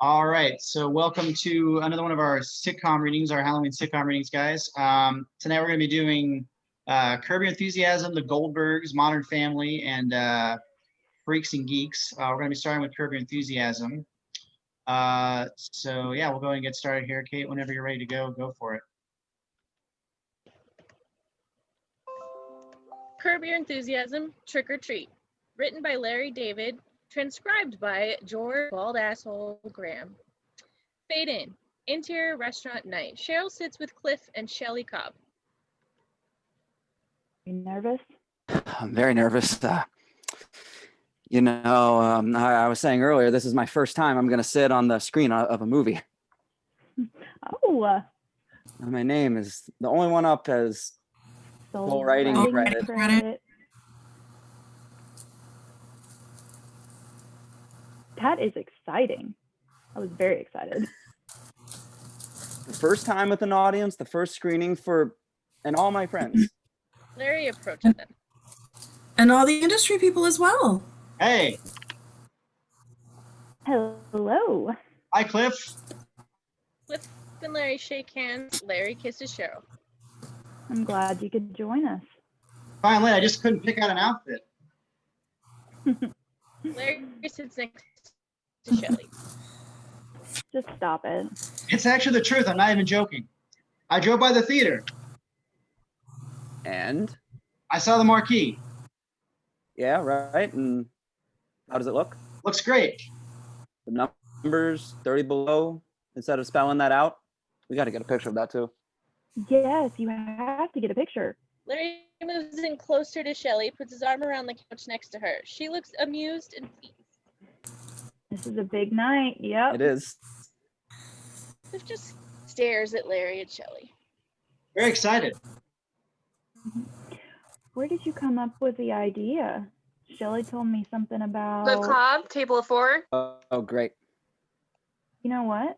All right, so welcome to another one of our sitcom readings, our Halloween sitcom readings, guys. Tonight we're going to be doing Curb Your Enthusiasm, The Goldbergs, Modern Family, and Freaks and Geeks. We're going to be starting with Curb Your Enthusiasm. So yeah, we'll go ahead and get started here. Kate, whenever you're ready to go for it. Curb Your Enthusiasm, Trick or Treat. Written by Larry David. Transcribed by George Bald Asshole Graham. Fade in. Interior restaurant night. Cheryl sits with Cliff and Shelley Cobb. You nervous? I'm very nervous. I was saying earlier, this is my first time I'm going to sit on the screen of a movie. Oh. My name is the only one up as full writing credit. That is exciting. I was very excited. The first time with an audience, the first screening and all my friends. Larry approaches them. And all the industry people as well. Hey. Hello. Hi, Cliff. Cliff and Larry shake hands. Larry kisses Cheryl. I'm glad you could join us. Finally, I just couldn't pick out an outfit. Larry sits next to Shelley. Just stop it. It's actually the truth. I'm not even joking. I drove by the theater. And? I saw the marquee. Yeah, right. And how does it look? Looks great. The numbers, 30 below, instead of spelling that out. We got to get a picture of that too. Yes, you have to get a picture. Larry moves in closer to Shelley, puts his arm around the couch next to her. She looks amused and pleased. This is a big night. Yep. It is. Cliff just stares at Larry and Shelley. Very excited. Where did you come up with the idea? Shelley told me something about... The Cobb, table of four. Oh, great. You know what?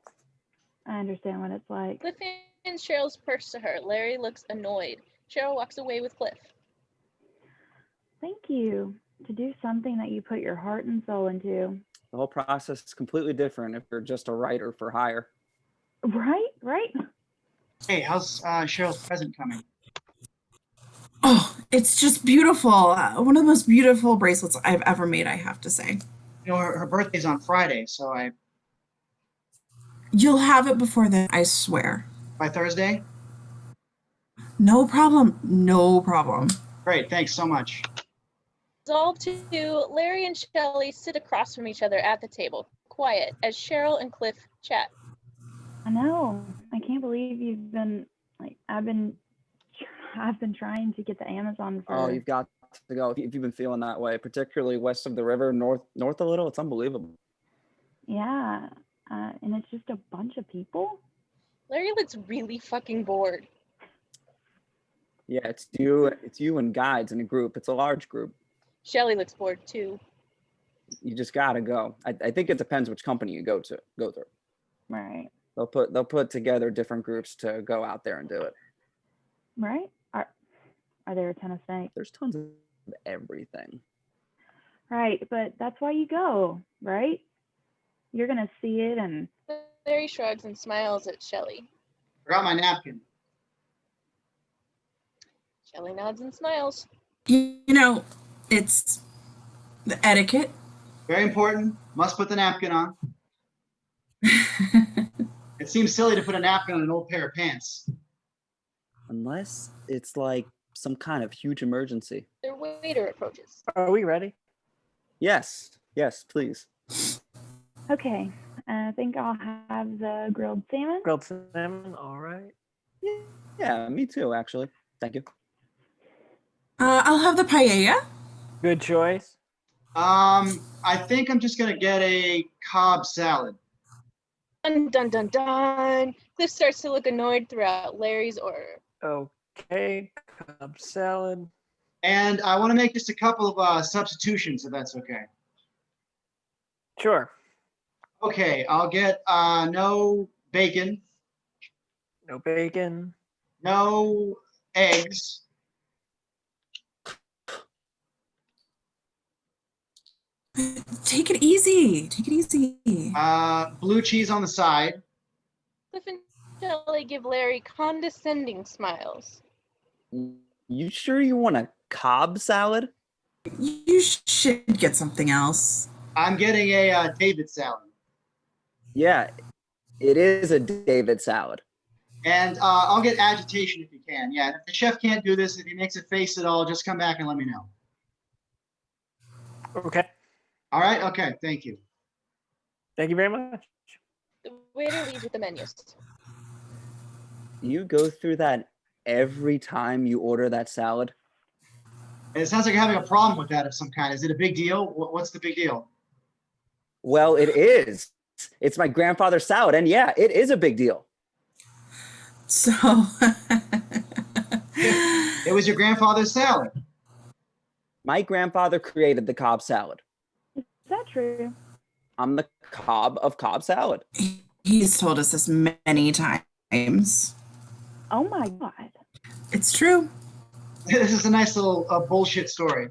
I understand what it's like. Cliff hands Cheryl's purse to her. Larry looks annoyed. Cheryl walks away with Cliff. Thank you. To do something that you put your heart and soul into. The whole process is completely different if you're just a writer for hire. Right. Hey, how's Cheryl's present coming? Oh, it's just beautiful. One of the most beautiful bracelets I've ever made, I have to say. You know, her birthday's on Friday, so You'll have it before then, I swear. by Thursday? No problem. No problem. Great, thanks so much. Resolved to, Larry and Shelley sit across from each other at the table, quiet, as Cheryl and Cliff chat. I know. I can't believe you've been, I've been trying to get to Amazon for... Oh, you've got to go. If you've been feeling that way, particularly west of the river, north a little, it's unbelievable. Yeah, and it's just a bunch of people? Larry looks really fucking bored. Yeah, it's you and guides in a group. It's a large group. Shelley looks bored too. You just gotta go. I think it depends which company you go through. Right. They'll put together different groups to go out there and do it. Right? Are there a ton of snakes? There's tons of everything. Right, but that's why you go, right? You're gonna see it and... Larry shrugs and smiles at Shelley. Forgot my napkin. Shelley nods and smiles. You know, it's the etiquette. Very important. Must put the napkin on. It seems silly to put a napkin on an old pair of pants. Unless it's like some kind of huge emergency. Their waiter approaches. Are we ready? Yes, please. Okay, I think I'll have the grilled salmon. Grilled salmon, all right. Yeah, me too, actually. Thank you. I'll have the paella. Good choice. I think I'm just gonna get a Cobb salad. Dun dun dun dun. Cliff starts to look annoyed throughout Larry's order. Okay, Cobb salad. And I want to make just a couple of substitutions, if that's okay. Sure. Okay, I'll get no bacon, No bacon. no eggs, Take it easy. Take it easy. Blue cheese on the side. Cliff and Shelley give Larry condescending smiles. You sure you want a Cobb salad? You should get something else. I'm getting a David salad. Yeah, it is a David salad. And I'll get agitation if you can. Yeah, if the chef can't do this, if he makes a face at all, just come back and let me know. Okay. All right? Okay, thank you. Thank you very much. The waiter leaves with the menus. You go through that every time you order that salad? It sounds like you're having a problem with that of some kind. Is it a big deal? What's the big deal? Well, it is. It's my grandfather's salad, and yeah, it is a big deal. So It was your grandfather's salad. My grandfather created the Cobb salad. Is that true? I'm the Cobb of Cobb salad. he's told us this many times. Oh my God. It's true. This is a nice little bullshit story.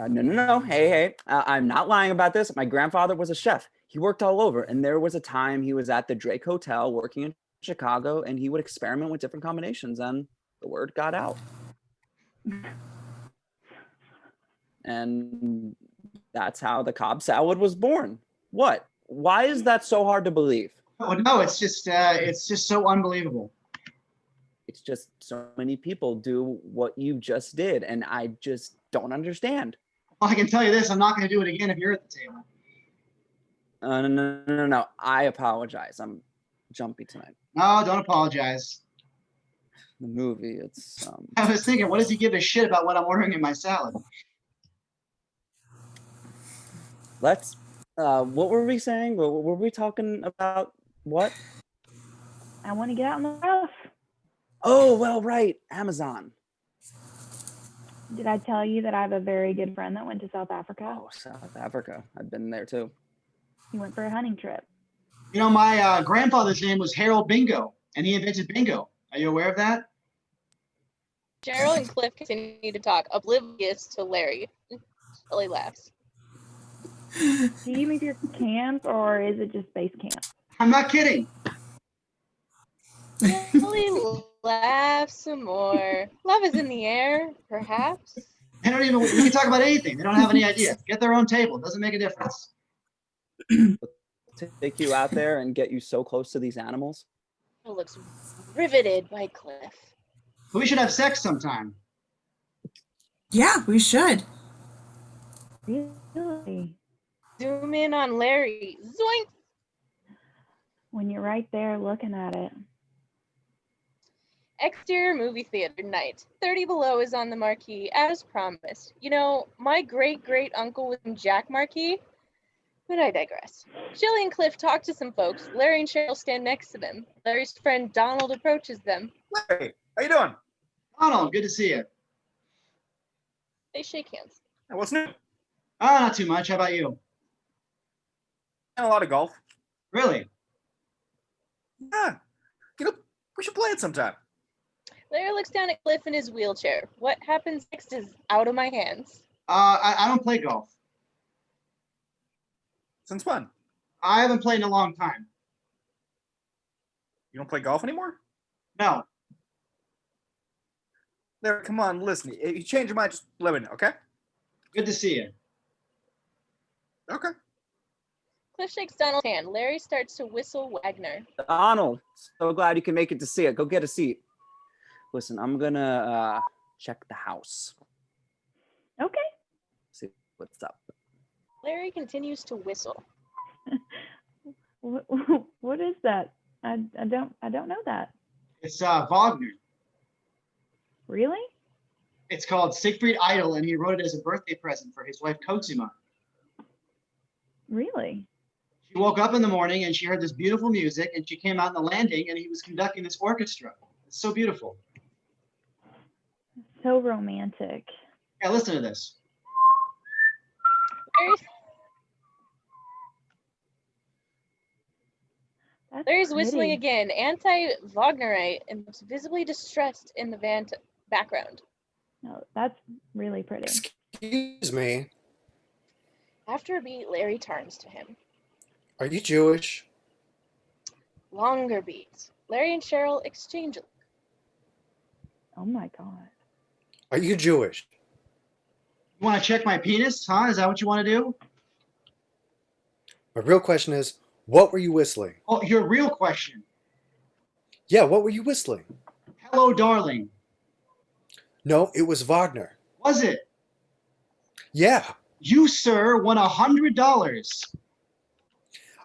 No. Hey. I'm not lying about this. My grandfather was a chef. He worked all over. And there was a time he was at the Drake Hotel working in Chicago, and he would experiment with different combinations, and the word got out. And that's how the Cobb salad was born. What? Why is that so hard to believe? Oh, no, it's just so unbelievable. It's just so many people do what you just did, and I just don't understand. Well, I can tell you this, I'm not going to do it again if you're at the table. No. I apologize. I'm jumpy tonight. No, don't apologize. The movie, it's I was thinking, what does he give a shit about what I'm ordering in my salad? let's what were we saying? Were we talking about what? I want to get out in the rough. Oh, well, right. Amazon. Did I tell you that I have a very good friend that went to South Africa? Oh, South Africa. I've been there too. He went for a hunting trip. You know, my grandfather's name was Harold Bingo, and he invented bingo. Are you aware of that? Cheryl and Cliff continue to talk, oblivious to Larry. Shelley laughs. Do you move your camp or is it just base camp? I'm not kidding. Shelley laughs some more. Love is in the air, perhaps. They don't even, we can talk about anything. They don't have any idea. Get their own table. It doesn't make a difference. Take you out there and get you so close to these animals. Shelley looks riveted by Cliff. We should have sex sometime. Yeah, we should. Really? Zoom in on Larry. Zoink! When you're right there looking at it. Exterior movie theater night. 30 Below is on the marquee, as promised. You know, my great-great-uncle was in Jack Marquis, but I digress. Shelley and Cliff talk to some folks. Larry and Cheryl stand next to them. Larry's friend Donald approaches them. Larry, how you doing? Donald, good to see you. They shake hands. Hey, what's new? Not too much. How about you? And a lot of golf. Really? Yeah. You know, we should play it sometime. Larry looks down at Cliff in his wheelchair. What happens next is out of my hands. I don't play golf. Since when? I haven't played in a long time. You don't play golf anymore? No. Larry, come on, listen. If you change your mind, just let me know, okay? Good to see you. Okay. Cliff shakes Donald's hand. Larry starts to whistle Wagner. Donald, so glad you can make it to see it. Go get a seat. Listen, I'm gonna check the house. Okay. See what's up. Larry continues to whistle. What is that? I don't know that. It's Wagner. Really? It's called Siegfried Idol, and he wrote it as a birthday present for his wife Cosima. Really? She woke up in the morning and she heard this beautiful music, and she came out on the landing and he was conducting this orchestra. It's so beautiful. So romantic. Yeah, listen to this. That's Larry's whistling pretty. again, anti-Wagnerite, and looks visibly distressed in the background. No, that's really pretty. Excuse me. After a beat, Larry turns to him. Are you Jewish? Longer beats. Larry and Cheryl exchange a look. Oh my God. Are you Jewish? You want to check my penis, huh? Is that what you want to do? My real question is, what were you whistling? Oh, your real question. Yeah, what were you whistling? Hello, darling. No, it was Wagner. Was it? Yeah, You, sir, won $100.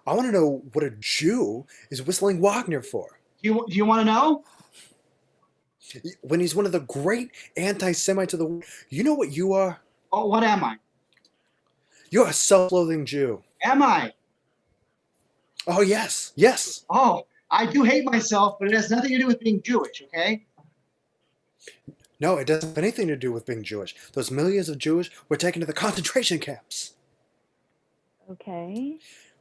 I want to know what a Jew is whistling Wagner for. Do you want to know? When he's one of the great anti-Semites of the world. You know what you are? Oh, what am I? You're a self-loathing Jew. Am I? Oh, yes, yes. Oh, I do hate myself, but it has nothing to do with being Jewish, okay? No, it doesn't have anything to do with being Jewish. Those millions of Jews were taken to the concentration camps, Okay.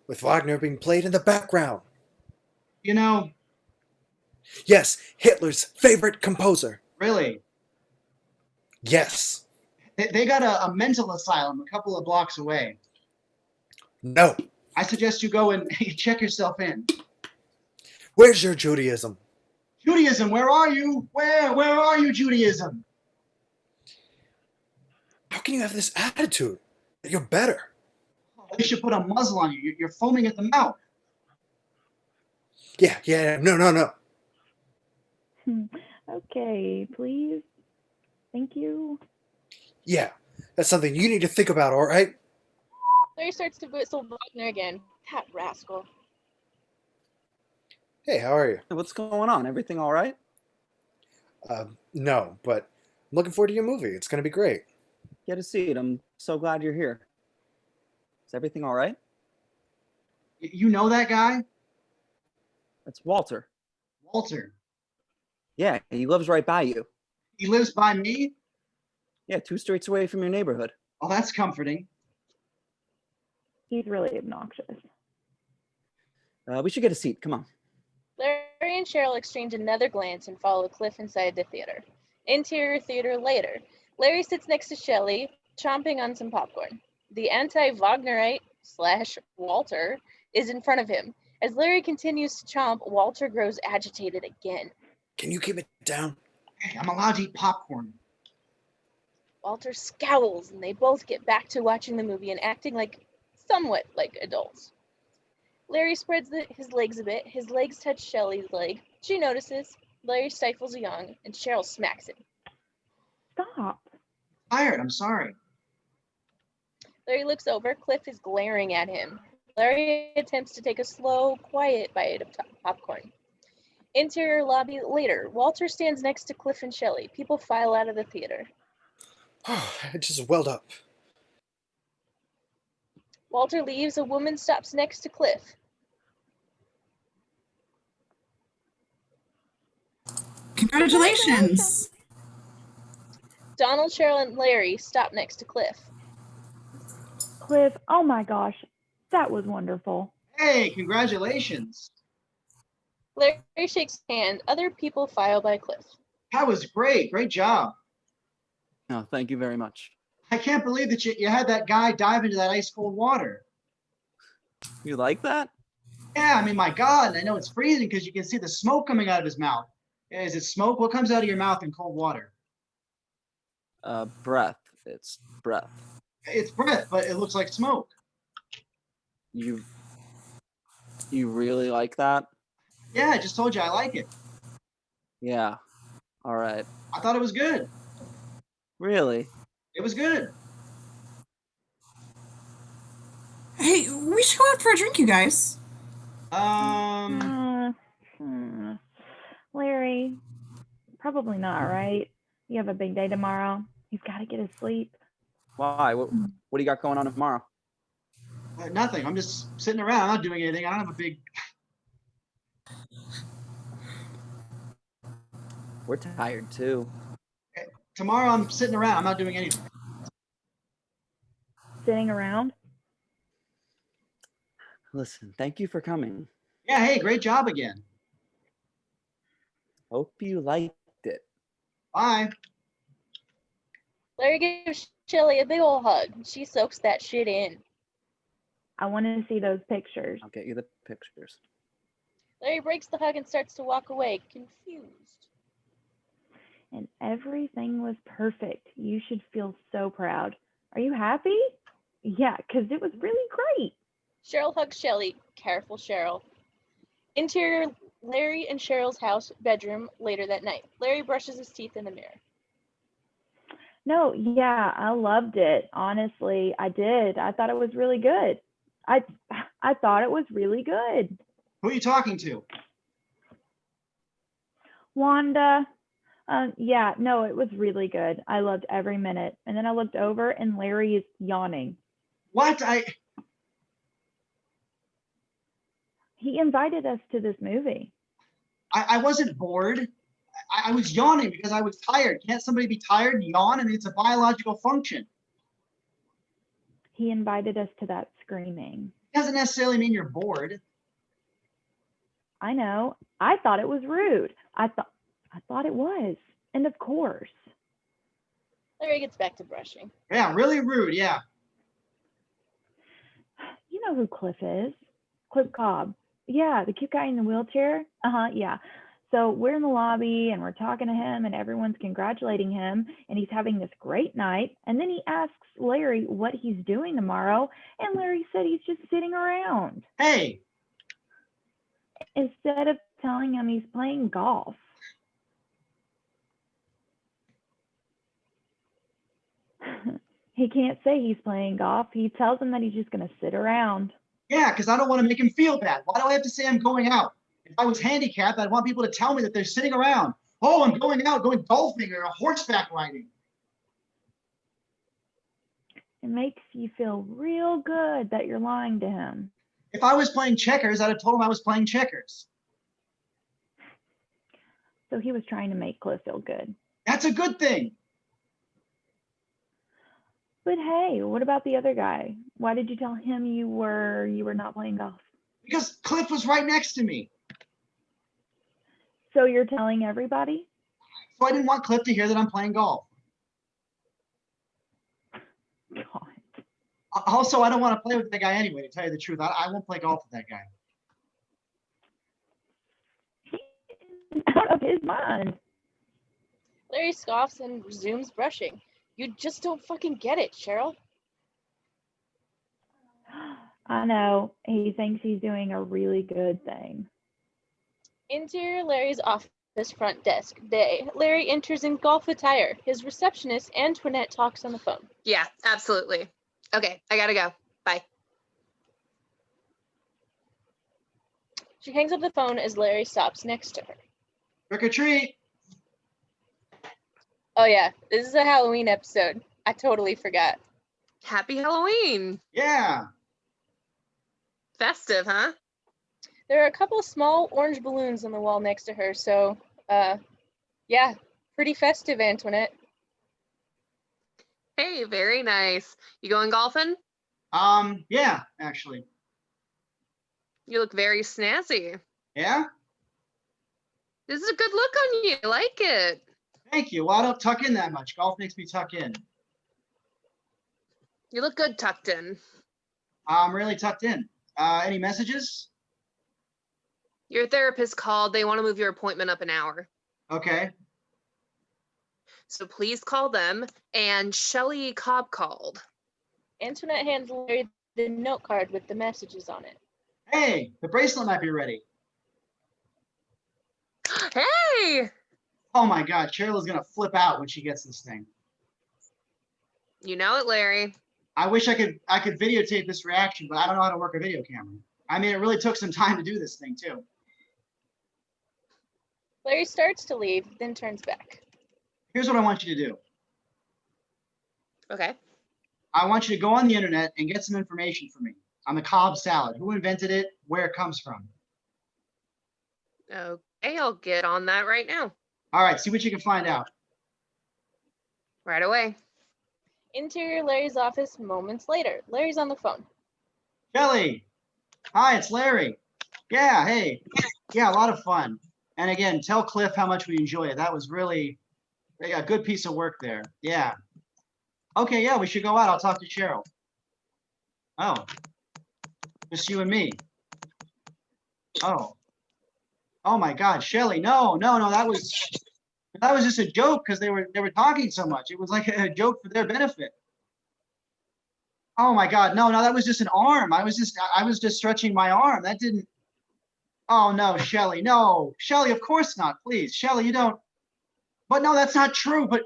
with Wagner being played in the background. You know, Yes, Hitler's favorite composer. really, Yes. they got a mental asylum a couple of blocks away. No. I suggest you go and check yourself in. Where's your Judaism? Judaism, where are you? Where are you, Judaism? How can you have this attitude? You're better. They should put a muzzle on you. You're foaming at the mouth. Yeah, no. Okay, please. Thank you. Yeah, that's something you need to think about, all right? Larry starts to whistle Wagner again. That rascal. Hey, how are you? Hey, what's going on? Everything all right? No, but I'm looking forward to your movie. It's going to be great. Get a seat. I'm so glad you're here. Is everything all right? You know that guy? That's Walter. Walter. Yeah, he lives right by you. He lives by me? Yeah, 2 streets away from your neighborhood. Oh, that's comforting. He's really obnoxious. We should get a seat. Come on. Larry and Cheryl exchange another glance and follow Cliff inside the theater. Interior theater later. Larry sits next to Shelley, chomping on some popcorn. The anti-Wagnerite / Walter is in front of him. As Larry continues to chomp, Walter grows agitated again. Can you keep it down? Hey, I'm allowed to eat popcorn. Walter scowls, and they both get back to watching the movie and acting somewhat like adults. Larry spreads his legs a bit. His legs touch Shelley's leg. She notices. Larry stifles a yawn, and Cheryl smacks him. Stop. Tired, I'm sorry. Larry looks over. Cliff is glaring at him. Larry attempts to take a slow, quiet bite of popcorn. Interior lobby later. Walter stands next to Cliff and Shelley. People file out of the theater. I just welled up. Walter leaves. A woman stops next to Cliff. Congratulations. Donald, Cheryl, and Larry stop next to Cliff. Cliff, oh my gosh, that was wonderful. Hey, congratulations. Larry shakes his hand. Other people file by Cliff. That was great. Great job. No, thank you very much. I can't believe that you had that guy dive into that ice cold water. You like that? Yeah, I mean, my God, and I know it's freezing because you can see the smoke coming out of his mouth. Is it smoke? What comes out of your mouth in cold water? Breath. It's breath. It's breath, but it looks like smoke. You really like that? Yeah, I just told you I like it. Yeah. All right. I thought it was good. Really? It was good. Hey, we should go out for a drink, you guys. Larry, probably not, right? You have a big day tomorrow. He's got to get his sleep. Why? What do you got going on tomorrow? Nothing. I'm just sitting around. I'm not doing anything. I don't have a big. We're tired too. Tomorrow I'm sitting around. I'm not doing anything. Sitting around? Listen, thank you for coming. Yeah, hey, great job again. Hope you liked it. Bye. Larry gives Shelley a big ol' hug. She soaks that shit in. I want to see those pictures. I'll get you the pictures. Larry breaks the hug and starts to walk away, confused. And everything was perfect. You should feel so proud. Are you happy? Yeah, because it was really great. Cheryl hugs Shelly. Careful, Cheryl. Interior Larry and Cheryl's house bedroom later that night. Larry brushes his teeth in the mirror. No, yeah, I loved it. Honestly, I did. I thought it was really good. I thought it was really good. Who are you talking to? Wanda, yeah, no, it was really good. I loved every minute. And then I looked over and Larry is yawning. What? He invited us to this movie. I wasn't bored. I was yawning because I was tired. Can't somebody be tired and yawn? I mean, it's a biological function. He invited us to that screening. It doesn't necessarily mean you're bored. I know. I thought it was rude. I thought it was. And of course. Larry gets back to brushing. Yeah, really rude. Yeah. You know who Cliff is? Cliff Cobb. Yeah, the cute guy in the wheelchair. Yeah. So we're in the lobby and we're talking to him and everyone's congratulating him and he's having this great night. And then he asks Larry what he's doing tomorrow. And Larry said he's just sitting around. Hey. Instead of telling him he's playing golf. He can't say he's playing golf. He tells him that he's just going to sit around. Yeah, because I don't want to make him feel bad. Why do I have to say I'm going out? If I was handicapped, I'd want people to tell me that they're sitting around. Oh, I'm going out, going golfing or horseback riding. It makes you feel real good that you're lying to him. If I was playing checkers, I'd have told him I was playing checkers. So he was trying to make Cliff feel good. That's a good thing. But hey, what about the other guy? Why did you tell him you were not playing golf? Because Cliff was right next to me. So you're telling everybody? So I didn't want Cliff to hear that I'm playing golf. God. Also, I don't want to play with that guy anyway, to tell you the truth. I won't play golf with that guy. He's out of his mind. Larry scoffs and resumes brushing. You just don't fucking get it, Cheryl. I know. He thinks he's doing a really good thing. Interior Larry's office front desk day. Larry enters in golf attire. His receptionist, Antoinette, talks on the phone. Yeah, absolutely. Okay, I gotta go. Bye. She hangs up the phone as Larry stops next to her. Trick or treat. Oh yeah, this is a Halloween episode. I totally forgot. Happy Halloween. Yeah. Festive, huh? There are a couple of small orange balloons on the wall next to her, so, yeah, pretty festive, Antoinette. Hey, very nice. You going golfing? Yeah, actually. You look very snazzy. Yeah? This is a good look on you. I like it. Thank you. Well, I don't tuck in that much. Golf makes me tuck in. You look good tucked in. I'm really tucked in. Any messages? Your therapist called. They want to move your appointment up an hour. Okay. So please call them. And Shelly Cobb called. Antoinette hands Larry the note card with the messages on it. Hey, the bracelet might be ready. Hey! Oh my God, Cheryl is gonna flip out when she gets this thing. You know it, Larry. I wish I could videotape this reaction, but I don't know how to work a video camera. I mean, it really took some time to do this thing too. Larry starts to leave, then turns back. Here's what I want you to do. Okay. I want you to go on the internet and get some information for me on the Cobb salad. Who invented it? Where it comes from? Okay, I'll get on that right now. All right, see what you can find out. Right away. Interior Larry's office moments later. Larry's on the phone. Kelly, hi, it's Larry. Yeah, hey. Yeah, a lot of fun. And again, tell Cliff how much we enjoy it. That was really a good piece of work there. Yeah. Okay, yeah, we should go out. I'll talk to Cheryl. Oh. Just you and me. Oh. Oh my God, Shelly, no, that was just a joke because they were talking so much. It was like a joke for their benefit. Oh my God, no, that was just an arm. I was just stretching my arm. That didn't. Oh no, Shelly, no, Shelly, of course not. Please, Shelly, you don't. But no, that's not true. But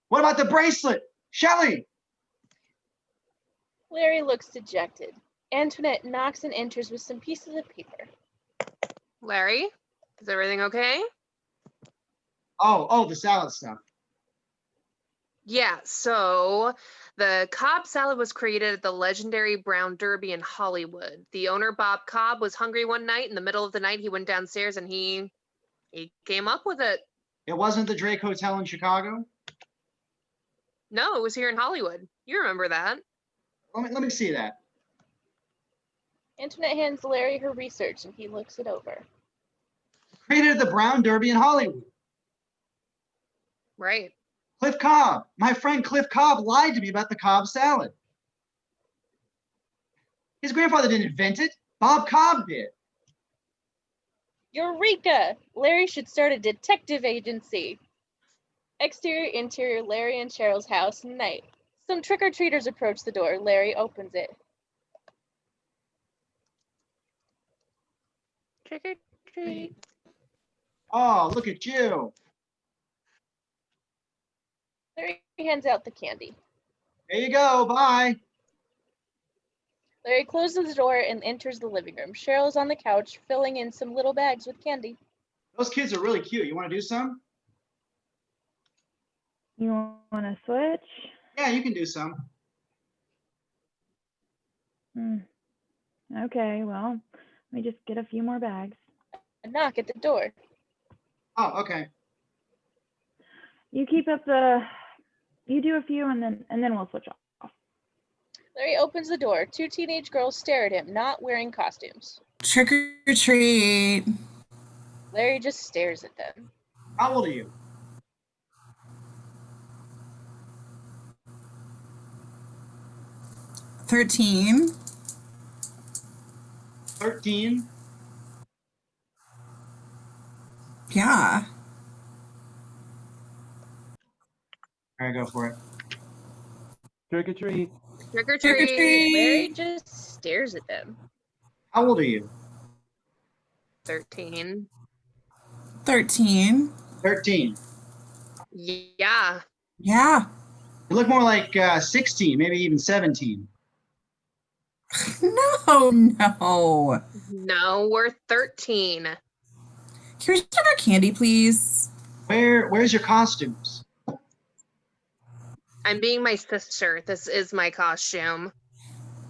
what about the bracelet, Shelly? Larry looks dejected. Antoinette knocks and enters with some pieces of paper. Larry, is everything okay? Oh, the salad stuff. Yeah, so the Cobb salad was created at the legendary Brown Derby in Hollywood. The owner, Bob Cobb, was hungry one night. In the middle of the night, he went downstairs and he came up with it. It wasn't the Drake Hotel in Chicago? No, it was here in Hollywood. You remember that. Let me see that. Antoinette hands Larry her research and he looks it over. Created at the Brown Derby in Hollywood. Right. Cliff Cobb. My friend Cliff Cobb lied to me about the Cobb salad. His grandfather didn't invent it. Bob Cobb did. Eureka! Larry should start a detective agency. Exterior, interior, Larry and Cheryl's house, night. Some trick-or-treaters approach the door. Larry opens it. Trick-or-treat. Oh, look at you. Larry hands out the candy. There you go. Bye. Larry closes the door and enters the living room. Cheryl's on the couch, filling in some little bags with candy. Those kids are really cute. You want to do some? You want to switch? Yeah, you can do some. Okay, well, let me just get a few more bags. A knock at the door. Oh, okay. You keep up you do a few and then we'll switch off. Larry opens the door. Two teenage girls stare at him, not wearing costumes. Trick or treat. Larry just stares at them. How old are you? 13. 13? Yeah. All right, go for it. Trick or treat. Trick or Trick or treat. treat. Larry just stares at them. How old are you? 13. 13. 13. Yeah. Yeah. You look more like 16, maybe even 17. No. No, we're 13. Can we just have our candy, please? Where's your costumes? I'm being my sister. This is my costume.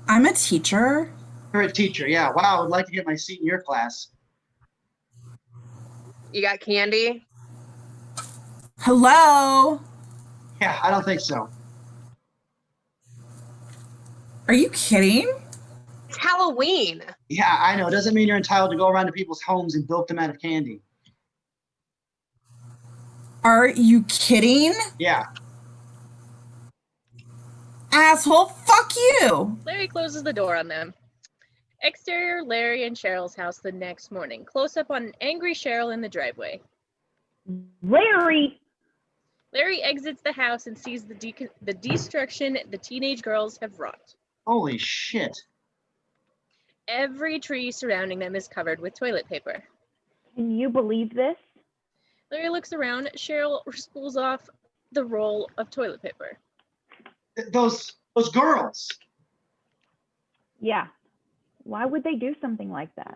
I'm a teacher. You're a teacher. Yeah. Wow. I would like to get my seat in your class. You got candy? Hello. Yeah, I don't think so. Are you kidding? It's Halloween. Yeah, I know. It doesn't mean you're entitled to go around to people's homes and bilk them out of candy. Are you kidding? Yeah. Asshole, fuck you. Larry closes the door on them. Exterior, Larry and Cheryl's house the next morning. Close up on an angry Cheryl in the driveway. Larry! Larry exits the house and sees the destruction the teenage girls have wrought. Holy shit. Every tree surrounding them is covered with toilet paper. Can you believe this? Larry looks around. Cheryl spools off the roll of toilet paper. Those girls. Yeah. Why would they do something like that?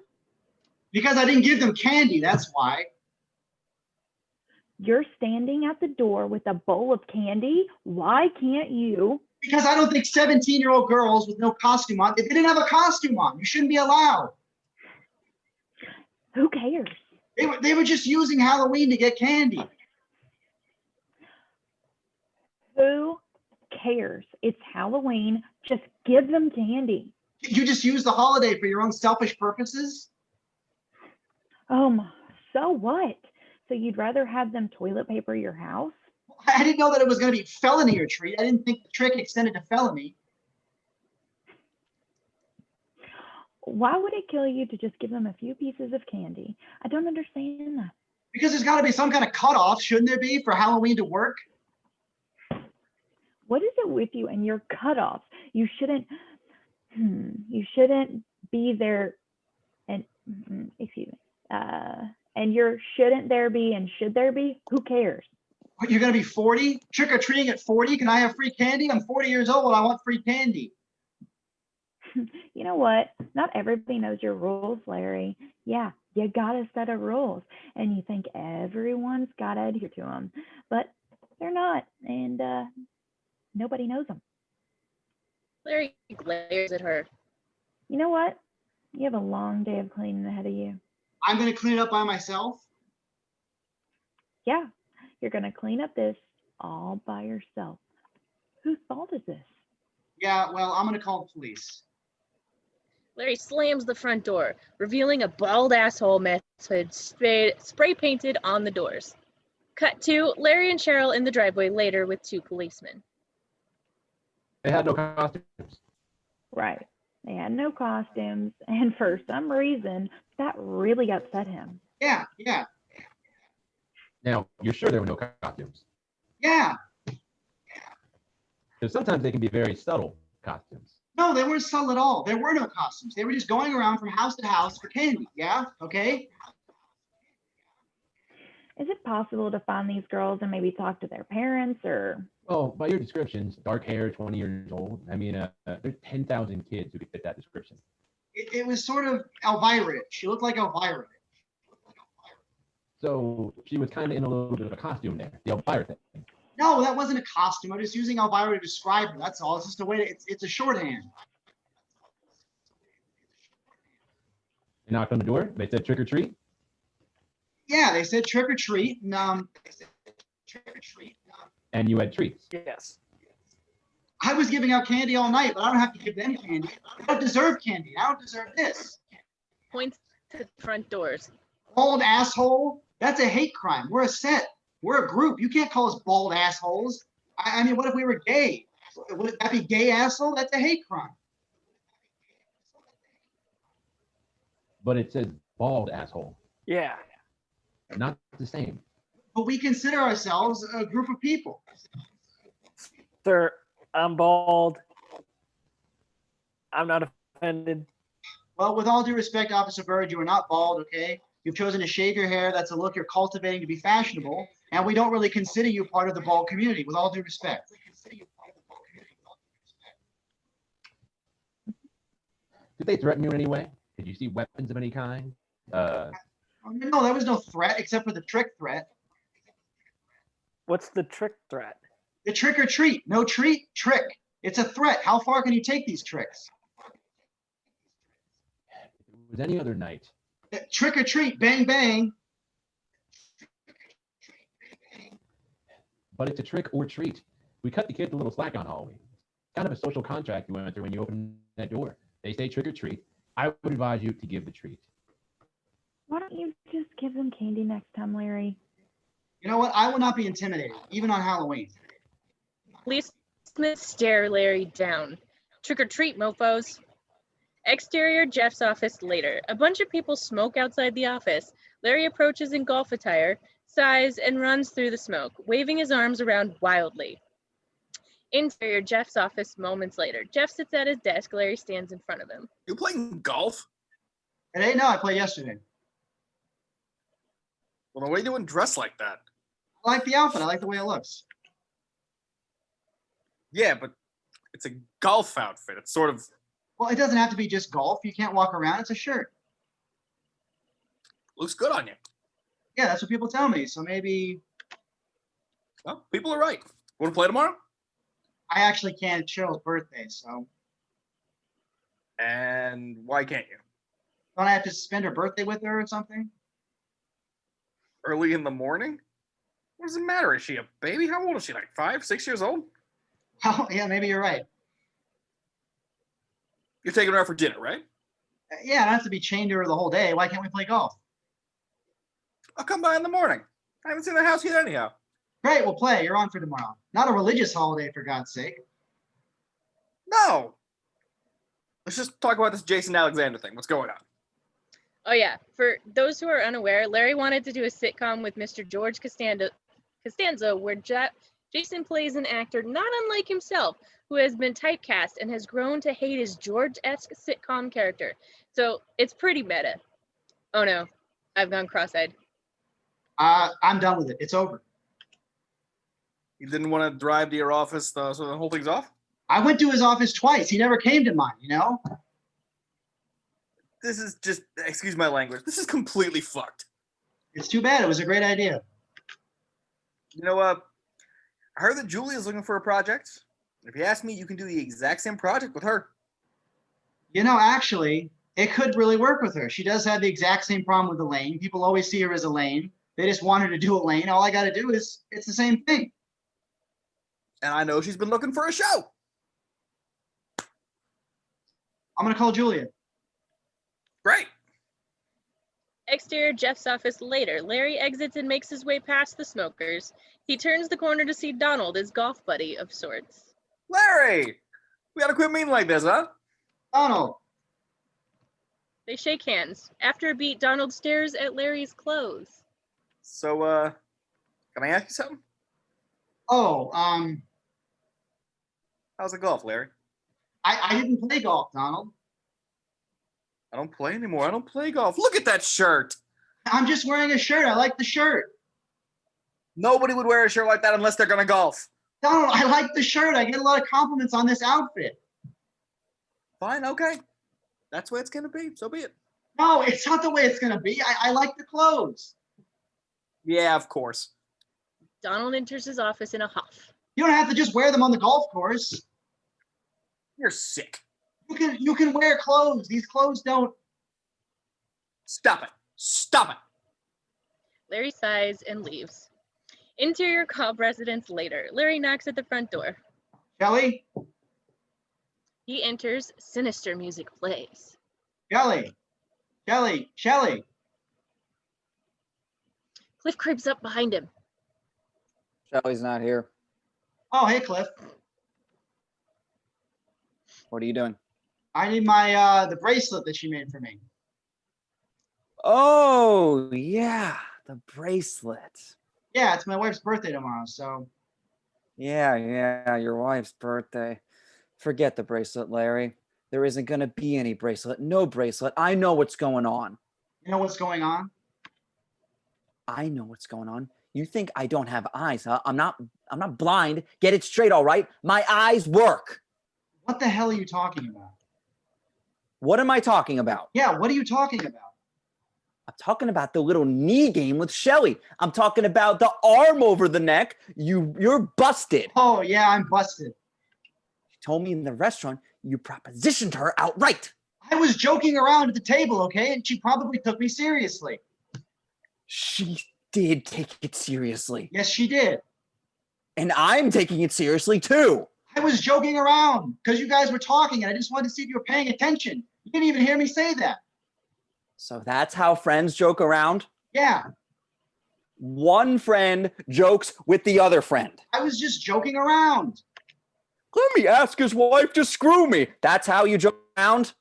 Because I didn't give them candy, that's why. You're standing at the door with a bowl of candy. Why can't you? Because I don't think 17-year-old girls with no costume on, if they didn't have a costume on, you shouldn't be allowed. Who cares? They were just using Halloween to get candy. Who cares? It's Halloween. Just give them candy. You just use the holiday for your own selfish purposes? So what? So you'd rather have them toilet paper your house? I didn't know that it was going to be felony or treat. I didn't think the trick extended to felony. Why would it kill you to just give them a few pieces of candy? I don't understand that. Because there's got to be some kind of cutoff, shouldn't there be, for Halloween to work? What is it with you and your cutoffs? You shouldn't be there and excuse me. And your shouldn't there be and should there be? Who cares? What, you're going to be 40? Trick or treating at 40? Can I have free candy? I'm 40 years old. I want free candy. You know what? Not everybody knows your rules, Larry. Yeah, you gotta set a rules, and you think everyone's gotta adhere to them, but they're not, and nobody knows them. Larry glares at her. You know what? You have a long day of cleaning ahead of you. I'm going to clean it up by myself? Yeah, you're gonna clean up this all by yourself. Whose fault is this? Yeah, well, I'm going to call the police. Larry slams the front door, revealing a bald asshole message spray painted on the doors. Cut to Larry and Cheryl in the driveway later with 2 policemen. They had no costumes. Right. They had no costumes, and for some reason, that really upset him. Yeah. Now, you're sure there were no costumes? Yeah. Because sometimes they can be very subtle costumes. No, they weren't subtle at all. There were no costumes. They were just going around from house to house for candy. Yeah? Okay? Is it possible to find these girls and maybe talk to their parents or? Well, by your descriptions, dark hair, 20 years old. I mean, there's 10,000 kids who could fit that description. It was sort of Elvira. She looked like Elvira. So she was kind of in a little bit of a costume there, the Elvira thing. No, that wasn't a costume. I'm just using Elvira to describe her. That's all. It's just a way to, it's a shorthand. They knocked on the door. They said trick or treat. Yeah, they said trick or treat. And you had treats. Yes. I was giving out candy all night, but I don't have to give them candy. I don't deserve candy. I don't deserve this. Points to the front doors. Bald asshole. That's a hate crime. We're a set. We're a group. You can't call us bald assholes. I mean, what if we were gay? Would that be gay asshole? That's a hate crime. But it says bald asshole. Yeah. Not the same. But we consider ourselves a group of people. Sir, I'm bald. I'm not offended. Well, with all due respect, Officer Bird, you are not bald, okay? You've chosen to shave your hair. That's a look you're cultivating to be fashionable. And we don't really consider you part of the bald community, with all due respect. Did they threaten you in any way? Did you see weapons of any kind? No, there was no threat except for the trick threat. What's the trick threat? The trick or treat. No treat, trick. It's a threat. How far can you take these tricks? If it was any other night. Trick or treat, bang, bang. But it's a trick or treat. We cut the kids a little slack on Halloween. It's kind of a social contract you went through when you open that door. They say trick or treat. I would advise you to give the treat. Why don't you just give them candy next time, Larry? You know what? I will not be intimidated, even on Halloween. Policemen stare Larry down. Trick or treat, mofos. Exterior Jeff's office later. A bunch of people smoke outside the office. Larry approaches in golf attire, sighs, and runs through the smoke, waving his arms around wildly. Interior Jeff's office moments later. Jeff sits at his desk. Larry stands in front of him. You playing golf? Today? No, I played yesterday. Well, why are you doing dressed like that? I like the outfit. I like the way it looks. Yeah, but it's a golf outfit. It's sort of... Well, it doesn't have to be just golf. You can't walk around. It's a shirt. Looks good on you. Yeah, that's what people tell me. So maybe... Well, people are right. Want to play tomorrow? I actually can't. It's Cheryl's birthday, so... And why can't you? Don't I have to spend her birthday with her or something? Early in the morning? What does it matter? Is she a baby? How old is she? Like 5, 6 years old? Oh, yeah, maybe you're right. You're taking her out for dinner, right? Yeah, I don't have to be chained to her the whole day. Why can't we play golf? I'll come by in the morning. I haven't seen the house yet anyhow. Great, we'll play. You're on for tomorrow. Not a religious holiday, for God's sake. No. Let's just talk about this Jason Alexander thing. What's going on? Oh yeah, for those who are unaware, Larry wanted to do a sitcom with Mr. George Costanza where Jason plays an actor not unlike himself, who has been typecast and has grown to hate his George-esque sitcom character. So it's pretty meta. Oh no, I've gone cross-eyed. I'm done with it. It's over. You didn't want to drive to your office so the whole thing's off? I went to his office twice. He never came to mine, you know? This is just, excuse my language, this is completely fucked. It's too bad. It was a great idea. You know, I heard that Julia's looking for a project. If you ask me, you can do the exact same project with her. You know, actually, it could really work with her. She does have the exact same problem with Elaine. People always see her as Elaine. They just want her to do Elaine. All I got to do is, it's the same thing. And I know she's been looking for a show. I'm going to call Julia. Great. Exterior Jeff's office later. Larry exits and makes his way past the smokers. He turns the corner to see Donald, his golf buddy of sorts. Larry! We gotta quit meeting like this, huh? Donald. They shake hands. After a beat, Donald stares at Larry's clothes. So, can I ask you something? Oh, How's the golf, Larry? I didn't play golf, Donald. I don't play anymore. I don't play golf. Look at that shirt. I'm just wearing a shirt. I like the shirt. Nobody would wear a shirt like that unless they're gonna golf. Donald, I like the shirt. I get a lot of compliments on this outfit. Fine, okay. That's the way it's gonna be. So be it. No, it's not the way it's going to be. I like the clothes. Yeah, of course. Donald enters his office in a huff. You don't have to just wear them on the golf course. You're sick. You can wear clothes. These clothes don't. Stop it. Stop it. Larry sighs and leaves. Interior Cobb residence later. Larry knocks at the front door. Kelly? He enters. Sinister music plays. Kelly? Shelly? Cliff creeps up behind him. Shelly's not here. Oh, hey, Cliff. What are you doing? I need my the bracelet that she made for me. Oh, yeah, the bracelet. Yeah, it's my wife's birthday tomorrow, so. Yeah, your wife's birthday. Forget the bracelet, Larry. There isn't going to be any bracelet. No bracelet. I know what's going on. You know what's going on? I know what's going on. You think I don't have eyes, huh? I'm not blind. Get it straight, all right? My eyes work. What the hell are you talking about? What am I talking about? Yeah, what are you talking about? I'm talking about the little knee game with Shelly. I'm talking about the arm over the neck. You're busted. Oh, yeah, I'm busted. She told me in the restaurant you propositioned her outright. I was joking around at the table, okay? And she probably took me seriously. She did take it seriously. Yes, she did. And I'm taking it seriously too. I was joking around because you guys were talking and I just wanted to see if you were paying attention. You didn't even hear me say that. So that's how friends joke around? Yeah. One friend jokes with the other friend. I was just joking around. Let me ask his wife to screw me. That's how you joke around?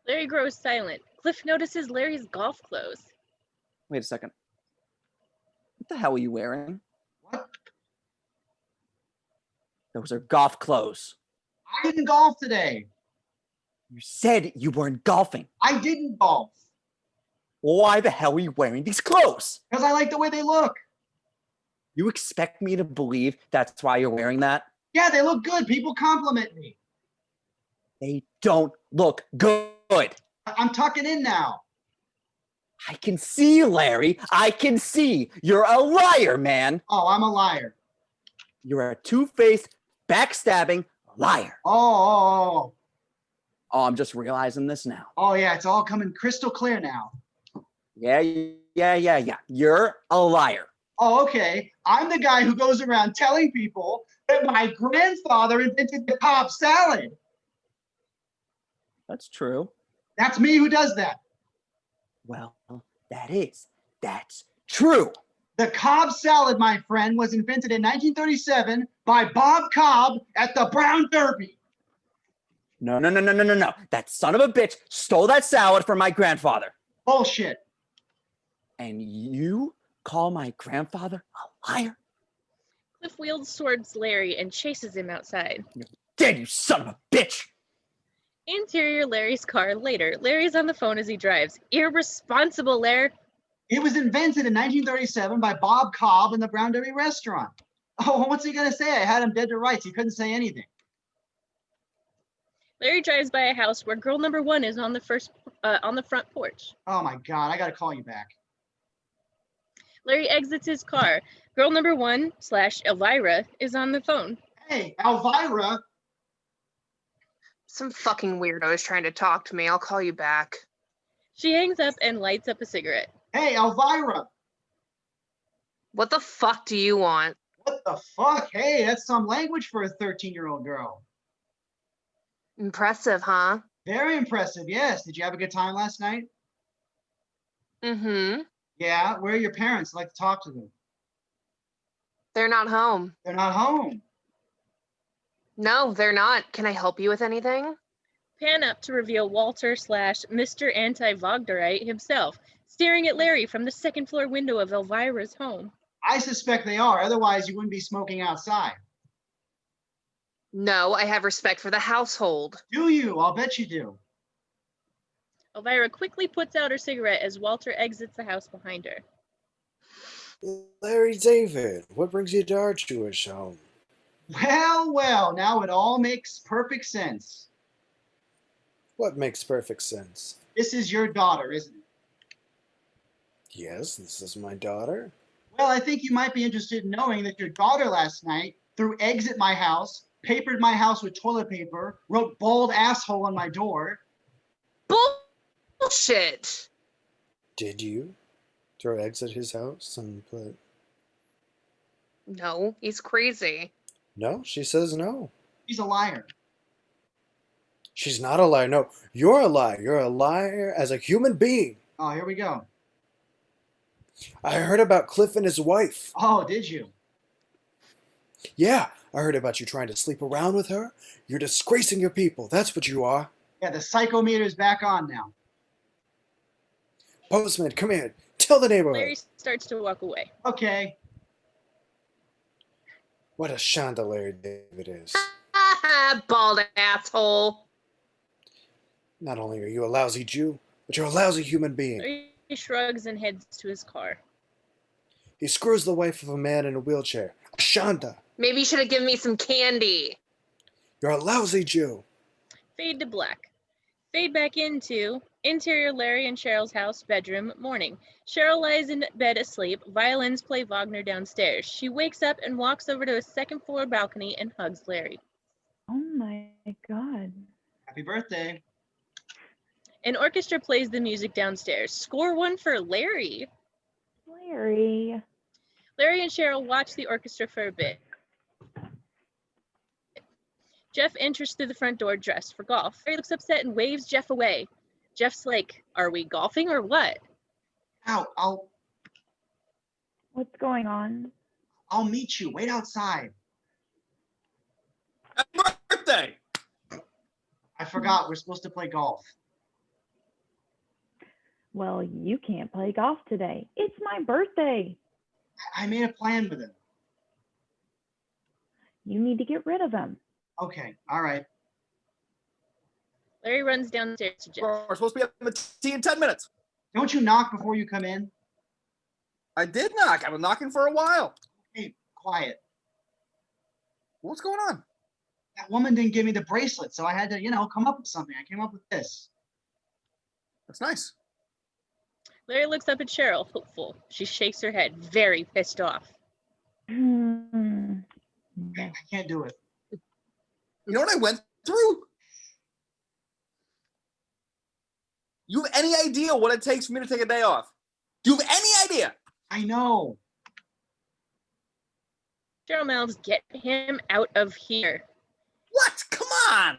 Larry grows silent. Cliff notices Larry's golf clothes. Wait a second. What the hell are you wearing? What? Those are golf clothes. I didn't golf today. You said you weren't golfing. I didn't golf. Why the hell are you wearing these clothes? Because I like the way they look. You expect me to believe that's why you're wearing that? Yeah, they look good. People compliment me. They don't look good. I'm tucking in now. I can see, Larry. I can see. You're a liar, man. Oh, I'm a liar. You're a two-faced, backstabbing liar. Oh, I'm just realizing this now. Oh, yeah, it's all coming crystal clear now. Yeah. You're a liar. Oh, okay. I'm the guy who goes around telling people that my grandfather invented the Cobb salad. That's true. That's me who does that. Well, that's true. The Cobb salad, my friend, was invented in 1937 by Bob Cobb at the Brown Derby. No. That son of a bitch stole that salad from my grandfather. Bullshit. And you call my grandfather a liar? Cliff wields towards Larry and chases him outside. Dead, you son of a bitch! Interior Larry's car later. Larry's on the phone as he drives. Irresponsible, Larry. It was invented in 1937 by Bob Cobb in the Brown Derby restaurant. Oh, what's he gonna say? I had him dead to rights. He couldn't say anything. Larry drives by a house where girl number 1 is on the front porch. Oh my God, I gotta call you back. Larry exits his car. Girl number 1 / Elvira is on the phone. Hey, Elvira. Some fucking weirdo is trying to talk to me. I'll call you back. She hangs up and lights up a cigarette. Hey, Elvira. What the fuck do you want? What the fuck? Hey, that's some language for a 13-year-old girl. Impressive, huh? Very impressive, yes. Did you have a good time last night? Mm-hmm. Yeah, where are your parents? I'd like to talk to them. They're not home. They're not home. No, they're not. Can I help you with anything? Pan up to reveal Walter / Mr. Anti-Wagnerite himself, staring at Larry from the second floor window of Elvira's home. I suspect they are, otherwise you wouldn't be smoking outside. No, I have respect for the household. Do you? I'll bet you do. Elvira quickly puts out her cigarette as Walter exits the house behind her. Larry David, what brings you to our Jewish home? Well, now it all makes perfect sense. What makes perfect sense? This is your daughter, isn't it? Yes, this is my daughter. Well, I think you might be interested in knowing that your daughter last night threw eggs at my house, papered my house with toilet paper, wrote bald asshole on my door. Bullshit! Did you throw eggs at his house and put... No, he's crazy. No, she says no. She's a liar. She's not a liar. No, you're a liar. You're a liar as a human being. Oh, here we go. I heard about Cliff and his wife. Oh, did you? Yeah, I heard about you trying to sleep around with her. You're disgracing your people. That's what you are. Yeah, the psychometer's back on now. Postman, come here. Tell the neighborhood. Larry starts to walk away. Okay. What a chandelier David is. Bald asshole. Not only are you a lousy Jew, but you're a lousy human being. Larry shrugs and heads to his car. He screws the wife of a man in a wheelchair. A shanda. Maybe you should have given me some candy. You're a lousy Jew. Fade to black. Fade back into interior Larry and Cheryl's house, bedroom, morning. Cheryl lies in bed asleep. Violins play Wagner downstairs. She wakes up and walks over to a second floor balcony and hugs Larry. Oh my God. Happy birthday. An orchestra plays the music downstairs. Score 1 for Larry. Larry. Larry and Cheryl watch the orchestra for a bit. Jeff enters through the front door dressed for golf. Larry looks upset and waves Jeff away. Jeff's like, are we golfing or what? Ow, What's going on? I'll meet you. Wait outside. Happy birthday! I forgot we're supposed to play golf. Well, you can't play golf today. It's my birthday. I made a plan with him. You need to get rid of him. Okay, all right. Larry runs downstairs to Jeff. We're supposed to be at the tea in 10 minutes. Don't you knock before you come in? I did knock. I've been knocking for a while. Hey, quiet. What's going on? That woman didn't give me the bracelet, so I had to, come up with something. I came up with this. That's nice. Larry looks up at Cheryl, hopeful. She shakes her head, very pissed off. Hmm. I can't do it. You know what I went through? You have any idea what it takes for me to take a day off? Do you have any idea? I know. Cheryl mouths, get him out of here. What? Come on.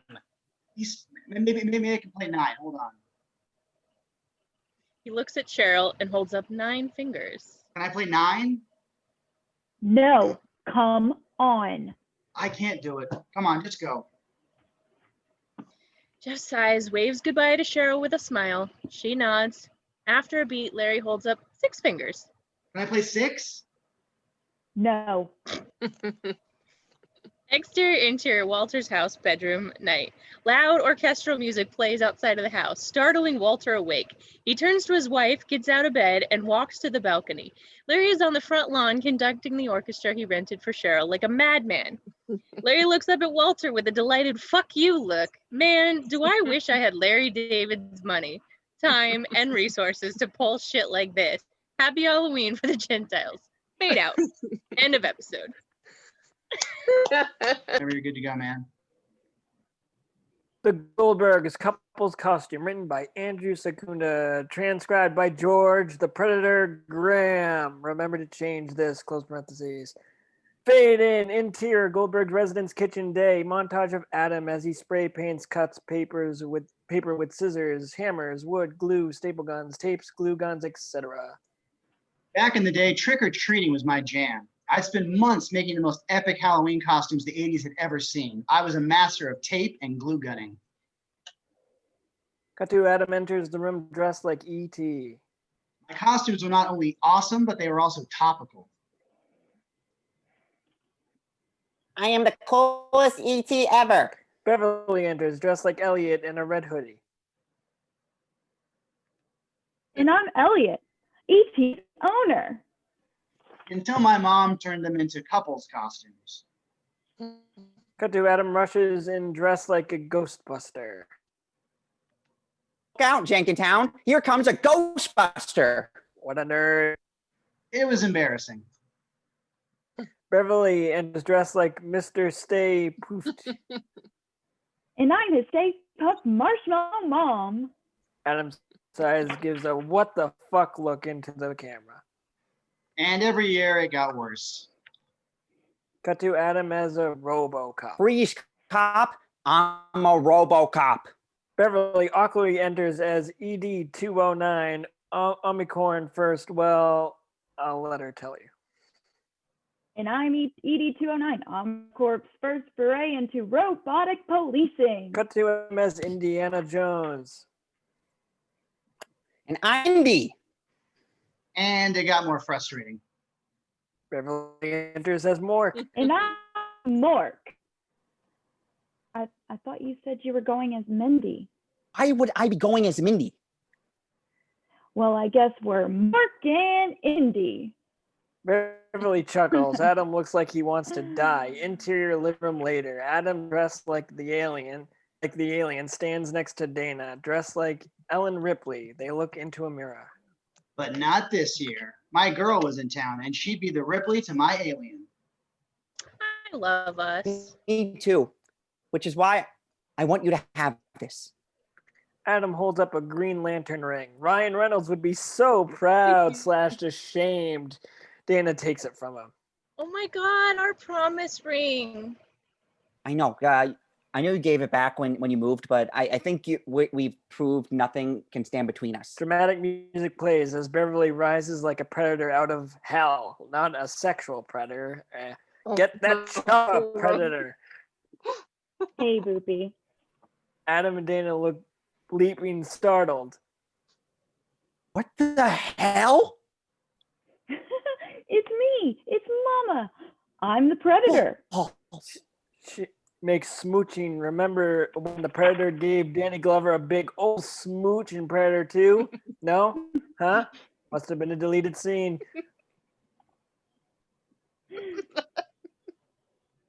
Maybe I can play 9. Hold on. He looks at Cheryl and holds up 9 fingers. Can I play 9? No, come on. I can't do it. Come on, just go. Jeff sighs, waves goodbye to Cheryl with a smile. She nods. After a beat, Larry holds up 6 fingers. Can I play 6? No. Exterior, interior, Walter's house, bedroom, night. Loud orchestral music plays outside of the house, startling Walter awake. He turns to his wife, gets out of bed, and walks to the balcony. Larry is on the front lawn conducting the orchestra he rented for Cheryl like a madman. Larry looks up at Walter with a delighted "fuck you" look. Man, do I wish I had Larry David's money, time, and resources to pull shit like this. Happy Halloween for the Gentiles. Fade out. End of episode. Whenever you're good to go, man. The Goldbergs couple's costume, written by Andrew Secunda, transcribed by George the Predator Graham. Remember to change this, close parentheses. Fade in, interior, Goldberg's residence kitchen day. Montage of Adam as he spray paints, cuts paper with scissors, hammers, wood, glue, staple guns, tapes, glue guns, etc. Back in the day, trick-or-treating was my jam. I spent months making the most epic Halloween costumes the 80s had ever seen. I was a master of tape and glue gunning. Cut to Adam enters the room dressed like E.T. My costumes were not only awesome, but they were also topical. I am the coolest ET ever. Beverly enters dressed like Elliot in a red hoodie. And I'm Elliot, E.T.'s owner. Until my mom turned them into couples costumes. Cut to Adam rushes in dressed like a Ghostbuster. Look out, Jenkintown. Here comes a Ghostbuster. What a nerd. It was embarrassing. Beverly enters dressed like Mr. Stay Poofed. And I'm his Stay Puft Marshmallow Mom. Adam sighs, gives a what the fuck look into the camera. And every year it got worse. Cut to Adam as a RoboCop. Freeze, cop. I'm a RoboCop. Beverly awkwardly enters as ED-209. Omicorn first. Well, I'll let her tell you. And I'm ED-209, Omcorp's first foray into robotic policing. Cut to him as Indiana Jones. And I'm D. And it got more frustrating. Beverly enters as Mork. And I'm Mork. I thought you said you were going as Mindy. Why would I be going as Mindy? Well, I guess we're Mork and Indy. Beverly chuckles. Adam looks like he wants to die. Interior living room later. Adam dressed like the alien, stands next to Dana, dressed like Ellen Ripley. They look into a mirror. But not this year. My girl was in town, and she'd be the Ripley to my alien. I love us. Me too. Which is why I want you to have this. Adam holds up a Green Lantern ring. Ryan Reynolds would be so proud / ashamed. Dana takes it from him. Oh my God, our promise ring. I know. I know you gave it back when you moved, but I think we've proved nothing can stand between us. Dramatic music plays as Beverly rises like a predator out of hell. Not a sexual predator. Get that chop, predator. Hey, Boopy. Adam and Dana look leaping startled. What the hell? It's me. It's Mama. I'm the predator. She makes smooching. Remember when the Predator gave Danny Glover a big old smooch in Predator 2? No? Huh? Must have been a deleted scene.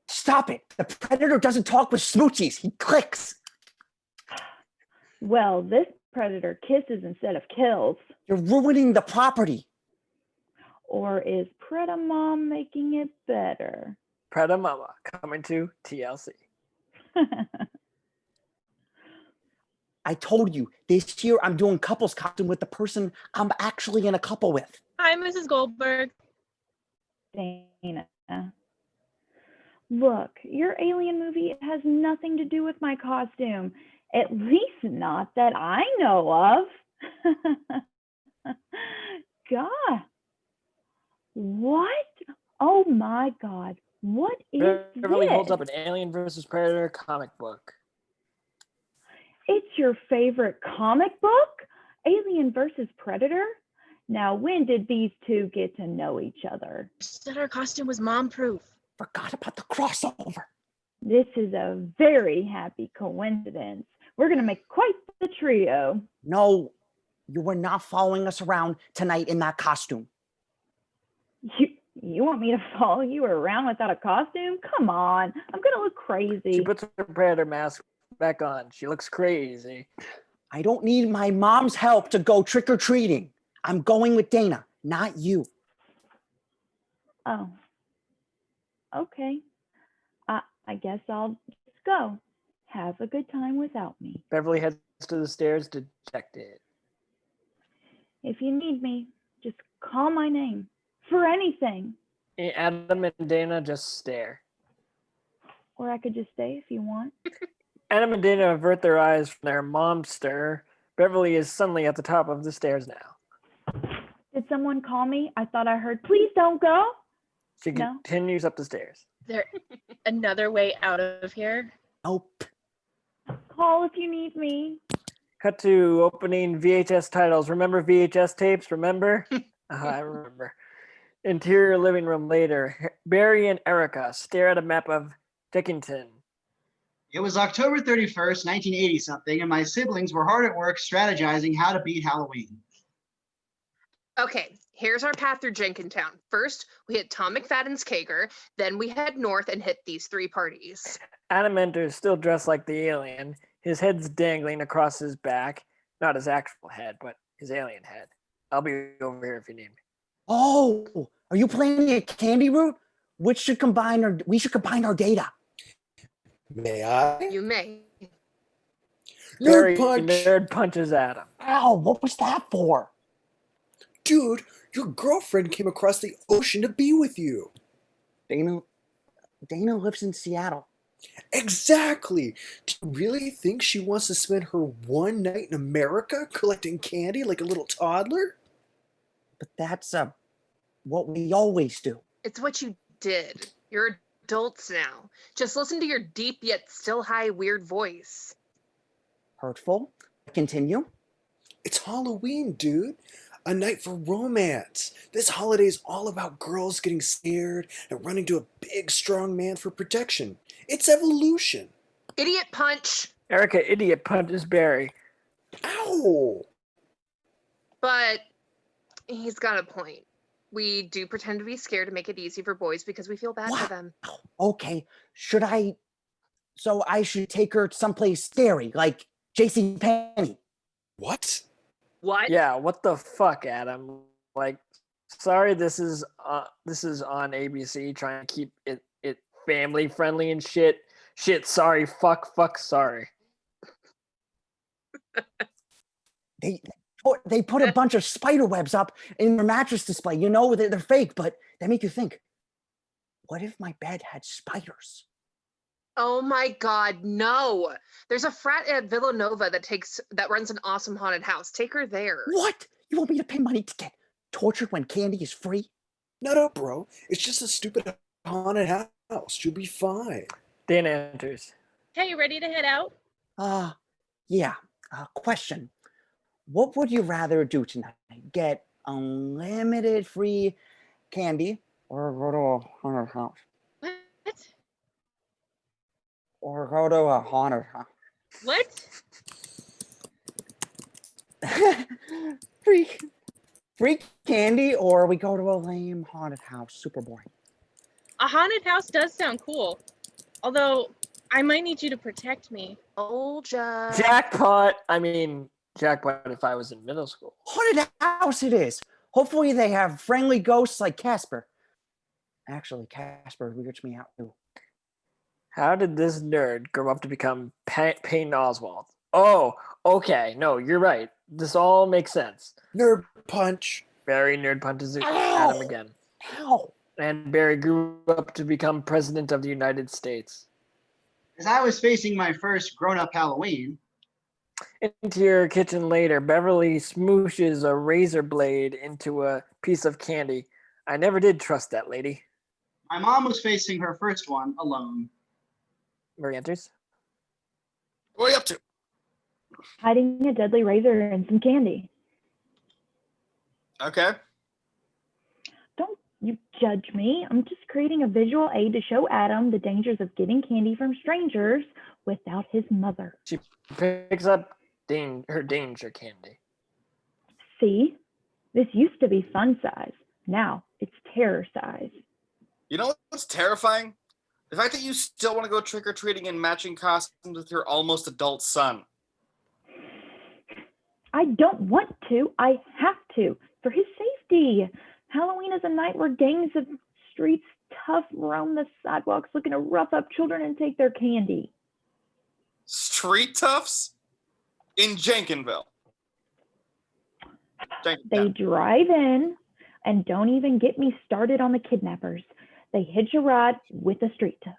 Stop it. The Predator doesn't talk with smoochies. He clicks. Well, this predator kisses instead of kills. You're ruining the property. Or is Preda Mom making it better? Preda Mama coming to TLC. I told you, this year I'm doing couples costume with the person I'm actually in a couple with. Hi, Mrs. Goldberg. Dana. Look, your alien movie has nothing to do with my costume. At least not that I know of. God. What? Oh my God. What is Beverly this? holds up an Alien versus Predator comic book. It's your favorite comic book? Alien versus Predator? Now, when did these two get to know each other? Said our costume was mom-proof. Forgot about the crossover. This is a very happy coincidence. We're going to make quite the trio. No, you were not following us around tonight in that costume. You want me to follow you around without a costume? Come on, I'm going to look crazy. She puts her predator mask back on. She looks crazy. I don't need my mom's help to go trick-or-treating. I'm going with Dana, not you. Oh, okay. I guess I'll just go. Have a good time without me. Beverly heads to the stairs, dejected. If you need me, just call my name. For anything. Adam and Dana just stare. Or I could just stay if you want. Adam and Dana avert their eyes from their momster. Beverly is suddenly at the top of the stairs now. Did someone call me? I thought I heard, please don't go. She continues up the stairs. Is there another way out of here? Nope. Call if you need me. Cut to opening VHS titles. Remember VHS tapes? Remember? I remember. Interior living room later. Barry and Erica stare at a map of Dickinson. It was October 31st, 1980 something, and my siblings were hard at work strategizing how to beat Halloween. Okay, here's our path through Jenkintown. First, we hit Tom McFadden's Kager, then we head north and hit these three parties. Adam enters, still dressed like the alien. His head's dangling across his back. Not his actual head, but his alien head. I'll be over here if you need me. Oh, are you planning a candy route? We should combine our data. May I? You may. Barry Nerd punch! nerd punches Adam. Ow, what was that for? Dude, your girlfriend came across the ocean to be with you. Dana lives in Seattle. Exactly. Do you really think she wants to spend her one night in America collecting candy like a little toddler? But that's what we always do. It's what you did. You're adults now. Just listen to your deep yet still high weird voice. Hurtful. Continue. It's Halloween, dude. A night for romance. This holiday is all about girls getting scared and running to a big, strong man for protection. It's evolution. Idiot punch. Erica idiot punches Barry. Ow! But he's got a point. We do pretend to be scared to make it easy for boys because we feel bad for them. Okay. So I should take her someplace scary, like JCPenney. What? What? Yeah, what the fuck, Adam? Like, sorry, this is on ABC, trying to keep it family friendly and shit. Shit, sorry, fuck, sorry. They put a bunch of spider webs up in their mattress display. You know they're fake, but they make you think, what if my bed had spiders? Oh my God, no. There's a frat at Villanova that runs an awesome haunted house. Take her there. What? You want me to pay money to get tortured when candy is free? No, bro. It's just a stupid haunted house. You'll be fine. Dana enters. Hey, you ready to head out? Yeah. Question. What would you rather do tonight? Get unlimited free candy or go to a haunted house? What? Or go to a haunted house? What? Free candy, or we go to a lame haunted house. Super boring. A haunted house does sound cool. Although, I might need you to protect me. Jackpot. I mean, jackpot if I was in middle school. Haunted house it is. Hopefully they have friendly ghosts like Casper. Actually, Casper weirds me out too. How did this nerd grow up to become Peyton Oswald? Oh, okay. No, you're right. This all makes sense. Nerd punch. Barry nerd punches Adam again. Ow! And Barry grew up to become president of the United States. As I was facing my first grown-up Halloween. Into your kitchen later, Beverly smooshes a razor blade into a piece of candy. I never did trust that lady. My mom was facing her first one alone. Barry enters. What are you up to? hiding a deadly razor and some candy. Okay. Don't you judge me. I'm just creating a visual aid to show Adam the dangers of getting candy from strangers without his mother. She picks up her danger candy. See? This used to be fun size. Now it's terror size. You know what's terrifying? The fact that you still want to go trick-or-treating in matching costumes with your almost adult son. I don't want to. I have to. For his safety. Halloween is a night where gangs of streets tough roam the sidewalks looking to rough up children and take their candy. Street toughs? In Jenkinville. They drive in, and don't even get me started on the kidnappers. They hitch a ride with a street tough.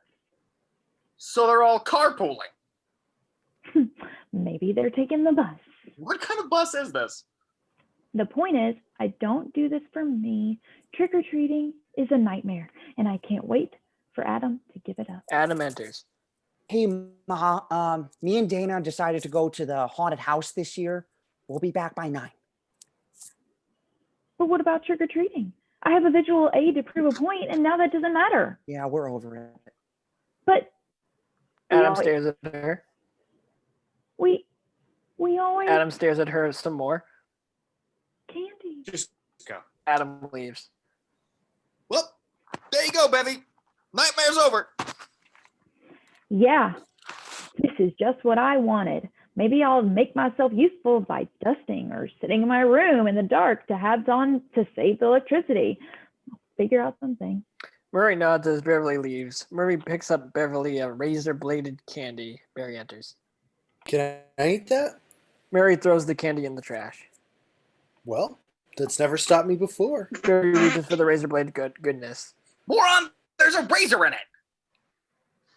So they're all carpooling. Maybe they're taking the bus. What kind of bus is this? The point is, I don't do this for me. Trick-or-treating is a nightmare, and I can't wait for Adam to give it up. Adam enters. Hey, Ma, me and Dana decided to go to the haunted house this year. We'll be back by 9. But what about trick-or-treating? I have a visual aid to prove a point, and now that doesn't matter. Yeah, we're over it. But Adam stares at her. We always Adam stares at her some more. candy. Just go. Adam leaves. Well, there you go, Bevy. Nightmare's over. Yeah, this is just what I wanted. Maybe I'll make myself useful by dusting or sitting in my room in the dark to have on to save the electricity. I'll figure out something. Murray nods as Beverly leaves. Murray picks up Beverly a razor-bladed candy. Barry enters. Can I eat that? Murray throws the candy in the trash. Well, that's never stopped me before. Barry reaches for the razor-bladed goodness. Moron! There's a razor in it!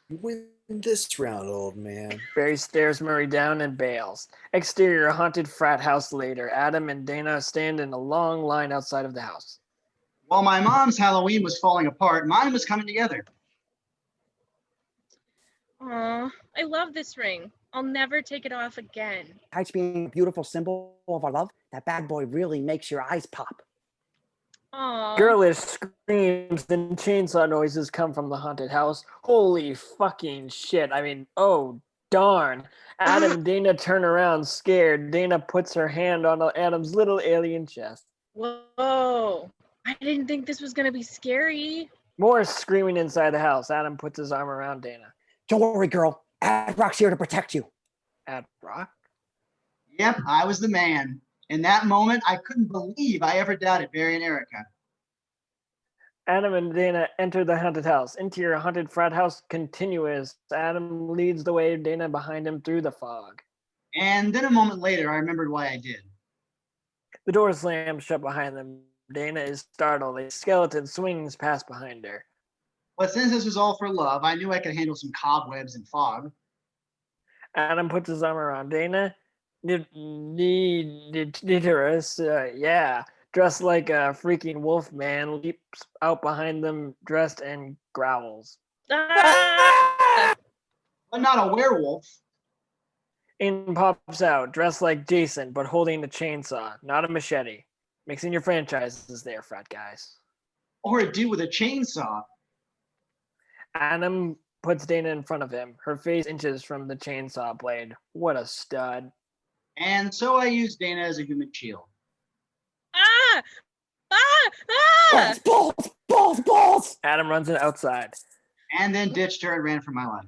You win this round, old man. Barry stares Murray down and bails. Exterior, a haunted frat house later. Adam and Dana stand in a long line outside of the house. While my mom's Halloween was falling apart, mine was coming together. Aw, I love this ring. I'll never take it off again. Besides being a beautiful symbol of our love, that bad boy really makes your eyes pop. Aw. Girlish screams and chainsaw noises come from the haunted house. Holy fucking shit. I mean, oh, darn. Adam and Dana turn around scared. Dana puts her hand on Adam's little alien chest. Whoa. I didn't think this was going to be scary. More screaming inside the house. Adam puts his arm around Dana. Don't worry, girl. Ad Rock's here to protect you. Ad Rock? Yep, I was the man. In that moment, I couldn't believe I ever doubted Barry and Erica. Adam and Dana enter the haunted house. Interior haunted frat house continuous. Adam leads the way, Dana behind him through the fog. And then a moment later, I remembered why I did. The door slams shut behind them. Dana is startled. A skeleton swings past behind her. But since this was all for love, I knew I could handle some cobwebs and fog. Adam puts his arm around Dana. Nidorus, yeah, dressed like a freaking wolf man, leaps out behind them, dressed and growls. Ah! But not a werewolf. In pops out, dressed like Jason, but holding a chainsaw, not a machete. Mixing your franchises there, frat guys. Or a dude with a chainsaw. Adam puts Dana in front of him, her face inches from the chainsaw blade. What a stud. And so I used Dana as a human shield. Ah! Ah! Ah! Balls! Adam runs outside. And then ditched her and ran for my life.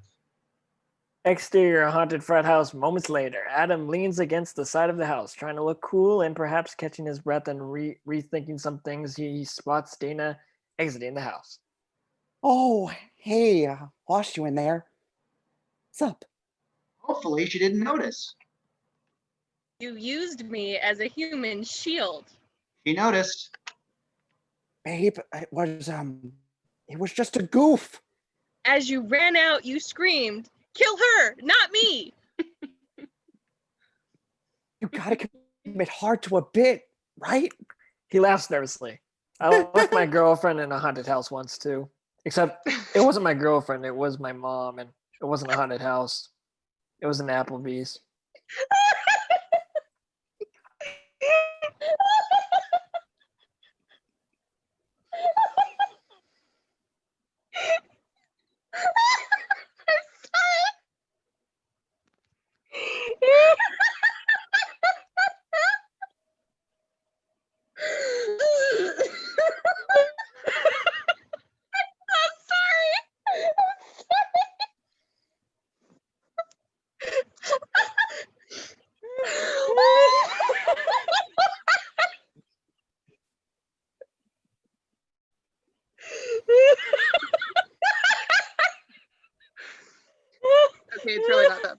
Exterior haunted frat house moments later. Adam leans against the side of the house, trying to look cool and perhaps catching his breath and rethinking some things. He spots Dana exiting the house. Oh, hey, lost you in there. What's up? Hopefully she didn't notice. You used me as a human shield. She noticed. Babe, it was just a goof. As you ran out, you screamed, "Kill her, not me!" You gotta commit hard to a bit, right? He laughs nervously. I left my girlfriend in a haunted house once too. Except it wasn't my girlfriend, it was my mom, and it wasn't a haunted house. It was an Applebee's.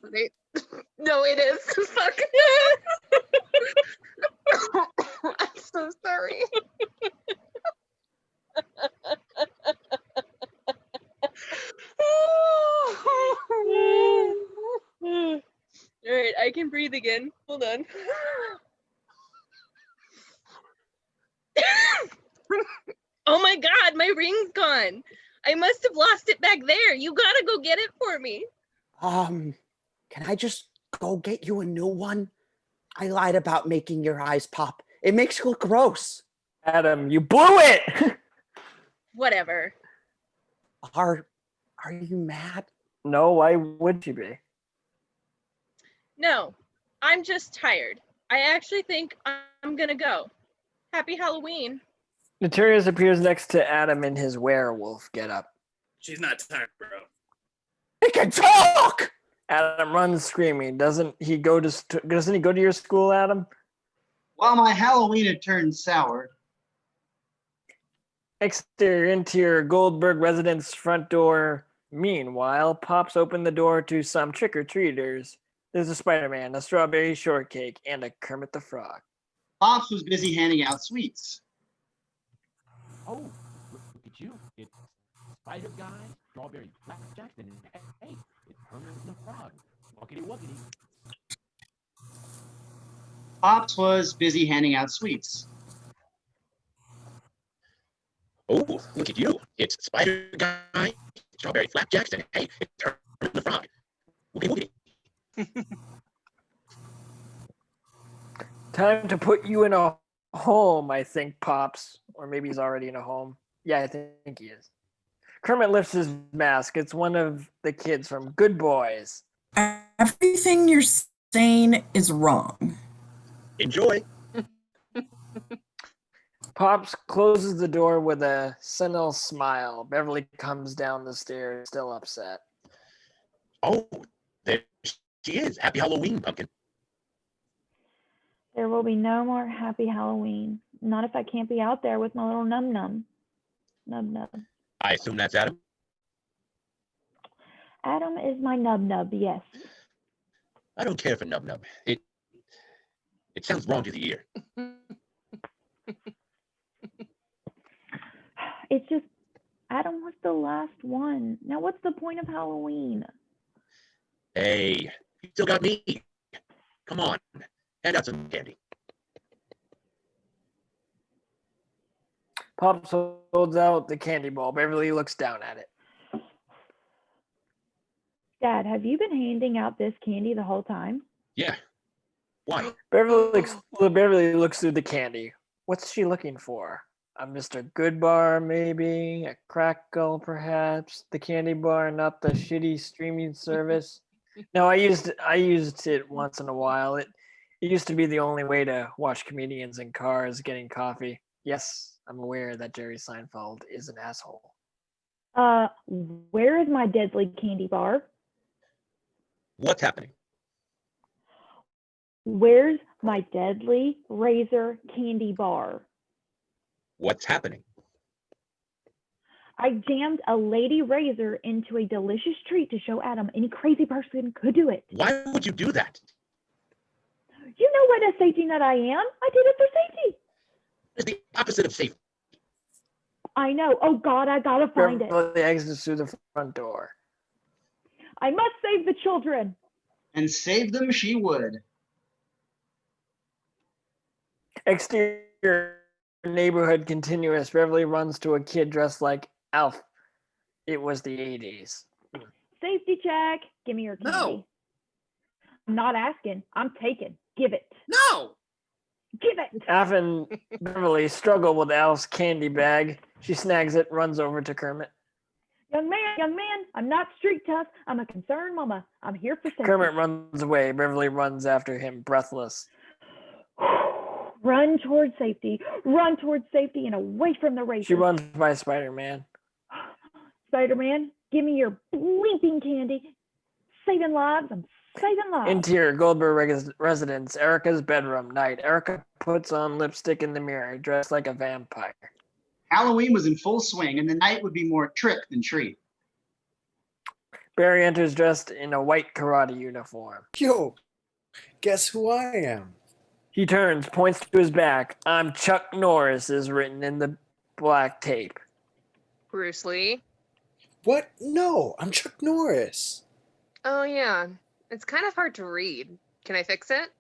necessity. No, it is. Fuck. I'm so sorry. All right, I can breathe again. Hold on. Oh my God, my ring's gone. I must have lost it back there. You gotta go get it for me. Can I just go get you a new one? I lied about making your eyes pop. It makes you look gross. Adam, you blew it. Whatever. Are you mad? No, why would you be? No, I'm just tired. I actually think I'm gonna go. Happy Halloween. Naturius appears next to Adam in his werewolf getup. She's not tired, bro. It can talk! Adam runs screaming. Doesn't he go to your school, Adam? Well, my Halloween had turned sour. Exterior, interior, Goldberg residence front door. Meanwhile, pops open the door to some trick-or-treaters. There's a Spider-Man, a strawberry shortcake, and a Kermit the Frog. Pops was busy handing out sweets. Oh, look at you. It's Spider Guy, Strawberry Flapjack, and hey, it's Kermit the Frog. Walkity walkity. Pops was busy handing out sweets. Oh, look at you. It's Spider Guy, Strawberry Flapjacks, and hey, it's Kermit the Frog. Wookity wookity. Time to put you in a home, I think, Pops. Or maybe he's already in a home. Yeah, I think he is. Kermit lifts his mask. It's one of the kids from Good Boys. Everything you're saying is wrong. Enjoy. Pops closes the door with a senile smile. Beverly comes down the stairs, still upset. Oh, there she is. Happy Halloween, Pumpkin. There will be no more happy Halloween. Not if I can't be out there with my little num-num. Nub-nub. I assume that's Adam. Adam is my nub-nub, yes. I don't care for Nub Nub. It sounds wrong to the ear. It's just, Adam was the last one. Now what's the point of Halloween? Hey, you still got me. Come on, hand out some candy. Pops holds out the candy ball. Beverly looks down at it. Dad, have you been handing out this candy the whole time? Yeah. Why? Beverly looks through the candy. What's she looking for? A Mr. Goodbar, maybe? A crackle, perhaps? The candy bar, not the shitty streaming service? No, I used it once in a while. It used to be the only way to watch comedians in cars getting coffee. Yes, I'm aware that Jerry Seinfeld is an asshole. Where is my deadly candy bar? What's happening? Where's my deadly razor candy bar? What's happening? I jammed a lady razor into a delicious treat to show Adam any crazy person could do it. Why would you do that? You know what a safety nut I am. I did it for safety. It's the opposite of safe. I know. Oh God, I gotta find it. Beverly exits through the front door. I must save the children. And save them she would. Exterior neighborhood continuous. Beverly runs to a kid dressed like Alf. It was the 80s. Safety check. Give me your candy. No. I'm not asking. I'm taking. Give it. No. Give it. Alf and Beverly struggle with Alf's candy bag. She snags it, runs over to Kermit. Young man, I'm not street tough. I'm a concerned mama. I'm here for safety. Kermit runs away. Beverly runs after him, breathless. Run towards safety, and away from the razor. She runs by Spider-Man. Spider-Man, give me your bleeping candy. Saving lives, I'm saving lives. Interior, Goldberg residence, Erica's bedroom, night. Erica puts on lipstick in the mirror, dressed like a vampire. Halloween was in full swing, and the night would be more trick than treat. Barry enters dressed in a white karate uniform. Yo, guess who I am? He turns, points to his back. I'm Chuck Norris is written in the black tape. Bruce Lee. What? No, I'm Chuck Norris. Oh, yeah. It's kind of hard to read. Can I fix it?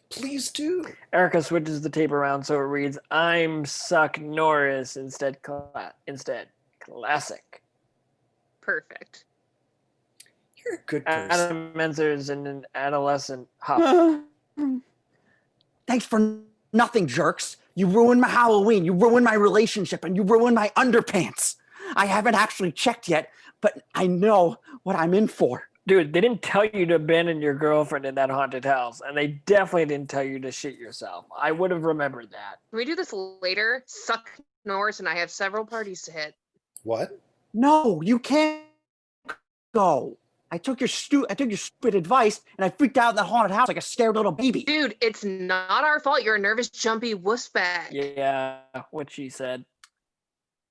Please do. Erica switches the tape around so it reads, I'm Suck Norris instead classic. Perfect. You're a good person. Adam enters in an adolescent huff. Thanks for nothing, jerks. You ruined my Halloween, you ruined my relationship, and you ruined my underpants. I haven't actually checked yet, but I know what I'm in for. Dude, they didn't tell you to abandon your girlfriend in that haunted house, and they definitely didn't tell you to shit yourself. I would have remembered that. Can we do this later? Suck Norris and I have several parties to hit. What? No, you can't go. I took your stupid advice, and I freaked out in the haunted house like a scared little baby. Dude, it's not our fault. You're a nervous, jumpy wuss bag. Yeah, what she said.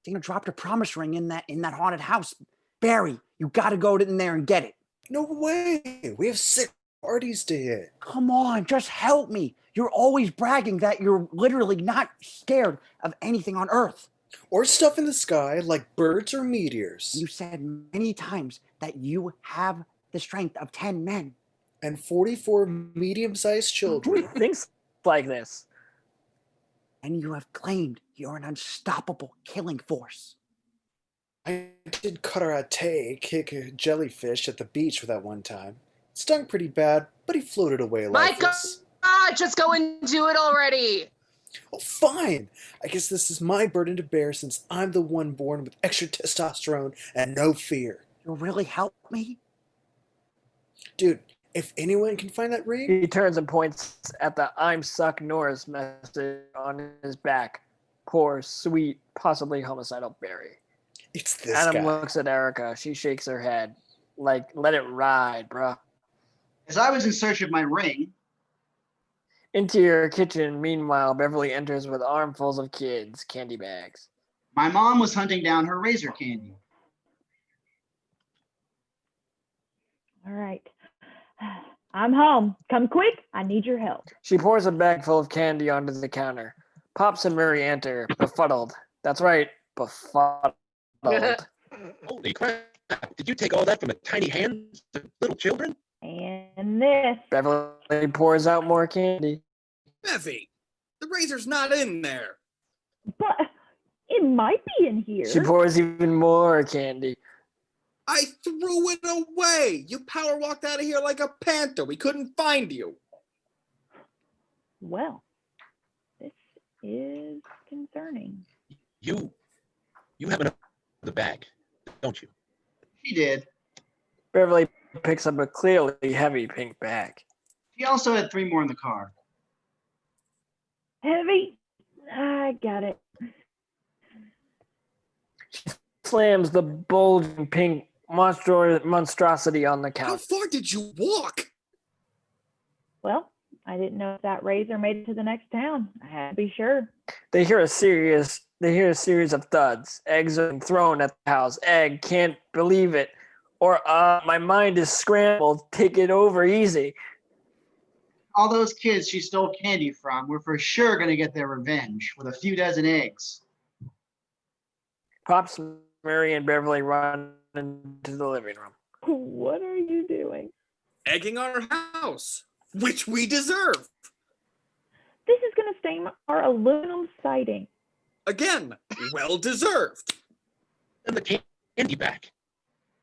Dana dropped her promise ring in that haunted house. Barry, you gotta go in there and get it. No way. We have 6 parties to hit. Come on, just help me. You're always bragging that you're literally not scared of anything on Earth. Or stuff in the sky like birds or meteors. You said many times that you have the strength of 10 men. And 44 medium-sized children. Who thinks like this? And you have claimed you're an unstoppable killing force. I did karate kick a jellyfish at the beach for that one time. It stung pretty bad, but he floated away My lifeless. God, just go and do it already. Oh, fine. I guess this is my burden to bear since I'm the one born with extra testosterone and no fear. You'll really help me? Dude, if anyone can find that ring... He turns and points at the I'm Suck Norris message on his back. Poor, sweet, possibly homicidal Barry. It's this Adam guy. looks at Erica. She shakes her head. Like, let it ride, bruh. As I was in search of my ring, Into your kitchen, meanwhile, Beverly enters with armfuls of kids' candy bags. my mom was hunting down her razor candy. All right. I'm home. Come quick. I need your help. She pours a bag full of candy onto the counter. Pops and Murray enter, befuddled. That's right, befuddled. Holy crap. Did you take all that from the tiny hands of little children? And this. Beverly pours out more candy. Bevy, the razor's not in there. But it might be in here. She pours even more candy. I threw it away. You power walked out of here like a panther. We couldn't find you. Well, this is concerning. You have another bag, don't you? She did. Beverly picks up a clearly heavy pink bag. She also had 3 more in the car. Heavy? I got it. Slams the bulging pink monstrosity on the How counter. far did you walk? Well, I didn't know if that razor made it to the next town. I had to be sure. They hear a series of thuds. Eggs are thrown at the house. Egg, can't believe it. Or, my mind is scrambled. Take it over easy. All those kids she stole candy from were for sure going to get their revenge with a few dozen eggs. Pops, Mary, and Beverly run into the living room. What are you doing? Egging our house, which we deserve. This is going to stain our aluminum siding. Again, well deserved. And the candy back.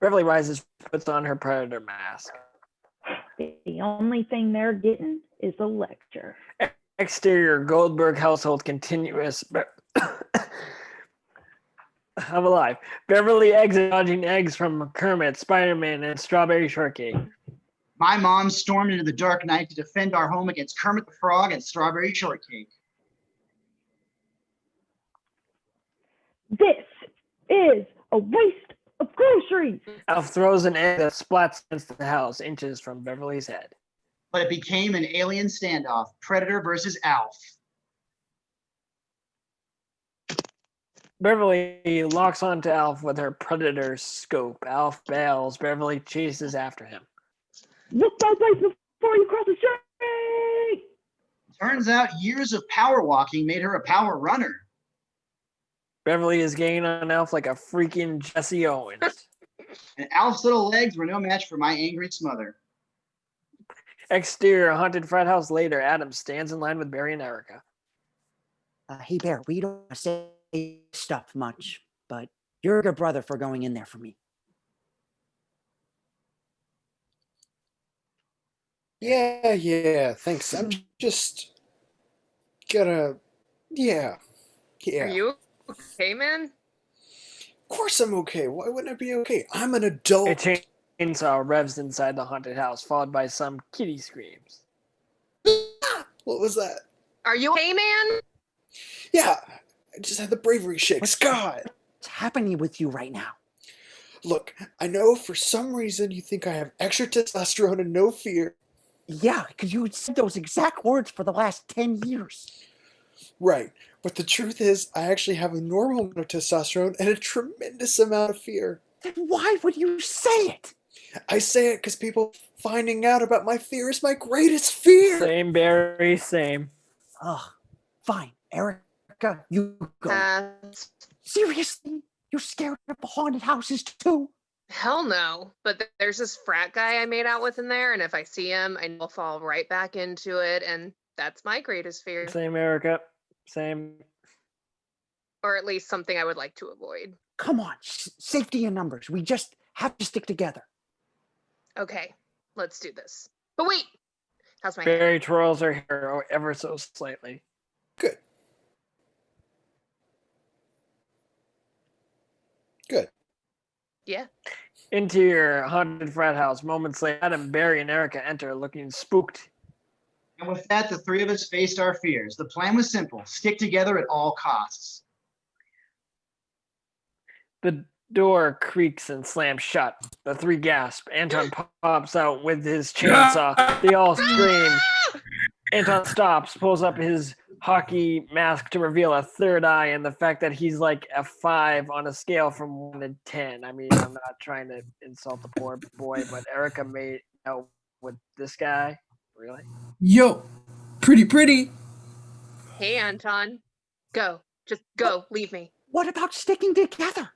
Beverly rises, puts on her predator mask. The only thing they're getting is a lecture. Exterior Goldberg household continuous. I'm alive. Beverly eggs and dodging eggs from Kermit, Spider-Man, and Strawberry Shortcake. My mom stormed into the dark night to defend our home against Kermit the Frog and Strawberry Shortcake. This is a waste of groceries. Alf throws an egg that splats against the house, inches from Beverly's head. But it became an alien standoff, Predator versus Alf. Beverly locks onto Alf with her predator scope. Alf bails. Beverly chases after him. Look both ways before you cross the street. Turns out years of power walking made her a power runner. Beverly is gaining on Alf like a freaking Jesse Owens. And Alf's little legs were no match for my angry smother. Exterior haunted frat house later. Adam stands in line with Barry and Erica. Hey, Bear, we don't say stuff much, but you're a good brother for going in there for me. Yeah, thanks. I'm just gonna, yeah. Are you okay, man? Of course I'm okay. Why wouldn't I be okay? I'm an A adult. chainsaw revs inside the haunted house, followed by some kitty screams. What was that? Are you okay, man? Yeah, I just had the bravery shakes. God. What's happening with you right now? Look, I know for some reason you think I have extra testosterone and no fear. Yeah, because you said those exact words for the last 10 years. Right, but the truth is, I actually have a normal amount of testosterone and a tremendous amount of fear. Then why would you say it? I say it because people finding out about my fear is my greatest fear. Same, Barry, same. Ugh, fine. Erica, you go. Seriously? You're scared of the haunted houses too? Hell no. But there's this frat guy I made out with in there, and if I see him, I know I'll fall right back into it, and that's my greatest fear. Same, Erica. Same. Or at least something I would like to avoid. Come on, safety in numbers. We just have to stick together. Okay, let's do this. But wait! How's my Barry twirls her hair ever so slightly. Good. Yeah. Interior haunted frat house. Moments later, Adam, Barry, and Erica enter looking spooked. And with that, the three of us faced our fears. The plan was simple: stick together at all costs. The door creaks and slams shut. The three gasp. Anton pops out with his chainsaw. They all scream. Anton stops, pulls up his hockey mask to reveal a third eye and the fact that he's like a 5 on a scale from 1 to 10. I mean, I'm not trying to insult the poor boy, but Erica made out with this guy. Really? Yo, pretty. Hey, Anton. Go. Just go. Leave me. What about sticking together?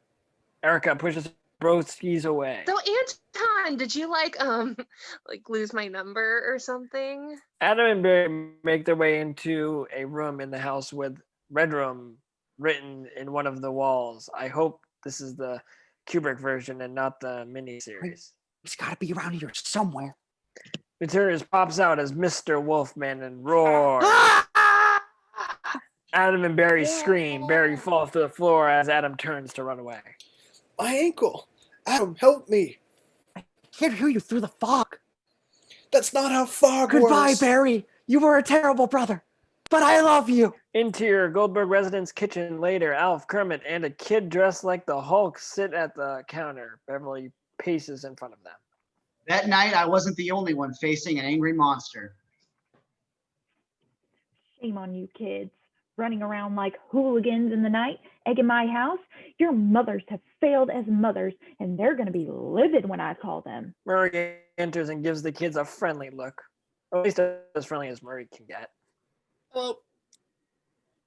Erica pushes broskies away. So, Anton, did you like lose my number or something? Adam and Barry make their way into a room in the house with "Red Room" written in one of the walls. I hope this is the Kubrick version and not the miniseries. He's got to be around here somewhere. Materials pops out as Mr. Wolfman and roars. Adam and Barry scream. Barry falls to the floor as Adam turns to run away. My ankle. Adam, help me. I can't hear you through the fog. That's not how fog Goodbye, works. Barry. You were a terrible brother, but I love you. Interior Goldberg residence kitchen later. Alf, Kermit, and a kid dressed like the Hulk sit at the counter. Beverly paces in front of them. That night, I wasn't the only one facing an angry monster. Shame on you kids, running around like hooligans in the night, egging my house. Your mothers have failed as mothers, and they're going to be livid when I call them. Murray enters and gives the kids a friendly look. Or at least as friendly as Murray can get. Hello.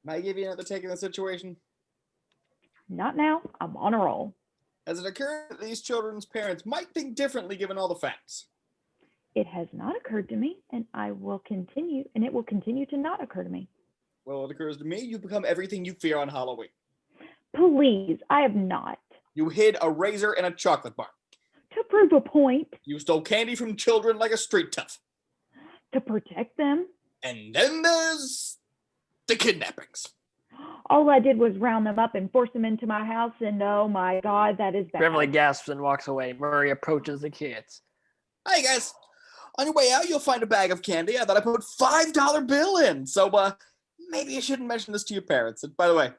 May I give you another take in the situation? Not now. I'm on a roll. Has it occurred that these children's parents might think differently given all the facts? It has not occurred to me, and it will continue to not occur to me. Well, it occurs to me you become everything you fear on Halloween. Please, I have not. You hid a razor in a chocolate bar. To prove a point. You stole candy from children like a street tough. To protect them. And then there's the kidnappings. All I did was round them up and force them into my house, and oh my God, that is bad. Beverly gasps and walks away. Murray approaches the kids. Hey guys, on your way out, you'll find a bag of candy. I thought I put a $5 bill in. So, maybe you shouldn't mention this to your parents. And by the way,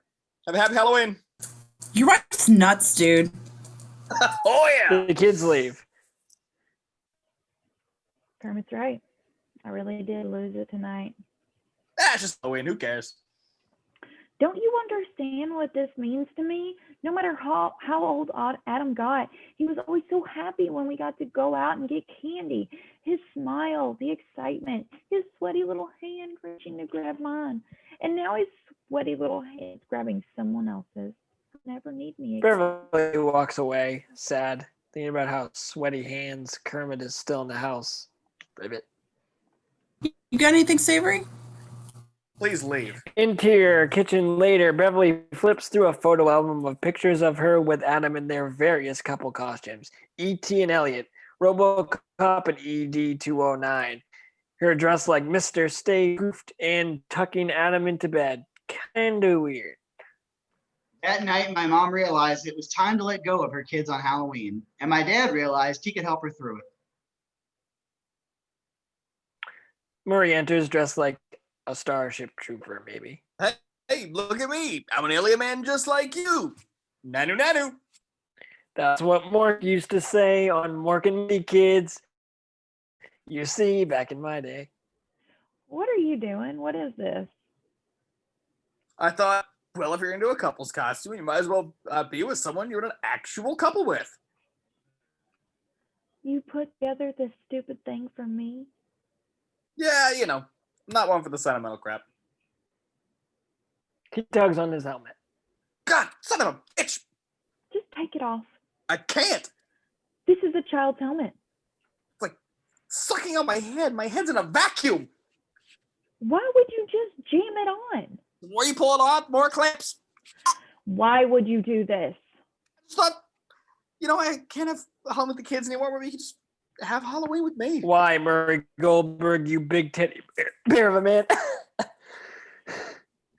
have a happy Halloween. Your wife's nuts, dude. Oh, yeah. The kids leave. Kermit's right. I really did lose it tonight. It's just Halloween. Who cares? Don't you understand what this means to me? No matter how old Adam got, he was always so happy when we got to go out and get candy. His smile, the excitement, his sweaty little hand reaching to grab mine. And now his sweaty little hand grabbing someone else's. He'll never need me again. Beverly walks away, sad, thinking about how sweaty hands Kermit is still in the house. Ribbit. You got anything savory? Please leave. Interior kitchen later, Beverly flips through a photo album of pictures of her with Adam in their various couple costumes. E.T. and Elliot, RoboCop and ED-209. Her dressed like Mr. Stay Goofed and tucking Adam into bed. Kinda weird. That night, my mom realized it was time to let go of her kids on Halloween, and my dad realized he could help her through it. Murray enters dressed like a Starship Trooper, maybe. Hey, look at me. I'm an alien man just like you. Nanu nanu. That's what Mork used to say on Mork and Me Kids. You see, back in my day. What are you doing? What is this? I thought, well, if you're into a couple's costume, you might as well be with someone you're an actual couple with. You put together this stupid thing for me? Yeah, you know, I'm not one for the sentimental crap. He tugs on his helmet. God, son of a bitch! Just take it off. I can't! This is a child's helmet. It's like sucking on my head. My head's in a vacuum. Why would you just jam it on? The more you pull it off, more clamps. Why would you do this? I just thought, you know, I can't have Halloween with the kids anymore. Maybe you can just have Halloween with me. Why, Murray Goldberg, you big teddy bear of a man?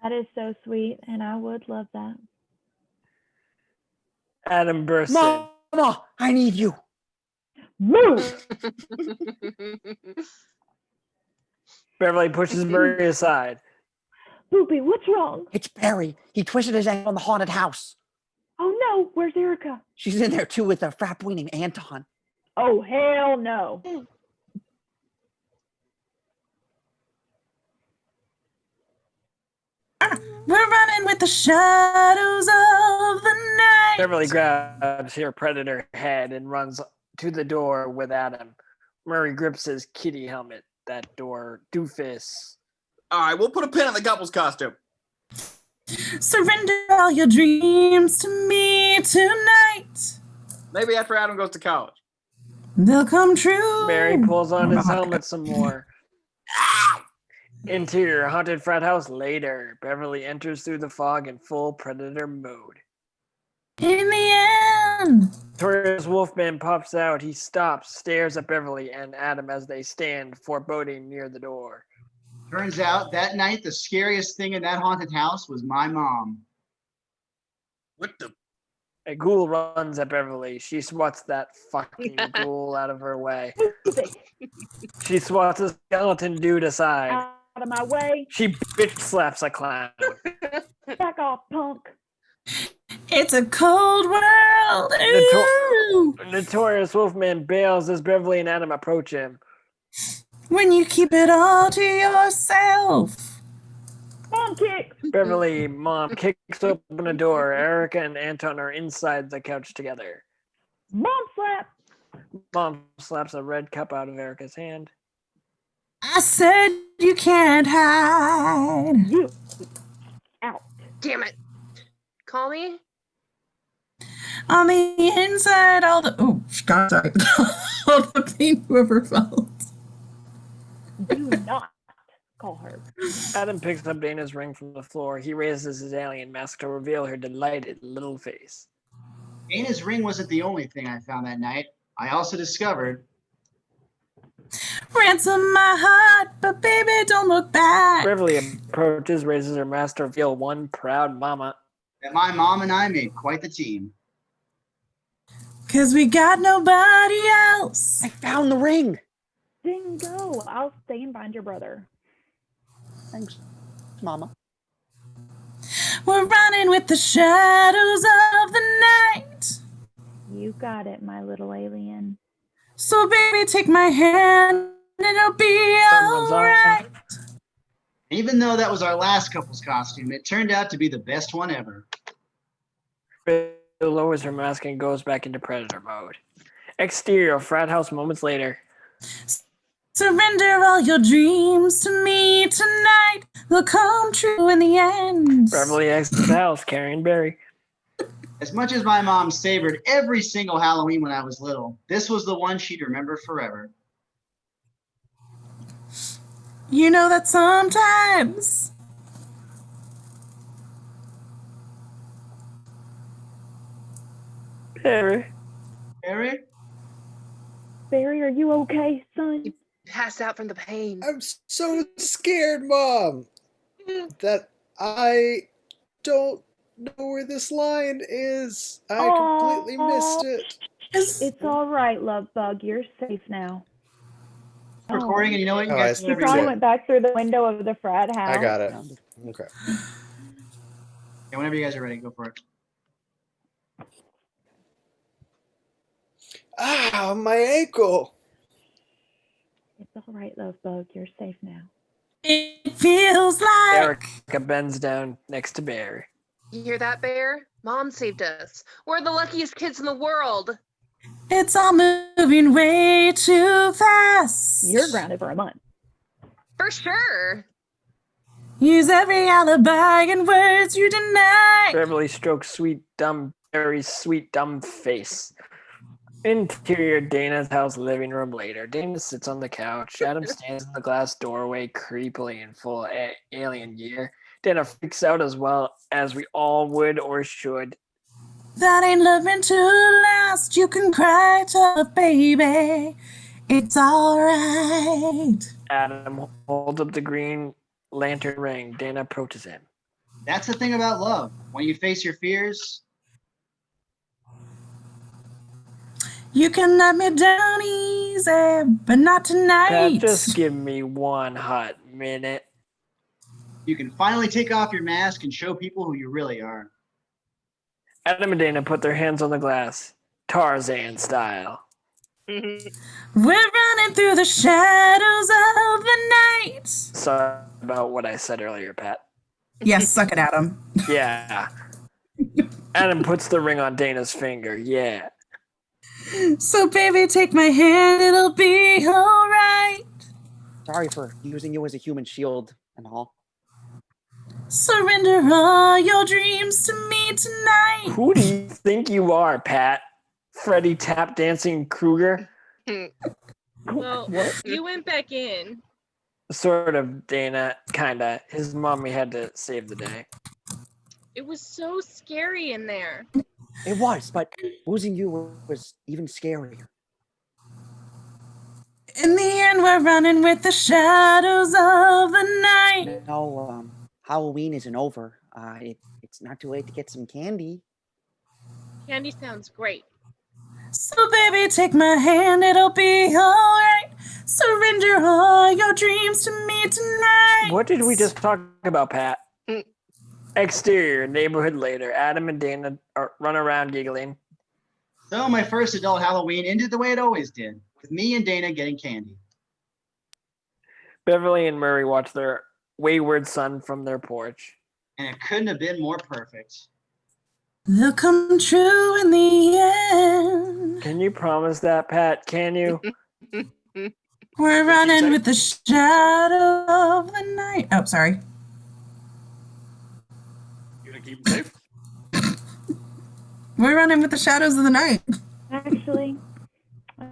That is so sweet, and I would love that. Adam bursts in. Mama, I need you. Move! Beverly pushes Murray aside. Boopy, what's wrong? It's Barry. He twisted his ankle in the haunted house. Oh no, where's Erica? She's in there too with a frap-weaning Anton. Oh, hell no. We're running with the shadows of the night. Beverly grabs her predator head and runs to the door with Adam. Murray grips his kitty helmet. That door, doofus. All right, we'll put a pin in the couple's costume. Surrender all your dreams to me tonight. Maybe after Adam goes to college. They'll come true. Barry pulls on his helmet some more. Interior haunted frat house later. Beverly enters through the fog in full predator mode. In the end. Notorious Wolfman pops out. He stops, stares at Beverly and Adam as they stand, foreboding near the door. Turns out that night, the scariest thing in that haunted house was my mom. What the? A ghoul runs at Beverly. She swats that fucking ghoul out of her way. She swats a skeleton dude aside. Out of my way. She bitch slaps a clown. Back off, punk. It's a cold world. Notorious Wolfman bails as Beverly and Adam approach him. When you keep it all to yourself. Mom kick. Beverly, mom kicks open a door. Erica and Anton are inside the couch together. Mom slap. Mom slaps a red cup out of Erica's hand. I said you can't hide. You. Out. Damn it. Call me? On the inside, all the... Oh, God, sorry. All the pain whoever felt. Do not call her. Adam picks up Dana's ring from the floor. He raises his alien mask to reveal her delighted little face. Dana's ring wasn't the only thing I found that night. I also discovered Ransom my heart, but baby, don't look back. Beverly approaches, raises her mask to reveal one proud mama. that my mom and I made quite the team. 'Cause we got nobody else. I found the ring. Then go. I'll stay and find your brother. Thanks, Mama. We're running with the shadows of the night. You got it, my little alien. So baby, take my hand and it'll be Someone's alright. Even though that was our last couple's costume, it turned out to be the best one ever. Bill lowers her mask and goes back into predator mode. Exterior frat house moments later. Surrender all your dreams to me tonight. They'll come true in the end. Beverly exits the house carrying Barry. As much as my mom savored every single Halloween when I was little, this was the one she'd remember forever. You know that sometimes Barry. Barry? Barry, are you okay, son? Passed out from the pain. I'm so scared, Mom, that I don't know where this line is. I completely missed it. It's all right, love bug. You're safe now. Recording, and you know what? You Oh, guys I He never probably did. went back through the window of the frat house. I got it. Okay. Yeah, whenever you guys are ready, go for it. Ah, my ankle. It's all right, love bug. You're safe now. it feels like Erica bends down next to Barry. You hear that, Bear? Mom saved us. We're the luckiest kids in the world. it's all moving way too fast. You're grounded for a month. For sure. Use every alibi and words you deny. Beverly strokes Barry's sweet dumb face. Interior Dana's house living room later. Dana sits on the couch. Adam stands in the glass doorway, creepily in full alien gear. Dana freaks out as well as we all would or should. That ain't love meant to last. You can cry tough, baby. It's all right. Adam holds up the green lantern ring. Dana approaches him. That's the thing about love. When you face your fears, You can let me down easy, but not tonight. Pat, just give me one hot minute. you can finally take off your mask and show people who you really are. Adam and Dana put their hands on the glass, Tarzan style. We're running through the shadows of the night. Sorry about what I said earlier, Pat. Yes, suck it, Adam. Yeah. Adam puts the ring on Dana's finger. Yeah. So, baby, take my hand. It'll be all right. Sorry for using you as a human shield and all. Surrender all your dreams to me tonight. Who do you think you are, Pat? Freddie tap dancing Krueger? Well, you went back in. Sort of, Dana. Kinda. His mommy had to save the day. It was so scary in there. It was, but losing you was even scarier. In the end, we're running with the shadows of the night. No, Halloween isn't over. It's not too late to get some candy. Candy sounds great. So, baby, take my hand. It'll be all right. Surrender all your dreams to me tonight. What did we just talk about, Pat? Exterior, neighborhood later. Adam and Dana run around giggling. So my first adult Halloween ended the way it always did, with me and Dana getting candy. Beverly and Murray watch their wayward son from their porch. And it couldn't have been more perfect. They'll come true in the end. Can you promise that, Pat? Can you? We're running with the shadow of the night. Oh, sorry. You gonna keep him safe? We're running with the shadows of the night. Actually,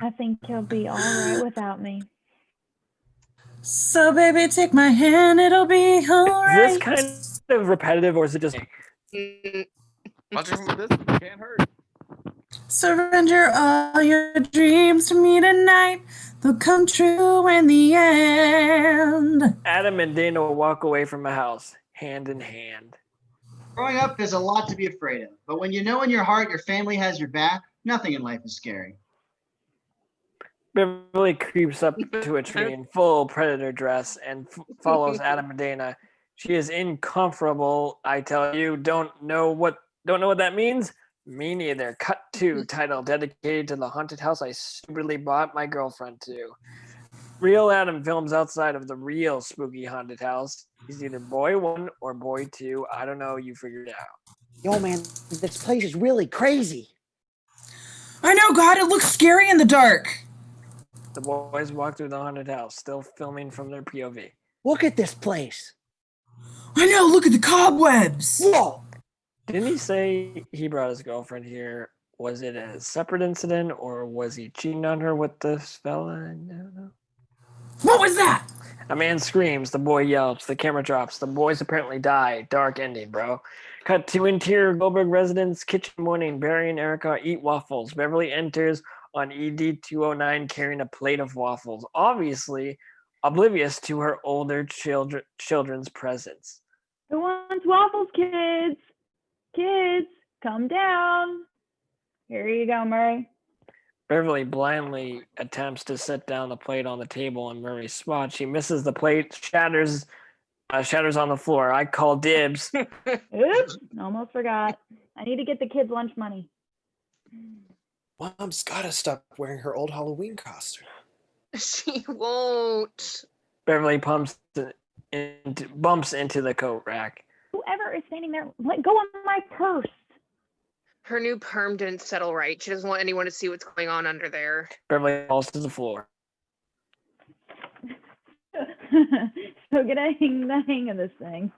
I think he'll be all right without me. So, baby, take my hand. It'll be all right. Is this kind of repetitive, or is it just Punching with this can't hurt. Surrender all your dreams to me tonight. They'll come true in the end. Adam and Dana will walk away from a house, hand in hand. Growing up, there's a lot to be afraid of, but when you know in your heart your family has your back, nothing in life is scary. Beverly creeps up to a tree in full predator dress and follows Adam and Dana. She is incomparable, I tell you. Don't know what that means? Me neither. Cut 2, title dedicated to the haunted house I stupidly bought my girlfriend to. Real Adam films outside of the real spooky haunted house. He's either boy 1 or boy 2. I don't know. You figure it out. Yo, man, this place is really crazy. I know, God, it looks scary in the dark. The boys walk through the haunted house, still filming from their POV. Look at this place. I know, look at the cobwebs. Whoa. Didn't he say he brought his girlfriend here? Was it a separate incident, or was he cheating on her with this fella? I don't know. What was that? A man screams, the boy yelps, the camera drops, the boys apparently die. Dark ending, bro. Cut to interior Goldberg residence, kitchen morning, Barry and Erica eat waffles. Beverly enters on ED 209 carrying a plate of waffles, obviously oblivious to her older children's presence. Who wants waffles, kids? Kids, come down. Here you go, Murray. Beverly blindly attempts to set down the plate on the table in Murray's spot. She misses the plate, shatters on the floor. I call dibs. Oops, almost forgot. I need to get the kids' lunch money. Mom's gotta stop wearing her old Halloween costume. She won't. Beverly bumps into the coat rack. Whoever is standing there, let go of my purse. Her new perm didn't settle right. She doesn't want anyone to see what's going on under there. Beverly falls to the floor. So get the hang of this thing.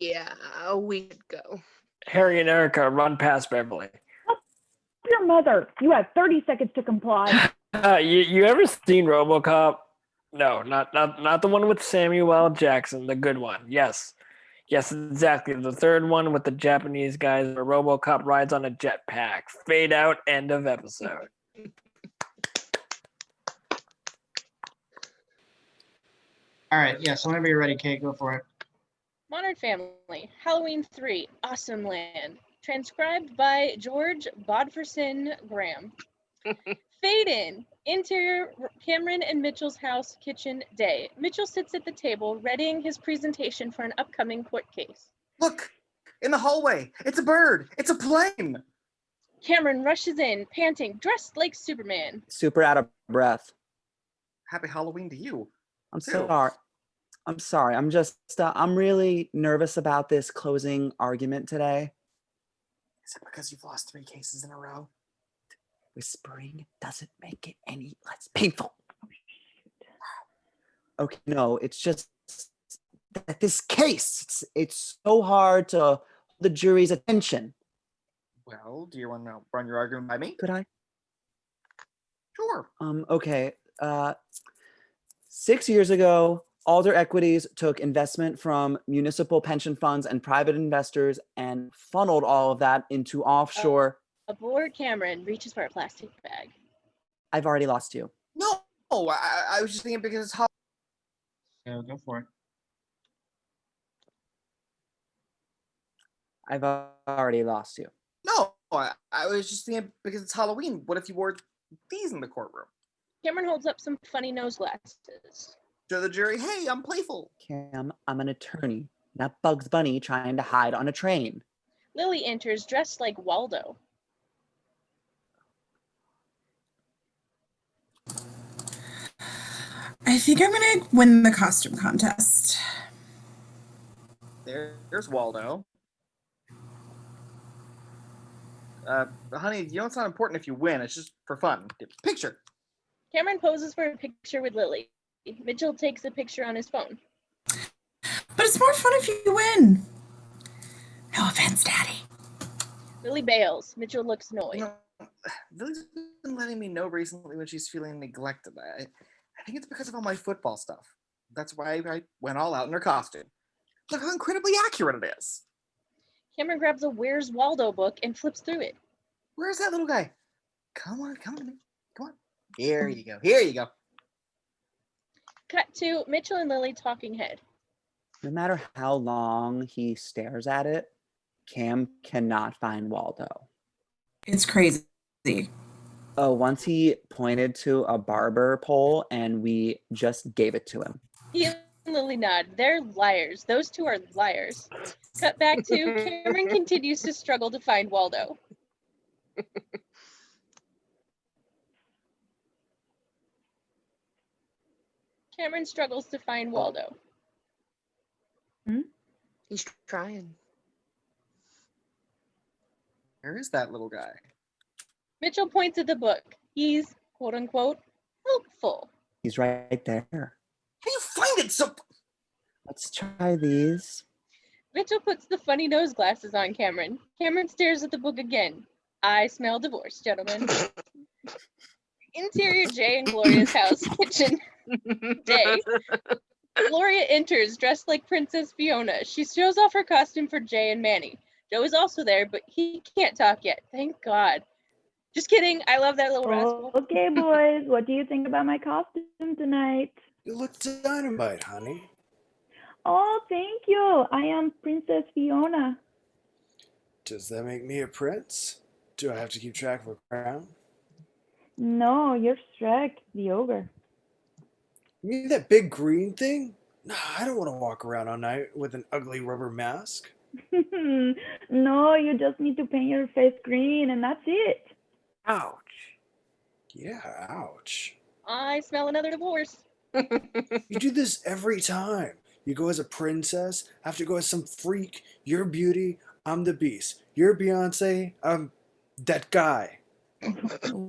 Yeah, a week ago. Harry and Erica run past Beverly. Your mother. You have 30 seconds to comply. You ever seen RoboCop? No, not the one with Samuel L. Jackson, the good one. Yes, exactly. The third one with the Japanese guys where RoboCop rides on a jetpack. Fade out. End of episode. All right, yeah, so whenever you're ready, Kate, go for it. Modern Family, Halloween 3, Awesome Land. Transcribed by George Bodferson Graham. Fade in. Interior, Cameron and Mitchell's house, kitchen, day. Mitchell sits at the table, readying his presentation for an upcoming court case. Look, in the hallway. It's a bird. It's a plane. Cameron rushes in, panting, dressed like Superman. Super out of breath. Happy Halloween to you. I'm too. sorry. I'm sorry. I'm just, I'm really nervous about this closing argument today. Is it because you've lost 3 cases in a row? Whispering doesn't make it any less painful. Okay, no, it's just that this case, it's so hard to hold the jury's attention. Well, do you want to run your argument by me? Could I? Sure. Okay. 6 years ago, Alder Equities took investment from municipal pension funds and private investors and funneled all of that into offshore. Aboard Cameron reaches for a plastic bag. I've already lost you. No, I was just thinking because it's Halloween. So go for it. I've already lost you. No, I was just thinking because it's Halloween. What if you wore these in the courtroom? Cameron holds up some funny nose glasses. Show the jury, hey, I'm playful. Cam, I'm an attorney, not Bugs Bunny trying to hide on a train. Lily enters dressed like Waldo. I think I'm gonna win the costume contest. There's Waldo. Honey, you know it's not important if you win. It's just for fun. Picture. Cameron poses for a picture with Lily. Mitchell takes a picture on his phone. But it's more fun if you win. No offense, Daddy. Lily bails. Mitchell looks annoyed. You know, Lily's been letting me know recently when she's feeling neglected. I think it's because of all my football stuff. That's why I went all out in her costume. Look how incredibly accurate it is. Cameron grabs a Where's Waldo book and flips through it. Where's that little guy? Come on to me. Come on. Here you go. Here you go. Cut to Mitchell and Lily talking head. No matter how long he stares at it, Cam cannot find Waldo. It's crazy. Oh, once he pointed to a barber pole and we just gave it to him. He and Lily nod. They're liars. Those two are liars. Cut back to Cameron continues to struggle to find Waldo. Cameron struggles to find Waldo. He's trying. Where is that little guy? Mitchell points at the book. He's, quote unquote, helpful. He's right there. How do you find it so? Let's try these. Mitchell puts the funny nose glasses on Cameron. Cameron stares at the book again. I smell divorce, gentlemen. Interior Jay and Gloria's house kitchen. Day. Gloria enters dressed like Princess Fiona. She shows off her costume for Jay and Manny. Joe is also there, but he can't talk yet. Thank God. Just kidding. I love that little rascal. Okay, boys. What do you think about my costume tonight? You look dynamite, honey. Oh, thank you. I am Princess Fiona. Does that make me a prince? Do I have to keep track of a crown? No, you're Shrek, the ogre. You mean that big green thing? Nah, I don't want to walk around all night with an ugly rubber mask. No, you just need to paint your face green and that's it. Ouch. Yeah, ouch. I smell another divorce. You do this every time. You go as a princess, have to go as some freak. You're Beauty, I'm the Beast. You're Beyonce, I'm that guy.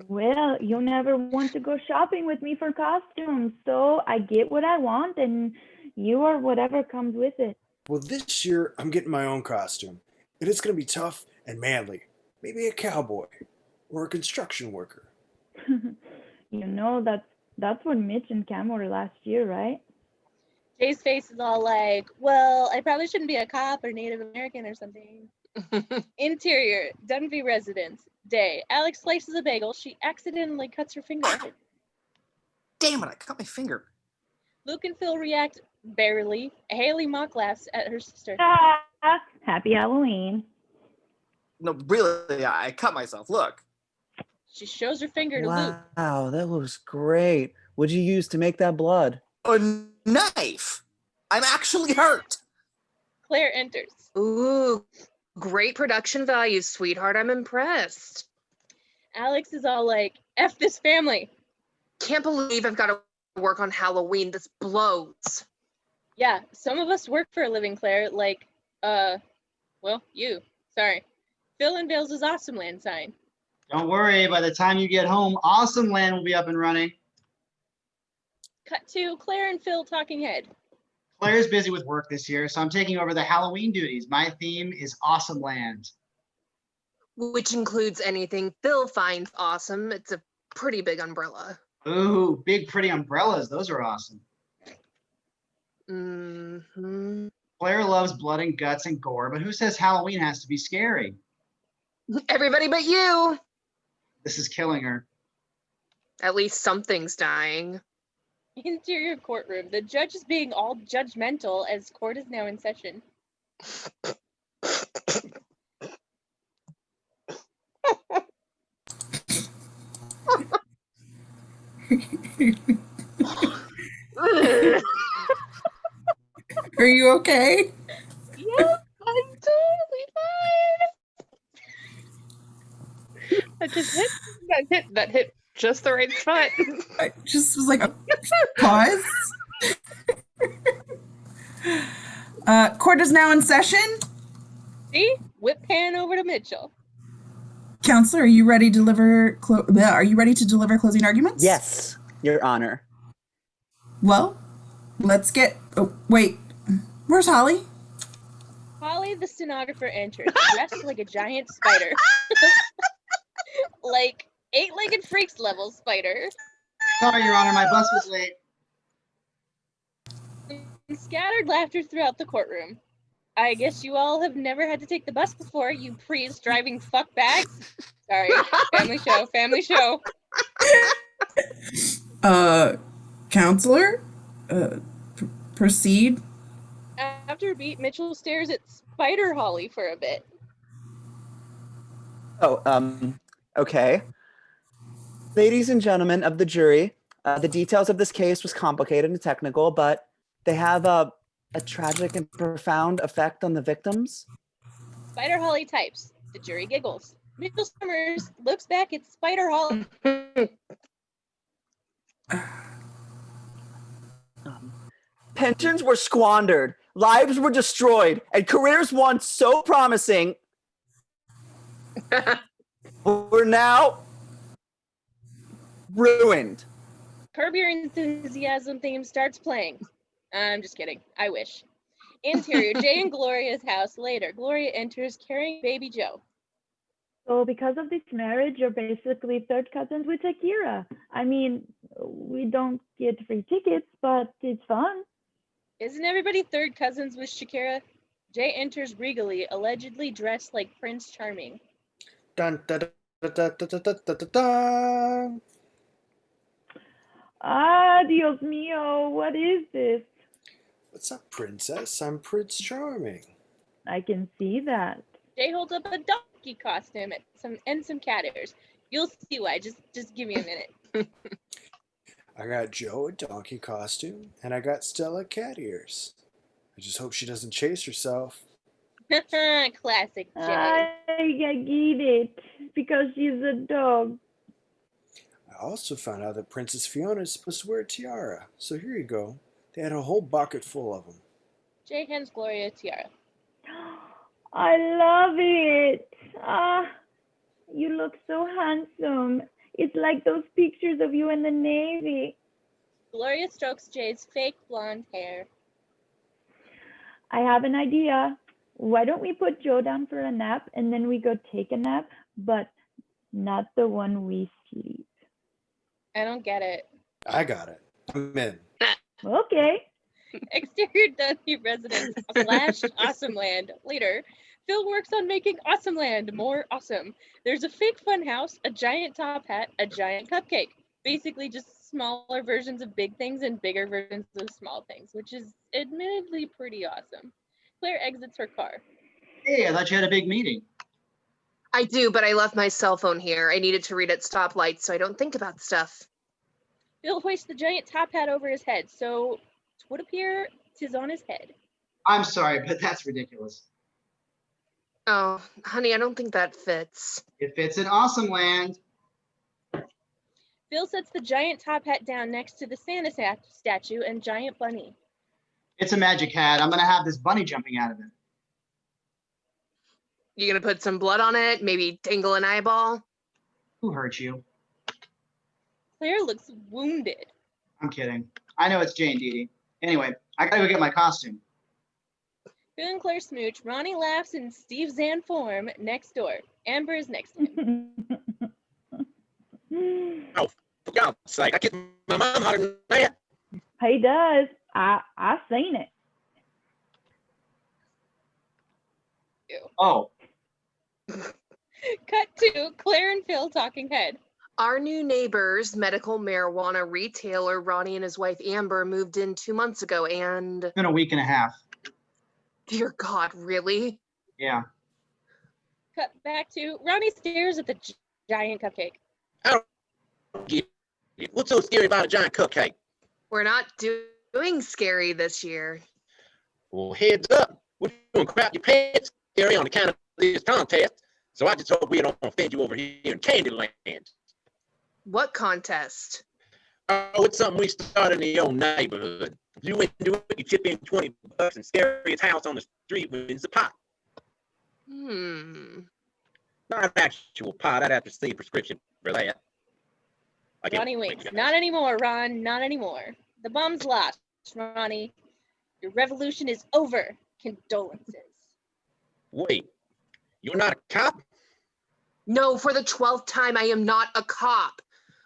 Well, you never want to go shopping with me for costumes, so I get what I want and you are whatever comes with it. Well, this year I'm getting my own costume. And it's going to be tough and manly. Maybe a cowboy or a construction worker. You know, that's what Mitch and Cam were last year, right? Jay's face is all like, well, I probably shouldn't be a cop or Native American or something. Interior, Dunphy residence. Day. Alex slices a bagel. She accidentally cuts her finger. Damn it, I cut my finger. Luke and Phil react barely. Haley mock laughs at her sister. Ah, happy Halloween. No, really, I cut myself. Look. She shows her finger to Luke. Wow, that looks great. What'd you use to make that blood? A knife. I'm actually hurt. Claire enters. Ooh, great production value, sweetheart. I'm impressed. Alex is all like, F this family. Can't believe I've got to work on Halloween. This blows. Yeah, some of us work for a living, Claire. Like, well, you. Sorry. Phil unveils his Awesome Land sign. Don't worry, by the time you get home, Awesome Land will be up and running. Cut to Claire and Phil talking head. Claire's busy with work this year, so I'm taking over the Halloween duties. My theme is Awesome Land. Which includes anything Phil finds awesome. It's a pretty big umbrella. Ooh, big pretty umbrellas. Those are awesome. Mm-hmm. Claire loves blood and guts and gore, but who says Halloween has to be scary? Everybody but you. This is killing her. At least something's dying. Interior courtroom. The judge is being all judgmental as court is now in session. Are you okay? Yeah, I'm totally fine. That hit just the right spot. I just was like, pause. Court is now in session. See? Whip pan over to Mitchell. Counselor, are you ready to deliver? Are you ready to deliver closing arguments? Yes, Your Honor. Well, let's get. Oh, wait. Where's Holly? Holly, the stenographer, enters, dressed like a giant spider. Like 8-legged freaks level spider. Sorry, Your Honor, my bus was late. Scattered laughter throughout the courtroom. I guess you all have never had to take the bus before, you Prius driving fuck bags. Sorry, family show. Counselor, proceed. After a beat, Mitchell stares at Spider Holly for a bit. Oh, okay. Ladies and gentlemen of the jury, the details of this case was complicated and technical, but they have a tragic and profound effect on the victims. Spider Holly types. The jury giggles. Mitchell Summers looks back at Spider Holly. Pensions were squandered, lives were destroyed, and careers once so promising were now ruined. Curb Your Enthusiasm theme starts playing. I'm just kidding. I wish. Interior, Jay and Gloria's house. Later, Gloria enters carrying baby Joe. So because of this marriage, you're basically third cousins with Akira. I mean, we don't get free tickets, but it's fun. Isn't everybody third cousins with Shakira? Jay enters regally, allegedly dressed like Prince Charming. Dun, dun, dun, dun, dun, dun, dun, dun, dun. Ah, Dios mío, what is this? What's up, princess? I'm Prince Charming. I can see that. Jay holds up a donkey costume and some cat ears. You'll see why. Just give me a minute. I got Joe a donkey costume, and I got Stella cat ears. I just hope she doesn't chase herself. Classic Jay. I get it, because she's a dog. I also found out that Princess Fiona is supposed to wear a tiara, so here you go. They had a whole bucket full of them. Jay hands Gloria a tiara. I love it. Ah, you look so handsome. It's like those pictures of you in the Navy. Gloria strokes Jay's fake blonde hair. I have an idea. Why don't we put Joe down for a nap and then we go take a nap, but not the one we sleep? I don't get it. I got it. I'm in. Okay. Exterior Dundee residence / Awesome Land. Later, Phil works on making Awesome Land more awesome. There's a fake fun house, a giant top hat, a giant cupcake. Basically just smaller versions of big things and bigger versions of small things, which is admittedly pretty awesome. Claire exits her car. Hey, I thought you had a big meeting. I do, but I left my cell phone here. I needed to read at stoplights so I don't think about stuff. Phil hoists the giant top hat over his head, so it would appear 'tis on his head. I'm sorry, but that's ridiculous. Oh, honey, I don't think that fits. It fits in Awesome Land. Phil sets the giant top hat down next to the Santa statue and giant bunny. It's a magic hat. I'm going to have this bunny jumping out of it. You gonna put some blood on it? Maybe tingle an eyeball? Who hurt you? Claire looks wounded. I'm kidding. I know it's Jay and Dee Dee. Anyway, I gotta go get my costume. Phil and Claire smooch. Ronnie laughs in Steve Zahn form next door. Amber is next to him. Oh, for God's sake, I kissed my mom harder than that. He does. I seen it. Oh. Cut to Claire and Phil talking head. Our new neighbors, medical marijuana retailer Ronnie and his wife Amber, moved in 2 months ago, and It's been a week and a half. dear God, really? Yeah. Cut back to Ronnie stares at the giant cupcake. I don't get it. What's so scary about a giant cupcake? We're not doing scary this year. Well, heads up. We're doing crap your pants scary on account of this contest. So I just hope we don't offend you over here in Candyland. What contest? Oh, it's something we started in the old neighborhood. If you win do it, you chip in $20 and scariest house on the street wins the pot. Not actual pot. I'd have to see a prescription for that. Ronnie winks. Not anymore, Ron. Not anymore. The bomb's lost, Ronnie. Your revolution is over. Condolences. Wait, you're not a cop? No, for the 12th time, I am not a cop.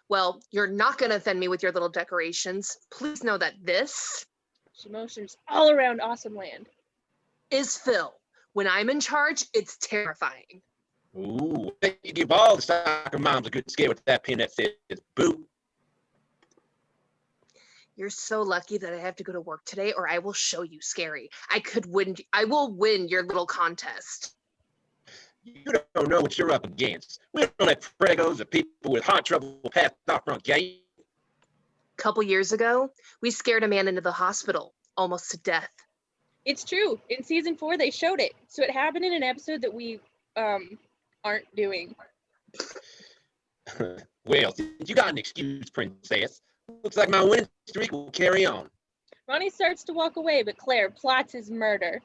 Well, you're not going to offend me with your little decorations. Please know that this... She motions all around Awesome Land. ...is Phil. When I'm in charge, it's terrifying. Ooh, you give all the soccer moms a good scare with that pin that says boo. You're so lucky that I have to go to work today, or I will show you scary. I will win your little contest. You don't know what you're up against. We don't let pregos or people with heart trouble pass our front gate. A couple years ago, we scared a man into the hospital, almost to death. It's true. In season 4, they showed it. So it happened in an episode that we aren't doing. Well, since you got an excuse, princess, looks like my winning streak will carry on. Ronnie starts to walk away, but Claire plots his murder.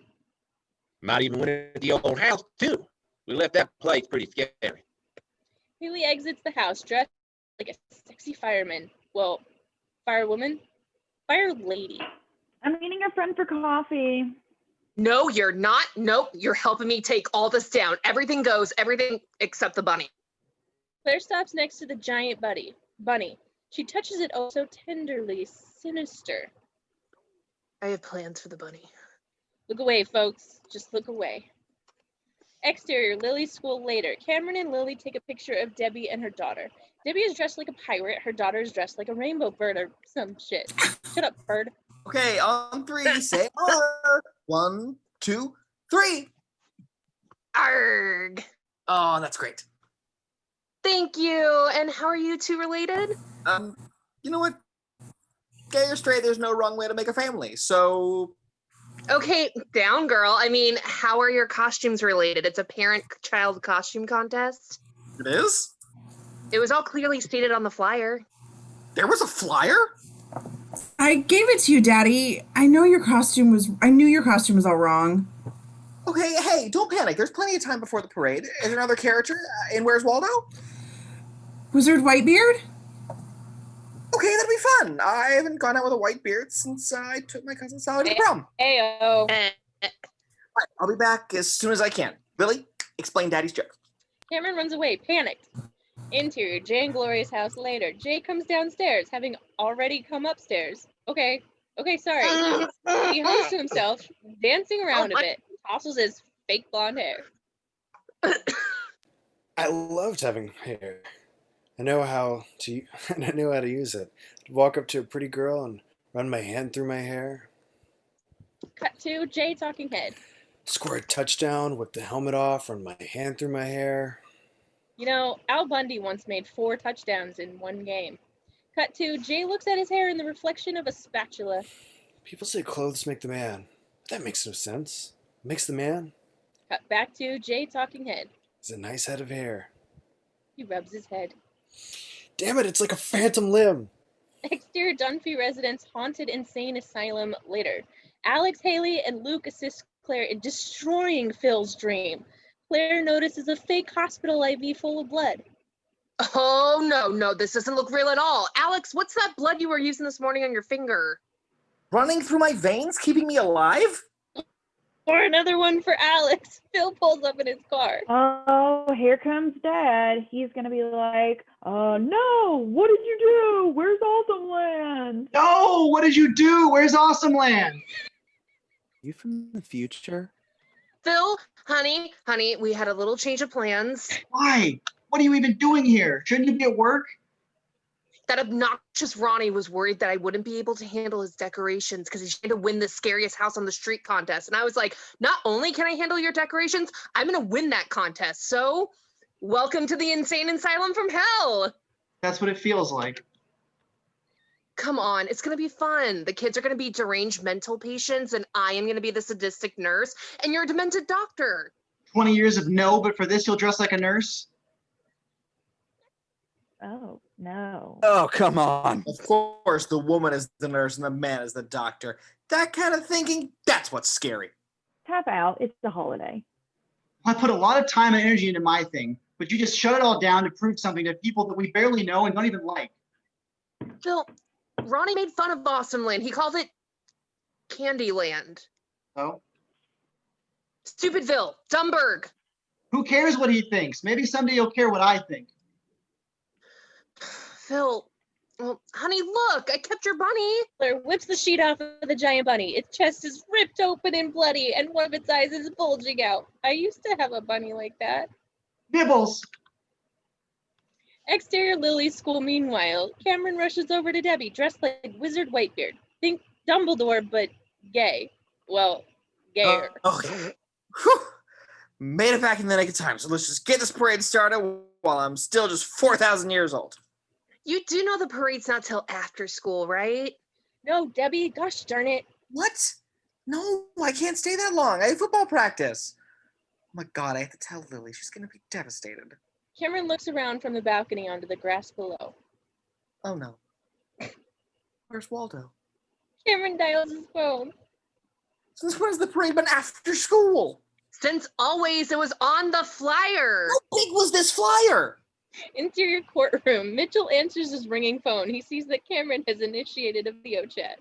Might even went into the old house, too. We left that place pretty scary. Haley exits the house dressed like a sexy fireman. Well, firewoman? Fire lady. I'm meeting a friend for coffee. No, you're not. Nope, you're helping me take all this down. Everything goes, everything except the bunny. Claire stops next to the giant bunny. She touches it oh so tenderly, sinister. I have plans for the bunny. Look away, folks. Just look away. Exterior, Lily's school later. Cameron and Lily take a picture of Debbie and her daughter. Debbie is dressed like a pirate. Her daughter is dressed like a rainbow bird or some shit. Shut up, bird. Okay, on three, say R. 1, 2, 3. Arg. Oh, that's great. Thank you. And how are you two related? You know what? Gay or straight, there's no wrong way to make a family. So, Okay, down, girl. I mean, how are your costumes related? It's a parent-child costume contest. it is? It was all clearly stated on the flyer. There was a flyer? I gave it to you, Daddy. I knew your costume was all wrong. Okay, hey, don't panic. There's plenty of time before the parade. Is there another character? And where's Waldo? Wizard Whitebeard? Okay, that'll be fun. I haven't gone out with a white beard since I took my cousin Sally to the prom. Ayo. Right, I'll be back as soon as I can. Billy, explain Daddy's joke. Cameron runs away, panicked. Interior, Jay and Gloria's house later. Jay comes downstairs, having already come upstairs. Okay, sorry. He hums to himself, dancing around a bit, tousles his fake blonde hair. I loved having hair. I know how to use it. I'd walk up to a pretty girl and run my hand through my hair. Cut to Jay talking head. Score a touchdown with the helmet off, run my hand through my hair. You know, Al Bundy once made 4 touchdowns in one game. Cut to Jay looks at his hair in the reflection of a spatula. People say clothes make the man. But that makes no sense. What makes the man? Cut back to Jay talking head. Is a nice head of hair. He rubs his head. Damn it, it's like a phantom limb. Exterior Dunphy residence haunted insane asylum later. Alex, Haley, and Luke assist Claire in destroying Phil's dream. Claire notices a fake hospital IV full of blood. Oh, no, this doesn't look real at all. Alex, what's that blood you were using this morning on your finger? Running through my veins, keeping me alive? Or another one for Alex. Phil pulls up in his car. Oh, here comes Dad. He's going to be like, oh, no, what did you do? Where's Awesome Land? No, what did you do? Where's Awesome Land? You from the future? Phil, honey, we had a little change of plans. Why? What are you even doing here? Shouldn't you be at work? That obnoxious Ronnie was worried that I wouldn't be able to handle his decorations because he's trying to win the scariest house on the street contest. And I was like, not only can I handle your decorations, I'm going to win that contest. So, welcome to the insane asylum from hell. That's what it feels like. Come on, it's going to be fun. The kids are going to be deranged mental patients, and I am going to be the sadistic nurse, and you're a demented doctor. 20 years of no, but for this, you'll dress like a nurse? Oh, no. Oh, come on. Of course, the woman is the nurse and the man is the doctor. That kind of thinking, that's what's scary. Tap out. It's the holiday. I put a lot of time and energy into my thing, but you just shut it all down to prove something to people that we barely know and don't even like. Phil, Ronnie made fun of Awesome Land. He called it Candyland. Oh? Stupidville, Dumberg. Who cares what he thinks? Maybe someday he'll care what I think. Phil, well, honey, look, I kept your bunny. Claire whips the sheet off of the giant bunny. Its chest is ripped open and bloody, and one of its eyes is bulging out. I used to have a bunny like that. Nibbles! Exterior Lily's school meanwhile. Cameron rushes over to Debbie, dressed like Wizard Whitebeard. Think Dumbledore, but gay. Well, gayer. Okay. Whew. Made it back in the nick of time, so let's just get this parade started while I'm still just 4,000 years old. You do know the parade's not till after school, right? No, Debbie, gosh darn it. What? No, I can't stay that long. I have football practice. Oh my God, I have to tell Lily. She's going to be devastated. Cameron looks around from the balcony onto the grass below. Oh no. Where's Waldo? Cameron dials his phone. Since when has the parade been after school? Since always, it was on the flyer. How big was this flyer? Interior courtroom. Mitchell answers his ringing phone. He sees that Cameron has initiated a video chat.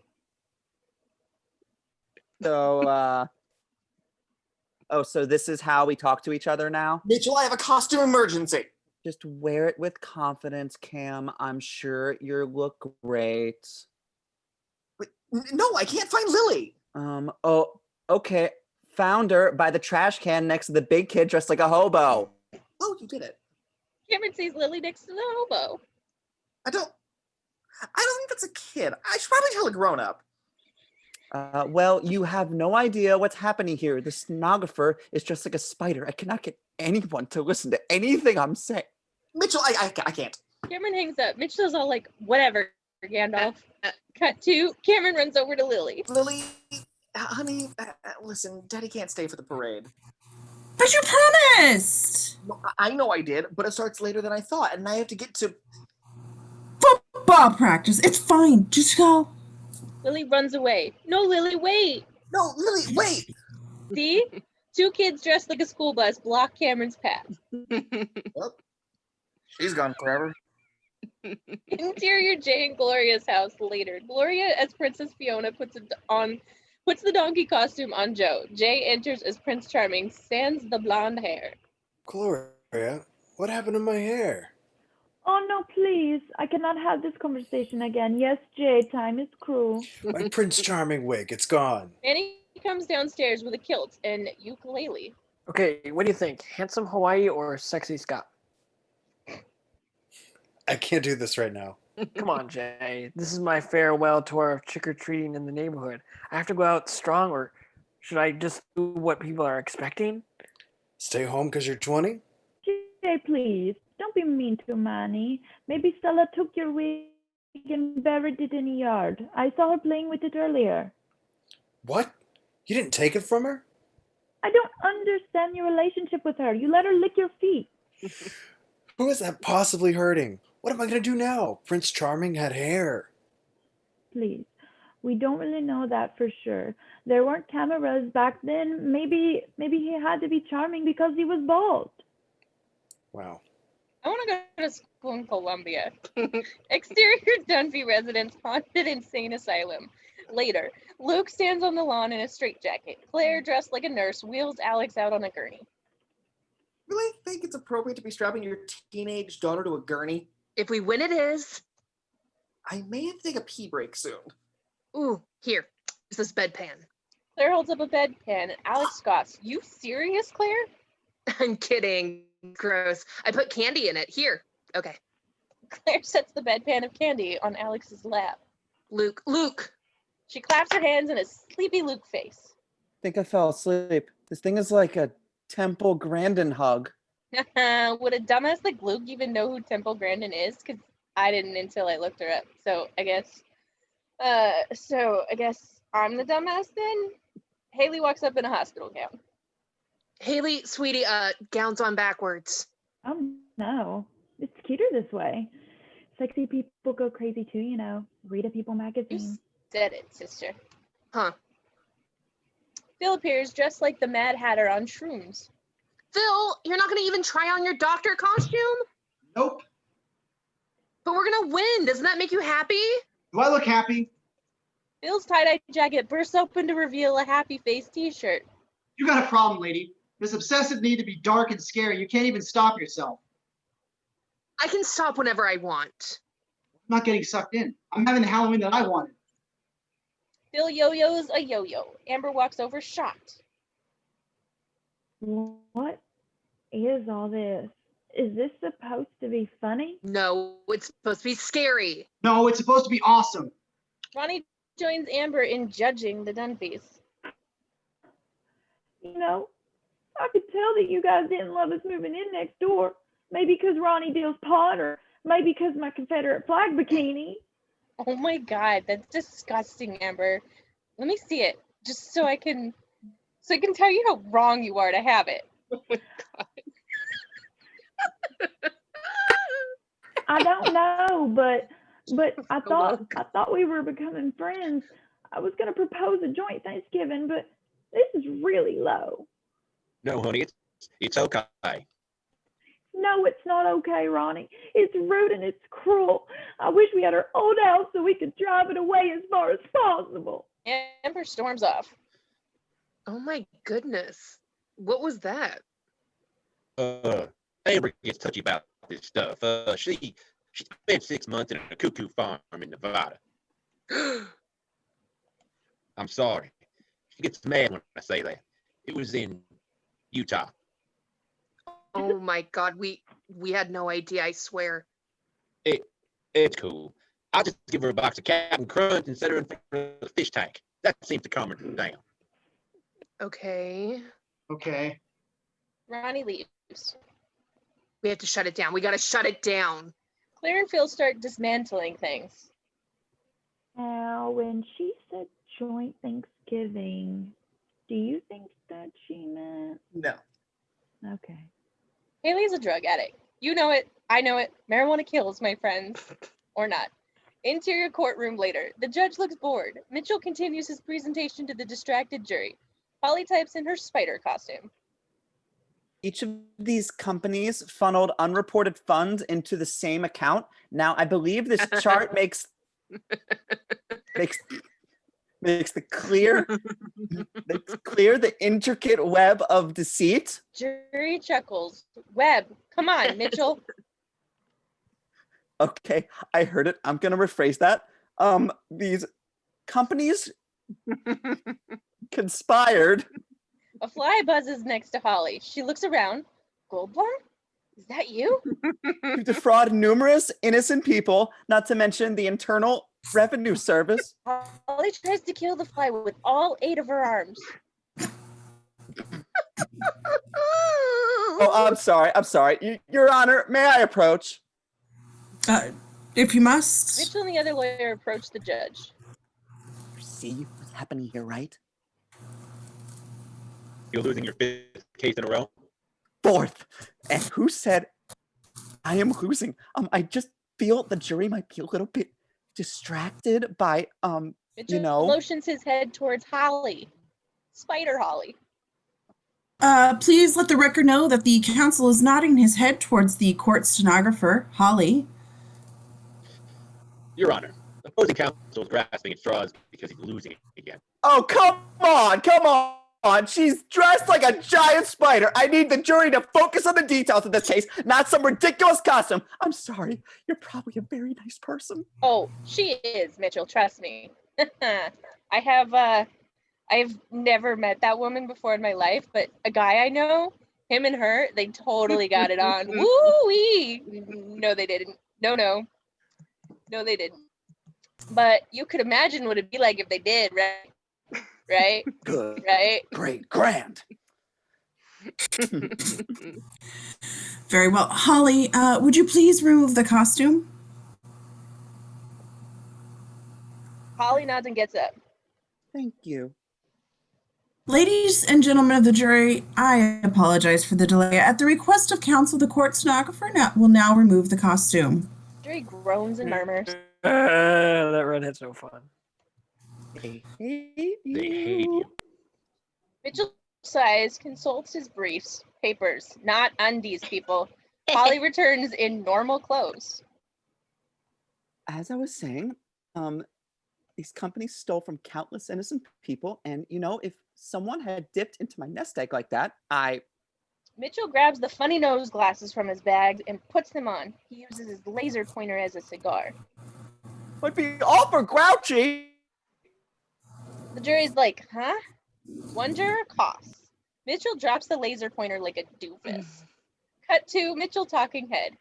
So, so this is how we talk to each other now? Mitchell, I have a costume emergency. Just wear it with confidence, Cam. I'm sure you'll look great. Wait, no, I can't find Lily. Oh, okay. Found her by the trash can next to the big kid dressed like a hobo. Oh, you did it. Cameron sees Lily next to the hobo. I don't think that's a kid. I should probably tell a grown-up. Well, you have no idea what's happening here. The stenographer is just like a spider. I cannot get anyone to listen to anything I'm saying. Mitchell, I can't. Cameron hangs up. Mitchell's all like, whatever, Gandalf. Cut to, Cameron runs over to Lily. Lily, honey, listen, Daddy can't stay for the parade. But you promised! No, I know I did, but it starts later than I thought, and I have to get to... Football practice. It's fine. Just go. Lily runs away. No, Lily, wait. No, Lily, wait! See? Two kids dressed like a school bus block Cameron's path. Well, she's gone forever. Interior Jay and Gloria's house later. Gloria, as Princess Fiona, puts the donkey costume on Joe. Jay enters as Prince Charming, sans the blonde hair. Gloria, what happened to my hair? Oh, no, please. I cannot have this conversation again. Yes, Jay, time is cruel. My Prince Charming wig, it's gone. Annie comes downstairs with a kilt and ukulele. Okay, what do you think? Handsome Hawaii or sexy Scott? I can't do this right now. Come on, Jay. This is my farewell tour of trick-or-treating in the neighborhood. I have to go out strong, or should I just do what people are expecting? Stay home because you're 20? Jay, please. Don't be mean to Manny. Maybe Stella took your wig and buried it in a yard. I saw her playing with it earlier. What? You didn't take it from her? I don't understand your relationship with her. You let her lick your feet. Who is that possibly hurting? What am I going to do now? Prince Charming had hair. Please. We don't really know that for sure. There weren't cameras back then. Maybe he had to be charming because he was bald. Wow. I want to go to school in Columbia. Exterior Dunphy residence, haunted insane asylum. Later, Luke stands on the lawn in a straitjacket. Claire, dressed like a nurse, wheels Alex out on a gurney. Really think it's appropriate to be strapping your teenage daughter to a gurney? If we win, it is. I may have to take a pee break soon. Ooh, here. Is this bedpan? Claire holds up a bedpan and Alex scoffs. You serious, Claire? I'm kidding. Gross. I put candy in it. Here. Okay. Claire sets the bedpan of candy on Alex's lap. Luke. She claps her hands in a sleepy Luke face. I think I fell asleep. This thing is like a Temple Grandin hug. Would a dumbass like Luke even know who Temple Grandin is? Because I didn't until I looked her up. So I guess I'm the dumbass then. Haley walks up in a hospital gown. Haley, sweetie, gown's on backwards. Oh, no. It's cuter this way. Sexy people go crazy too, you know. Read a People magazine. You said it, sister. Huh. Phil appears dressed like the Mad Hatter on shrooms. Phil, you're not going to even try on your doctor costume? Nope. But we're going to win. Doesn't that make you happy? Do I look happy? Phil's tie-dye jacket bursts open to reveal a happy face t-shirt. You got a problem, lady. This obsessive need to be dark and scary. You can't even stop yourself. I can stop whenever I want. I'm not getting sucked in. I'm having the Halloween that I wanted. Phil yo-yos a yo-yo. Amber walks over shocked. What is all this? Is this supposed to be funny? No, it's supposed to be scary. No, it's supposed to be awesome. Ronnie joins Amber in judging the Dunphys. You know, I could tell that you guys didn't love us moving in next door. Maybe because Ronnie deals pot, or maybe because my Confederate flag bikini. Oh my God, that's disgusting, Amber. Let me see it, just so I can tell you how wrong you are to have it. Oh my God. I don't know, but I thought we were becoming friends. I was going to propose a joint Thanksgiving, but this is really low. No, honey, it's okay. No, it's not okay, Ronnie. It's rude and it's cruel. I wish we had our old house so we could drive it away as far as possible. Amber storms off. Oh my goodness. What was that? Amber gets touchy about this stuff. She spent 6 months in a cuckoo farm in Nevada. I'm sorry. She gets mad when I say that. It was in Utah. Oh my God, we had no idea, I swear. It's cool. I'll just give her a box of Captain Crunch and set her in front of the fish tank. That seems to calm her down. Okay. Okay. Ronnie leaves. We have to shut it down. We gotta shut it down. Claire and Phil start dismantling things. Now, when she said joint Thanksgiving, do you think that she meant? No. Okay. Haley's a drug addict. You know it. I know it. Marijuana kills, my friends. Or not. Interior courtroom later. The judge looks bored. Mitchell continues his presentation to the distracted jury. Holly types in her spider costume. Each of these companies funneled unreported funds into the same account. Now, I believe this chart makes clear the intricate web of deceit. Jury chuckles. Web. Come on, Mitchell. Okay, I heard it. I'm gonna rephrase that. These companies conspired A fly buzzes next to Holly. She looks around. Goldblum? Is that you? to defraud numerous innocent people, not to mention the Internal Revenue Service. Holly tries to kill the fly with all 8 of her arms. Oh, I'm sorry. Your Honor, may I approach? If you must. Mitchell and the other lawyer approach the judge. See what's happening here, right? You're losing your 5th case in a row. 4th. And who said I am losing? I just feel the jury might be a little bit distracted by Mitchell motions his head towards Holly. Spider Holly. Please let the record know that the counsel is nodding his head towards the court stenographer, Holly. Your Honor, the opposing counsel is grasping at straws because he's losing again. Oh, come on. She's dressed like a giant spider. I need the jury to focus on the details of this case, not some ridiculous costume. I'm sorry. You're probably a very nice person. Oh, she is, Mitchell. Trust me. I've never met that woman before in my life, but a guy I know, him and her, they totally got it on. Woo-wee! No, they didn't. No, they didn't. But you could imagine what it'd be like if they did, right? Right? Good. Right? Great. Grand. Very well. Holly, would you please remove the costume? Holly nods and gets up. Thank you. Ladies and gentlemen of the jury, I apologize for the delay. At the request of counsel, the court stenographer will now remove the costume. Jury groans and murmurs. That redhead's no fun. They hate you. They hate you. Mitchell sighs, consults his briefs, papers, not undies, people. Holly returns in normal clothes. As I was saying, these companies stole from countless innocent people, and if someone had dipped into my nest egg like that, Mitchell grabs the funny nose glasses from his bag and puts them on. He uses his laser pointer as a cigar. would be awful grouchy. The jury's like, huh? One juror coughs. Mitchell drops the laser pointer like a doofus. Cut to Mitchell talking head.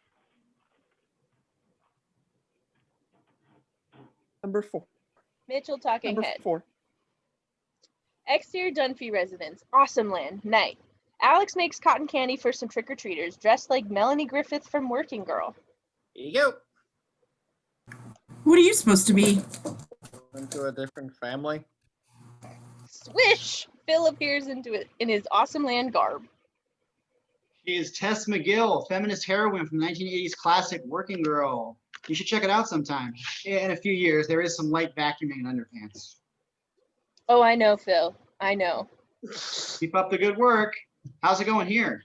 Number 4. Mitchell talking Number head. 4. Exterior Dunphy residence. Awesome land. Night. Alex makes cotton candy for some trick-or-treaters dressed like Melanie Griffith from Working Girl. Here you go. What are you supposed to be? Into a different family. Swish! Phil appears into it in his Awesome Land garb. She is Tess McGill, feminist heroine from the 1980s classic Working Girl. You should check it out sometime. In a few years, there is some light vacuuming in underpants. Oh, I know, Phil. I know. Keep up the good work. How's it going here?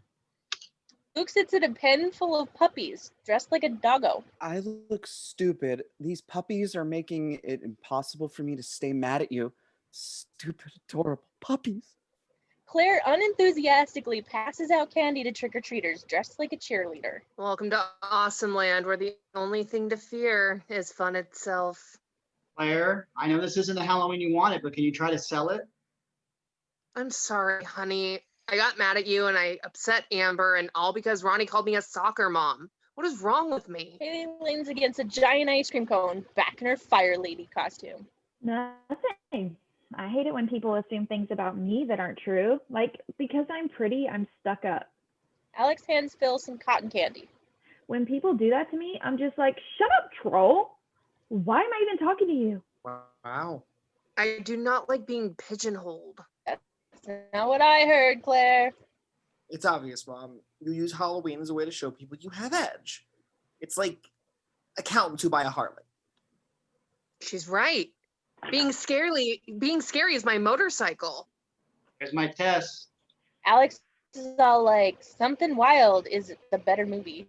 Luke sits in a pen full of puppies, dressed like a doggo. I look stupid. These puppies are making it impossible for me to stay mad at you. Stupid, adorable puppies. Claire unenthusiastically passes out candy to trick-or-treaters, dressed like a cheerleader. Welcome to Awesome Land, where the only thing to fear is fun itself. Claire, I know this isn't the Halloween you wanted, but can you try to sell it? I'm sorry, honey. I got mad at you and I upset Amber, and all because Ronnie called me a soccer mom. What is wrong with me? Haley leans against a giant ice cream cone, back in her Fire Lady costume. Nothing. I hate it when people assume things about me that aren't true. Like, because I'm pretty, I'm stuck up. Alex hands Phil some cotton candy. When people do that to me, I'm just like, shut up, troll. Why am I even talking to you? Wow. I do not like being pigeonholed. That's not what I heard, Claire. It's obvious, Mom. You use Halloween as a way to show people you have edge. It's like accountants who buy a Harley. She's right. Being scary is my motorcycle. Here's my test. Alex is all like, something wild is the better movie.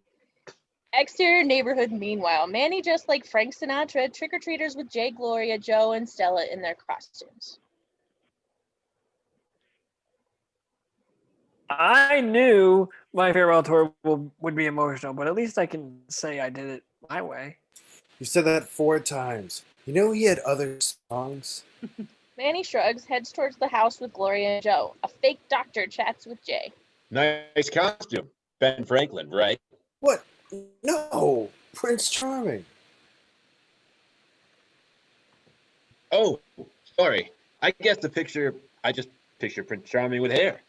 Exterior neighborhood meanwhile. Manny dressed like Frank Sinatra, trick-or-treaters with Jay, Gloria, Joe, and Stella in their costumes. I knew my farewell tour would be emotional, but at least I can say I did it my way. You said that 4 times. You know he had other songs? Manny shrugs, heads towards the house with Gloria and Joe. A fake doctor chats with Jay. Nice costume. Ben Franklin, right? What? No, Prince Charming. Oh, sorry. I just picture Prince Charming with hair.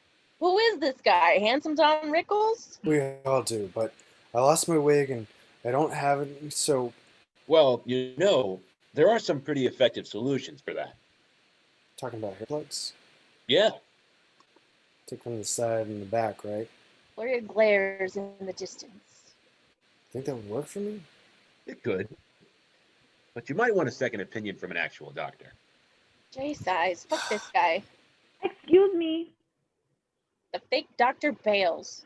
Who is this guy? Handsome Don Rickles? We all do, but I lost my wig and I don't have it, so... Well, there are some pretty effective solutions for that. Talking about hair plugs? Yeah. Take from the side and the back, right? Gloria glares in the distance. Think that would work for me? It could. But you might want a second opinion from an actual doctor. Jay sighs. Fuck this guy. Excuse me. The fake doctor bails.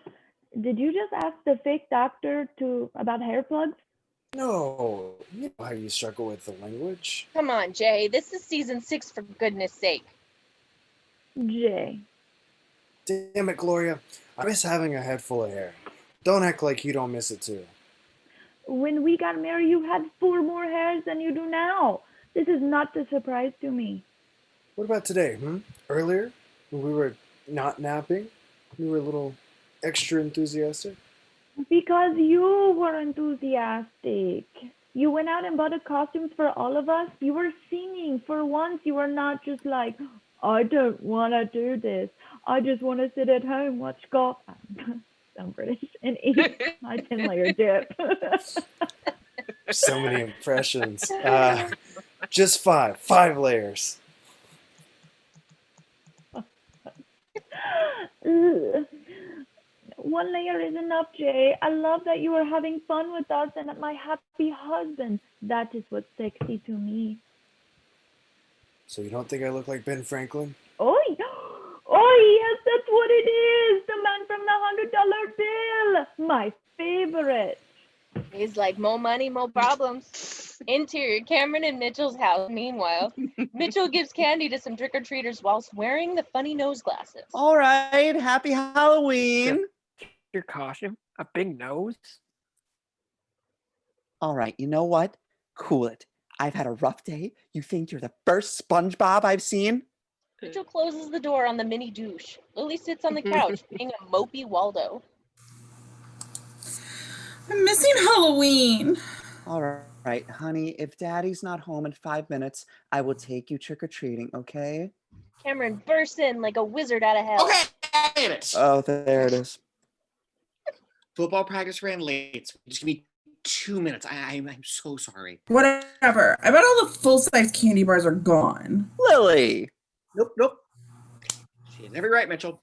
Did you just ask the fake doctor about hair plugs? No, you know how you struggle with the language. Come on, Jay. This is season 6, for goodness sake. Jay. Damn it, Gloria. I miss having a head full of hair. Don't act like you don't miss it too. When we got married, you had 4 more hairs than you do now. This is not a surprise to me. What about today, Earlier, when we were not napping, we were a little extra enthusiastic? Because you were enthusiastic. You went out and bought the costumes for all of us. You were singing. For once, you were not just like, I don't want to do this. I just want to sit at home, watch golf. I'm British. And eat my 10-layer dip. So many impressions. Just 5. 5 layers. Ugh. 1 layer is enough, Jay. I love that you are having fun with us and my happy husband. That is what's sexy to me. So you don't think I look like Ben Franklin? Oh, yes, that's what it is. The man from the $100 bill. My favorite. He's like, more money, more problems. Interior, Cameron and Mitchell's house. Meanwhile, Mitchell gives candy to some trick-or-treaters whilst wearing the funny nose glasses. All right, happy Halloween. Your costume? A big nose? All right, you know what? Cool it. I've had a rough day. You think you're the first SpongeBob I've seen? Mitchell closes the door on the mini douche. Lily sits on the couch, being a mopey Waldo. I'm missing Halloween. All right, honey, if Daddy's not home in 5 minutes, I will take you trick-or-treating, okay? Cameron bursts in like a wizard out of hell. Okay, I get it. Oh, there it is. Football practice ran late. So just give me 2 minutes. I'm so sorry. Whatever. I bet all the full-size candy bars are gone. Lily! Nope. She has every right, Mitchell.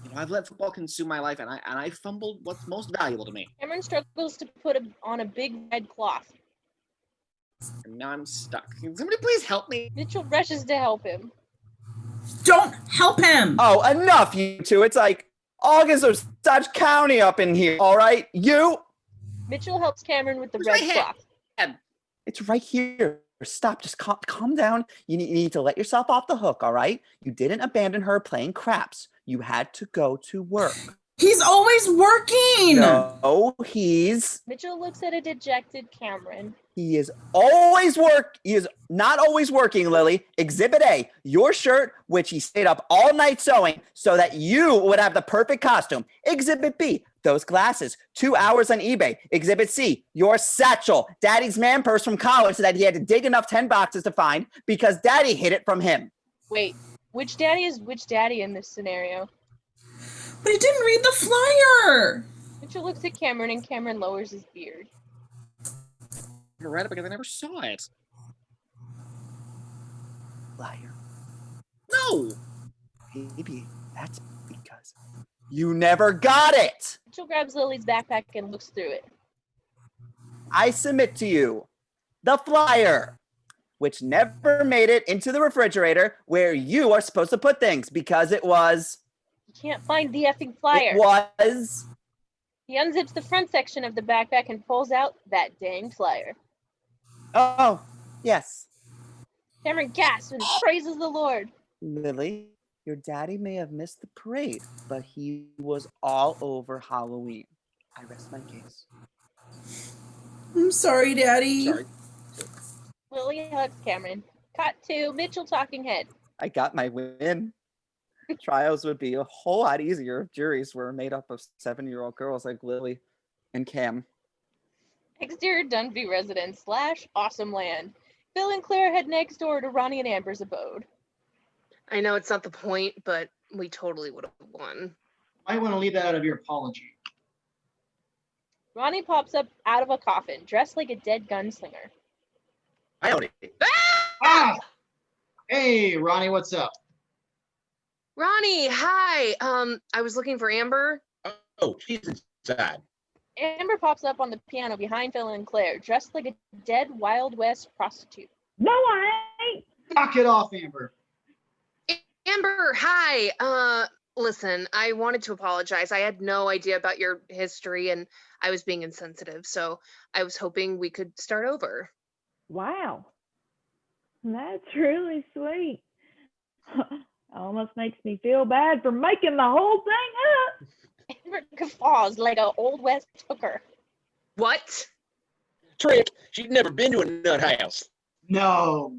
You know, I've let football consume my life, and I fumbled what's most valuable to me. Cameron struggles to put on a big red cloth. And now I'm stuck. Can somebody please help me? Mitchell rushes to help him. Don't help him. Oh, enough, you two. It's like August or Dodge County up in here, all right? You? Mitchell helps Cameron with the Where's red my hand? cloth. It's right here. Stop. Just calm down. You need to let yourself off the hook, all right? You didn't abandon her playing craps. You had to go to work. He's always working. No, Mitchell looks at a dejected Cameron. He is not always working, Lily. Exhibit A, your shirt, which he stayed up all night sewing so that you would have the perfect costume. Exhibit B, those glasses, 2 hours on eBay. Exhibit C, your satchel, Daddy's man purse from college that he had to dig enough 10 boxes to find because Daddy hid it from him. Wait, which daddy is which daddy in this scenario? But he didn't read the flyer. Mitchell looks at Cameron and Cameron lowers his beard. I read it because I never saw it. Liar. No. Maybe that's because you never got it. Mitchell grabs Lily's backpack and looks through it. I submit to you the flyer, which never made it into the refrigerator where you are supposed to put things because it was... You can't find the effing flyer. It was... He unzips the front section of the backpack and pulls out that dang flyer. Oh, yes. Cameron gasps and praises the Lord. Lily, your daddy may have missed the parade, but he was all over Halloween. I rest my case. I'm sorry, Daddy. Sorry. Lily hugs Cameron. Cut to Mitchell talking head. I got my win. Trials would be a whole lot easier if juries were made up of 7-year-old girls like Lily and Cam. Exterior Dunby residence / awesome land. Phil and Claire head next door to Ronnie and Amber's abode. I know it's not the point, but we totally would have won. I want to leave that out of your apology. Ronnie pops up out of a coffin, dressed like a dead gunslinger. I own it. Ah! Hey, Ronnie, what's up? Ronnie, hi. I was looking for Amber. Oh, she's inside. Amber pops up on the piano behind Phil and Claire, dressed like a dead Wild West prostitute. No, I ain't. Knock it off, Amber. Amber, hi. Listen, I wanted to apologize. I had no idea about your history and I was being insensitive, so I was hoping we could start over. Wow. That's really sweet. Almost makes me feel bad for making the whole thing up. Amber guffaws like an Old West hooker. What? Trick, she'd never been to a nut house. No.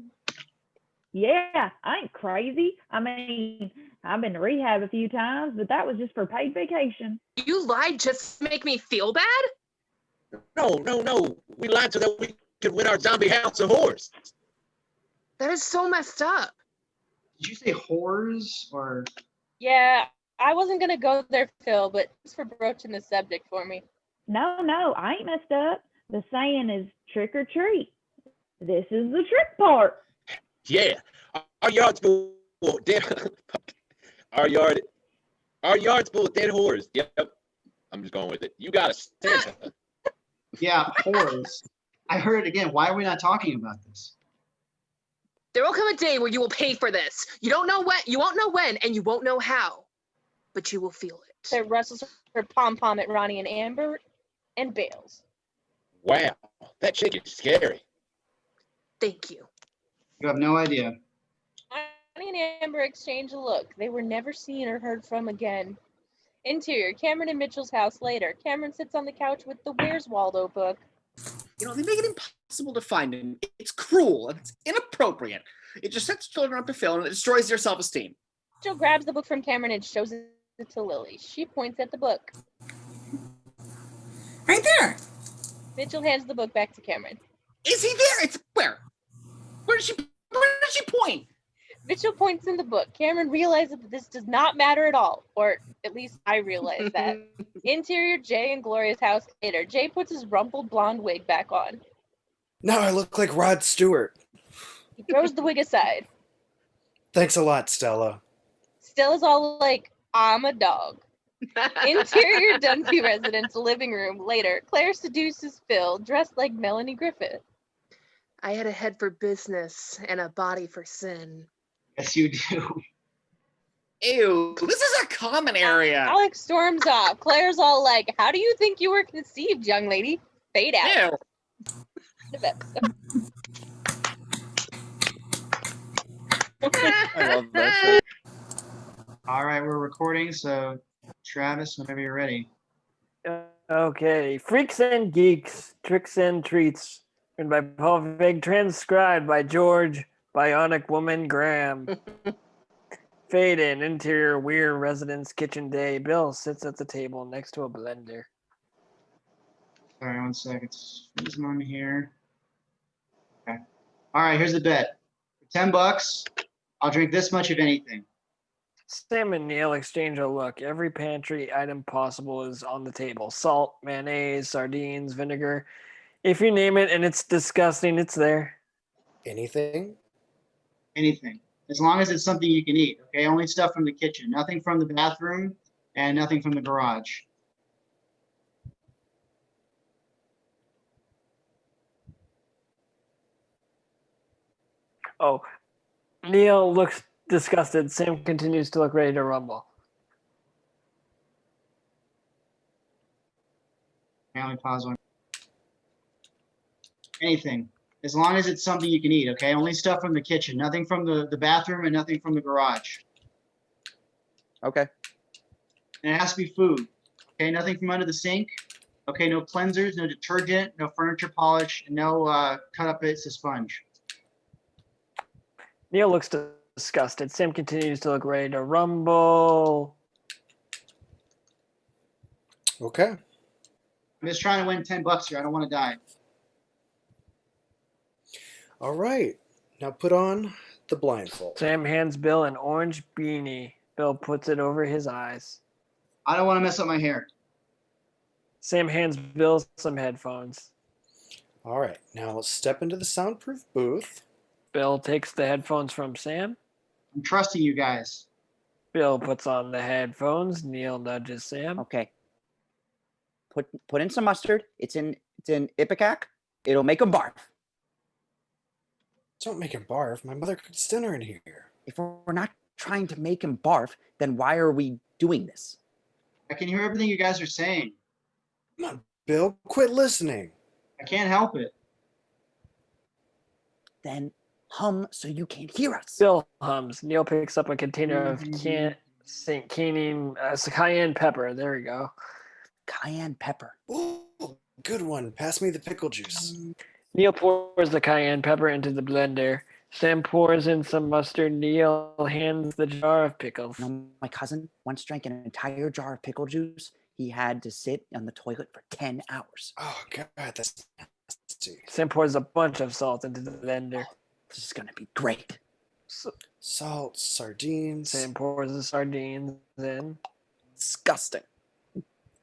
Yeah, I ain't crazy. I mean, I've been to rehab a few times, but that was just for paid vacation. You lied just to make me feel bad? No. We lied so that we could win our zombie house of horrors. That is so messed up. Did you say whores or? Yeah, I wasn't going to go there, Phil, but thanks for broaching the subject for me. No, I ain't messed up. The saying is trick or treat. This is the trick part. Yeah, our yard's full of dead. Our yard's full of dead whores. Yep, I'm just going with it. You got a Santa. Yeah, whores. I heard it again. Why are we not talking about this? There will come a day where you will pay for this. You won't know when, and you won't know how, but you will feel it. Claire rustles her pom-pom at Ronnie and Amber and bails. Wow, that chick is scary. Thank you. You have no idea. Ronnie and Amber exchange a look. They were never seen or heard from again. Interior, Cameron and Mitchell's house later. Cameron sits on the couch with the Where's Waldo book. You know, they make it impossible to find him. It's cruel and it's inappropriate. It just sets children up to fail and it destroys their self-esteem. Mitchell grabs the book from Cameron and shows it to Lily. She points at the book. Right there. Mitchell hands the book back to Cameron. Is he there? It's where? Where does she point? Mitchell points in the book. Cameron realizes that this does not matter at all, or at least I realize that. Interior, Jay and Gloria's house later. Jay puts his rumpled blonde wig back on. Now I look like Rod Stewart. He throws the wig aside. Thanks a lot, Stella. Stella's all like, I'm a dog. Interior Dunphy residence living room later. Claire seduces Phil, dressed like Melanie Griffith. I had a head for business and a body for sin. Yes, you do. Ew, this is a common area. Alex storms off. Claire's all like, "How do you think you were conceived, young lady?" Fade out. Ew. End of episode. I love that shit. All right, we're recording, so Travis, whenever you're ready. Okay, Freaks and Geeks, Tricks and Treats, written by Paul Feig, transcribed by George Bionic Woman Graham. Fade in, interior Weir residence kitchen day. Bill sits at the table next to a blender. Sorry, 1 second. Who's on here? Okay. All right, here's the bet. For $10, I'll drink this much of anything. Sam and Neil exchange a look. Every pantry item possible is on the table. Salt, mayonnaise, sardines, vinegar. If you name it and it's disgusting, it's there. Anything? Anything. As long as it's something you can eat, okay? Only stuff from the kitchen. Nothing from the bathroom and nothing from the garage. Oh, Neil looks disgusted. Sam continues to look ready to rumble. Family pause on. Anything. As long as it's something you can eat, okay? Only stuff from the kitchen. Nothing from the bathroom and nothing from the garage. Okay. And it has to be food. Okay, nothing from under the sink. Okay, no cleansers, no detergent, no furniture polish, and no cut up bits of sponge. Neil looks disgusted. Sam continues to look ready to rumble. Okay. I'm just trying to win $10 here. I don't want to die. All right. Now put on the blindfold. Sam hands Bill an orange beanie. Bill puts it over his eyes. I don't want to mess up my hair. Sam hands Bill some headphones. All right. Now let's step into the soundproof booth. Bill takes the headphones from Sam. I'm trusting you guys. Bill puts on the headphones. Neil nudges Sam. Okay. Put in some mustard. It's in Ipecac. It'll make them barf. Don't make him barf. My mother cooks dinner in here. If we're not trying to make him barf, then why are we doing this? I can hear everything you guys are saying. Come on, Bill. Quit listening. I can't help it. Then hum so you can't hear us. Bill hums. Neil picks up a container of cayenne pepper. There we go. Cayenne pepper. Ooh, good one. Pass me the pickle juice. Neil pours the cayenne pepper into the blender. Sam pours in some mustard. Neil hands the jar of pickles. You know, my cousin once drank an entire jar of pickle juice. He had to sit on the toilet for 10 hours. Oh, God, that's nasty. Sam pours a bunch of salt into the blender. This is going to be great. Salt, sardines. Sam pours the sardines in. Disgusting.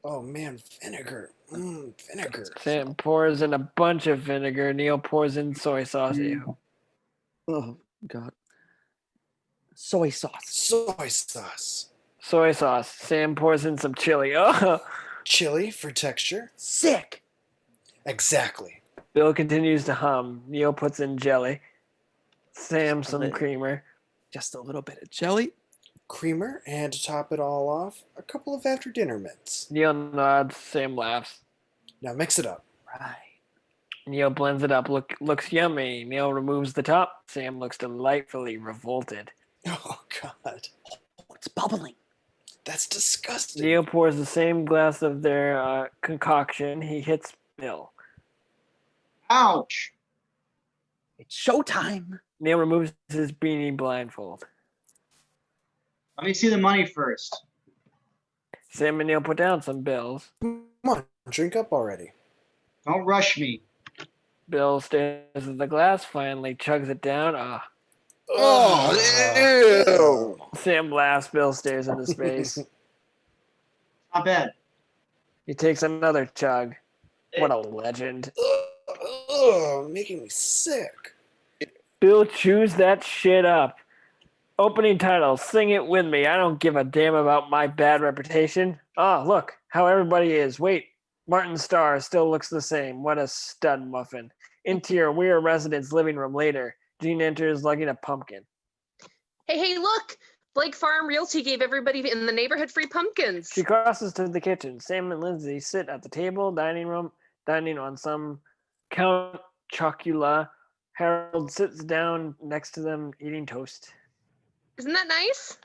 Oh, man, vinegar. Vinegar. Sam pours in a bunch of vinegar. Neil pours in soy sauce. Ew. Oh, God. Soy sauce. Soy sauce. Soy sauce. Sam pours in some chili. Oh. Chili for texture. Sick. Exactly. Bill continues to hum. Neil puts in jelly. Sam some creamer. Just a little bit of jelly. Creamer, and to top it all off, a couple of after dinner mints. Neil nods. Sam laughs. Now mix it up. Right. Neil blends it up. Looks yummy. Neil removes the top. Sam looks delightfully revolted. Oh, God. Oh, it's bubbling. That's disgusting. Neil pours the same glass of their concoction. He hits Bill. Ouch. It's showtime. Neil removes his beanie blindfold. Let me see the money first. Sam and Neil put down some bills. Come on, drink up already. Don't rush me. Bill stares at the glass, finally chugs it down. Oh, ew. Sam laughs. Bill stares into space. Not bad. He takes another chug. What a legend. Making me sick. Bill chews that shit up. Opening title, Sing It With Me. I don't give a damn about my bad reputation. Oh, look, how everybody is. Wait, Martin Starr still looks the same. What a stud muffin. Interior, we are residents' living room later. Jean enters lugging a pumpkin. Hey, look! Blake Farm Realty gave everybody in the neighborhood free pumpkins. She crosses to the kitchen. Sam and Lindsay sit at the table, dining on some Count Chocula. Harold sits down next to them, eating toast. Isn't that nice?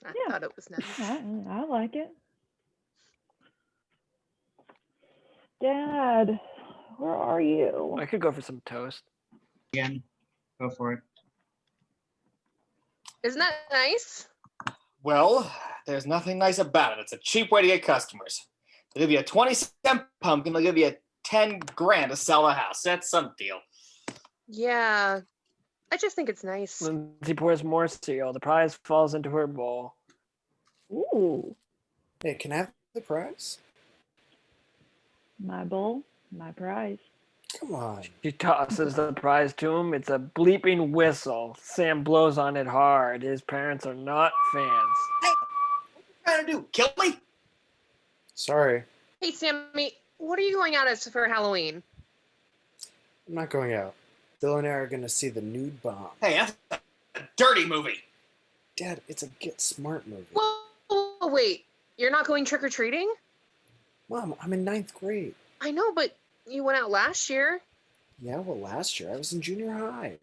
I thought it was nice. I like it. Dad, where are you? I could go for some toast. Again, go for it. Isn't that nice? Well, there's nothing nice about it. It's a cheap way to get customers. They'll give you a 20-cent pumpkin. They'll give you 10 grand to sell the house. That's some deal. Yeah, I just think it's nice. Lindsay pours more cereal. The prize falls into her bowl. Ooh, Hey, can I have the prize? my bowl, my prize. Come on. She tosses the prize to him. It's a bleeping whistle. Sam blows on it hard. His parents are not fans. Hey, what are you trying to do? Kill me? Sorry, Hey, Sammy, what are you going out as for Halloween? I'm not going out. Bill and I are going to see the nude bomb. Hey, that's a dirty movie. Dad, it's a Get Smart movie. Whoa, wait. You're not going trick-or-treating? Mom, I'm in 9th grade. I know, but you went out last year. Yeah, well, last year I was in junior high.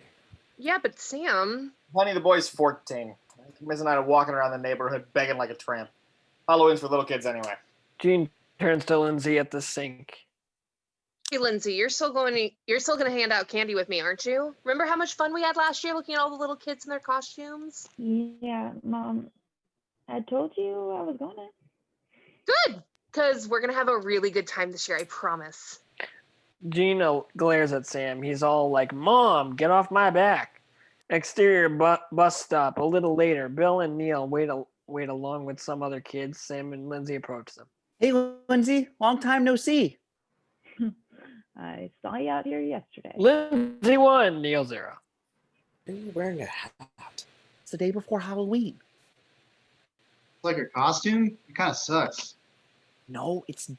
Yeah, but Sam... Honey, the boy's 14. Miss and I are walking around the neighborhood begging like a tramp. Halloween's for little kids anyway. Jean turns to Lindsay at the sink. Hey, Lindsay, you're still gonna hand out candy with me, aren't you? Remember how much fun we had last year looking at all the little kids in their costumes? Yeah, Mom, I told you I was going to. Good, because we're gonna have a really good time this year, I promise. Jean glares at Sam. He's all like, Mom, get off my back. Exterior bus stop. A little later, Bill and Neil wait along with some other kids. Sam and Lindsay approach them. Hey, Lindsay, long time no see. I saw you out here yesterday. Lindsay 1, Neil 0. Why are you wearing a hat? It's the day before Halloween. It's like your costume? It kind of sucks. No, it's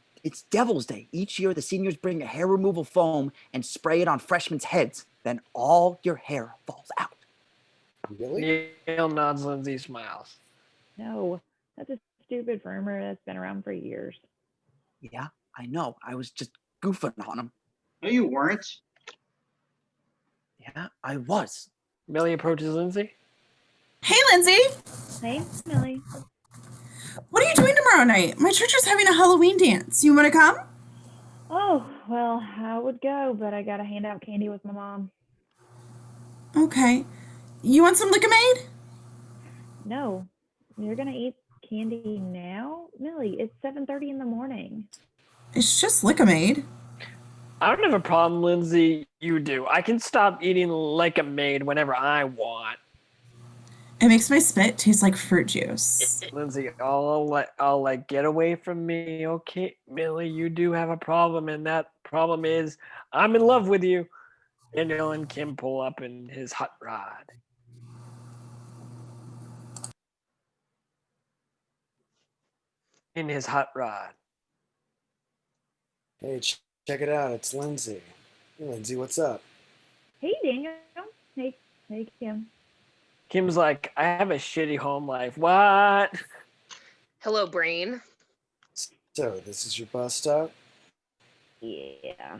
Devil's Day. Each year, the seniors bring a hair removal foam and spray it on freshmen' heads. Then all your hair falls out. Really? Neil nods, Lindsay smiles. No, that's a stupid rumor that's been around for years. Yeah, I know. I was just goofing on him. No, you weren't. Yeah, I was. Millie approaches Lindsay. Hey, Lindsay. Hey, Millie. What are you doing tomorrow night? My church is having a Halloween dance. You want to come? Oh, well, I would go, but I gotta hand out candy with my mom. Okay. You want some Lick-a-Maid? No, you're gonna eat candy now? Millie, it's 7:30 in the morning. It's just Lick-a-Maid. I don't have a problem, Lindsay. You do. I can stop eating like a maid whenever I want. It makes my spit taste like fruit juice. Lindsay, I'll like get away from me. Okay, Millie, you do have a problem, and that problem is I'm in love with you. Daniel and Kim pull up in his hot rod. In his hot rod. Hey, check it out. It's Lindsay. Hey, Lindsay, what's up? Hey, Daniel. Hey, Kim. Kim's like, I have a shitty home life. What? Hello, brain. So, this is your bus stop? Yeah.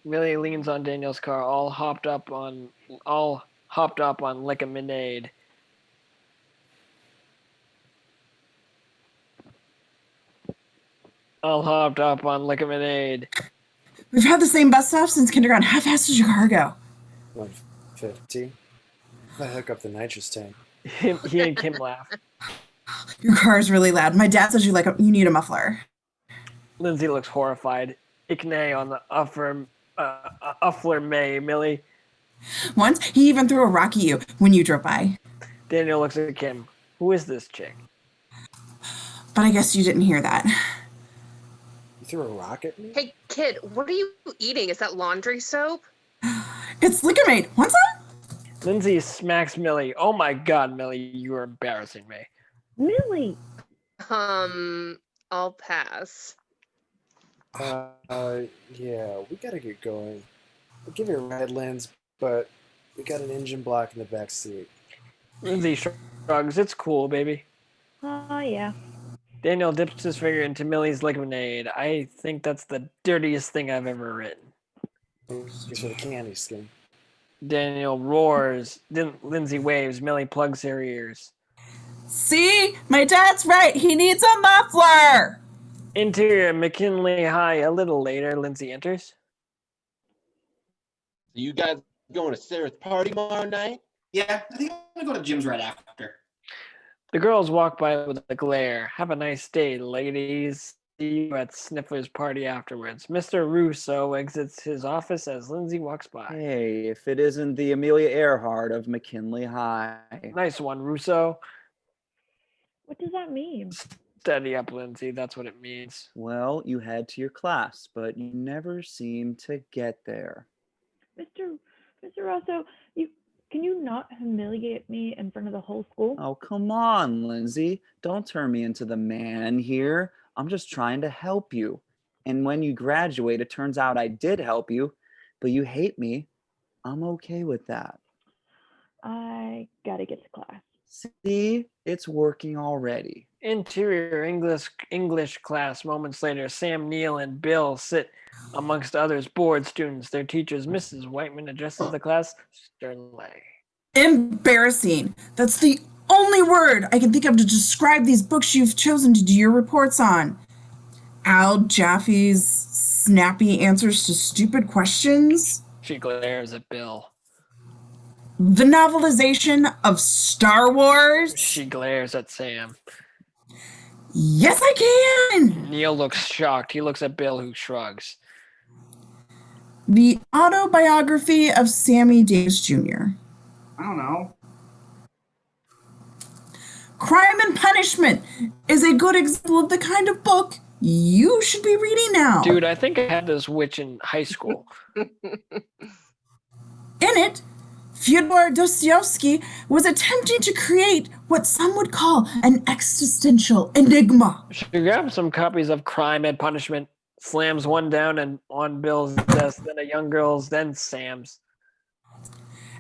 Millie leans on Daniel's car, all hopped up on Lick-a-Minade. All hopped up on Lick-a-Minade. We've had the same bus stop since kindergarten. How fast does your car go? 150. I hook up the nitrous tank. He and Kim laugh. Your car is really loud. My dad says you need a muffler. Lindsay looks horrified. Ik nee on the uffler May, Millie. Once, he even threw a rock at you when you drove by. Daniel looks at Kim. Who is this chick? But I guess you didn't hear that. You threw a rock at me? Hey, kid, what are you eating? Is that laundry soap? It's Lick-a-Maid. Want some? Lindsay smacks Millie. Oh my God, Millie, you are embarrassing me. Millie. I'll pass. Yeah, we gotta get going. I'll give you a ride, Lens, but we got an engine block in the back seat. Lindsay shrugs. It's cool, baby. Oh, yeah. Daniel dips his finger into Millie's lemonade. I think that's the dirtiest thing I've ever written. Thanks for the candy, Skin. Daniel roars. Lindsay waves. Millie plugs her ears. See? My dad's right. He needs a muffler. Interior McKinley High. A little later, Lindsay enters. You guys going to Sarah's party tomorrow night? Yeah, I think I'm gonna go to Jim's right after. The girls walk by with a glare. Have a nice day, ladies. See you at Sniffler's party afterwards. Mr. Russo exits his office as Lindsay walks by. Hey, if it isn't the Amelia Earhart of McKinley High. Nice one, Russo. What does that mean? Steady up, Lindsay. That's what it means. Well, you head to your class, but you never seem to get there. Mr. Rosso, can you not humiliate me in front of the whole school? Oh, come on, Lindsay. Don't turn me into the man here. I'm just trying to help you. And when you graduate, it turns out I did help you, but you hate me. I'm okay with that. I gotta get to class. See, it's working already. Interior English class. Moments later, Sam, Neil, and Bill sit amongst others bored students. Their teachers, Mrs. Whiteman, addresses the class sternly. Embarrassing. That's the only word I can think of to describe these books you've chosen to do your reports on. Al Jaffe's snappy answers to stupid questions. She glares at Bill. The novelization of Star Wars. She glares at Sam. Yes, I can. Neil looks shocked. He looks at Bill, who shrugs. The autobiography of Sammy Davis Jr. I don't know. Crime and Punishment is a good example of the kind of book you should be reading now. Dude, I think I had this witch in high school. In it, Fyodor Dostoevsky was attempting to create what some would call an existential enigma. She grabs some copies of Crime and Punishment, slams one down and on Bill's desk, then a young girl's, then Sam's.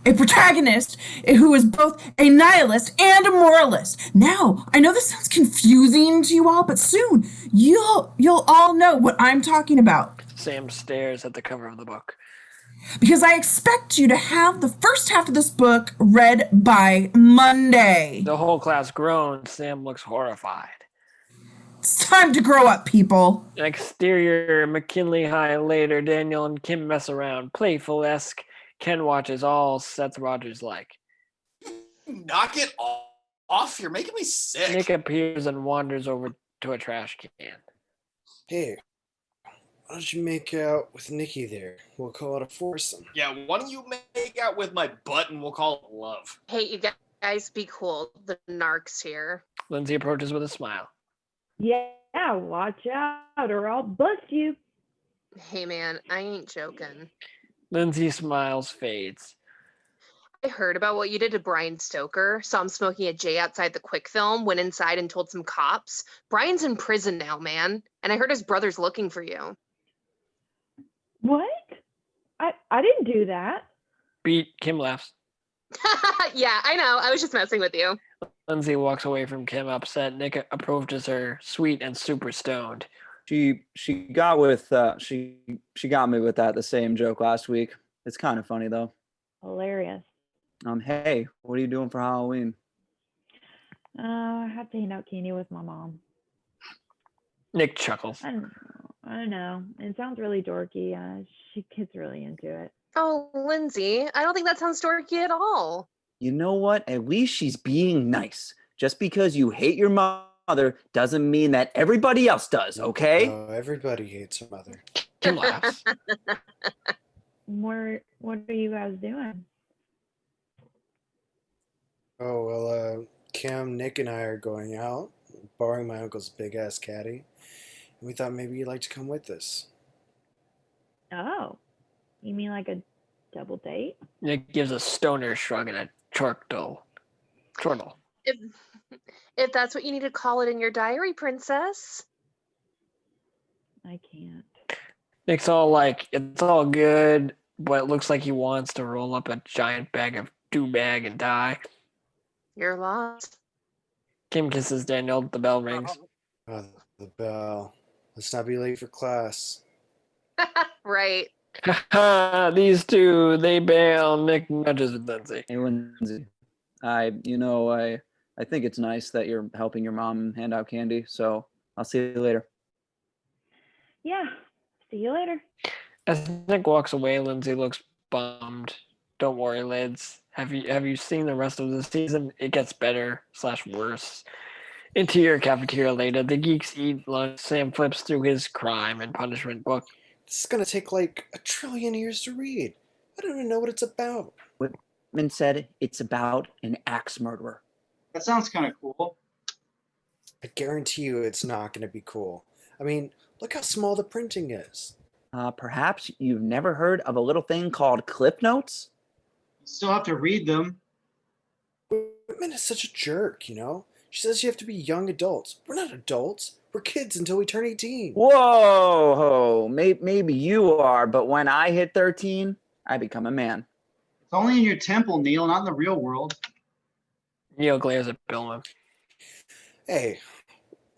A protagonist who is both a nihilist and a moralist. Now, I know this sounds confusing to you all, but soon you'll all know what I'm talking about. Sam stares at the cover of the book. Because I expect you to have the first half of this book read by Monday. The whole class groans. Sam looks horrified. It's time to grow up, people. Exterior McKinley High later, Daniel and Kim mess around. Playful-esque. Ken watches all Seth Rogers like. Knock it off. You're making me sick. Nick appears and wanders over to a trash can. Hey, why don't you make out with Nikki there? We'll call it a foursome. Yeah, why don't you make out with my butt and we'll call it love? Hey, you guys, be cool. The narc's here. Lindsay approaches with a smile. Yeah, watch out or I'll bust you. Hey, man, I ain't joking. Lindsay smiles, fades. I heard about what you did to Brian Stoker. Saw him smoking a J outside the Quick Film, went inside and told some cops. Brian's in prison now, man. And I heard his brother's looking for you. What? I didn't do that. Beat. Kim laughs. Yeah, I know. I was just messing with you. Lindsay walks away from Kim upset. Nick approaches her, sweet and super stoned. She got with she got me with that the same joke last week. It's kind of funny though. Hilarious. Hey, what are you doing for Halloween? I have to hang out candy with my mom. Nick chuckles. I don't know. It sounds really dorky. Kids really into it. Oh, Lindsay, I don't think that sounds dorky at all. You know what? At least she's being nice. Just because you hate your mother doesn't mean that everybody else does, okay? Everybody hates her mother. Kim laughs. What are you guys doing? Oh, well, Kim, Nick, and I are going out, borrowing my uncle's big-ass caddy. And we thought maybe you'd like to come with us. Oh, you mean like a double date? Nick gives a stoner shrug and a chortle. If that's what you need to call it in your diary, princess. I can't. Nick's all like, it's all good, but it looks like he wants to roll up a giant bag of bag and die. You're lost. Kim kisses Daniel. The bell rings. Oh, the bell. Let's not be late for class. Right. These two, they bail. Nick nudges with Lindsay. Hey, Lindsay, I think it's nice that you're helping your mom hand out candy. So I'll see you later. Yeah. See you later. As Nick walks away, Lindsay looks bummed. Don't worry, Lids. Have you seen the rest of the season? It gets better / worse. Interior cafeteria later. The geeks eat lunch. Sam flips through his crime and punishment book. This is gonna take like 1 trillion years to read. I don't even know what it's about. Whitman said it's about an axe murderer. That sounds kind of cool. I guarantee you it's not gonna be cool. I mean, look how small the printing is. Perhaps you've never heard of a little thing called Clip Notes? You still have to read them. Whitman is such a jerk, you know? She says you have to be young adults. We're not adults. We're kids until we turn 18. Whoa, maybe you are, but when I hit 13, I become a man. It's only in your temple, Neil, not in the real world. Neil glares at Billman. Hey,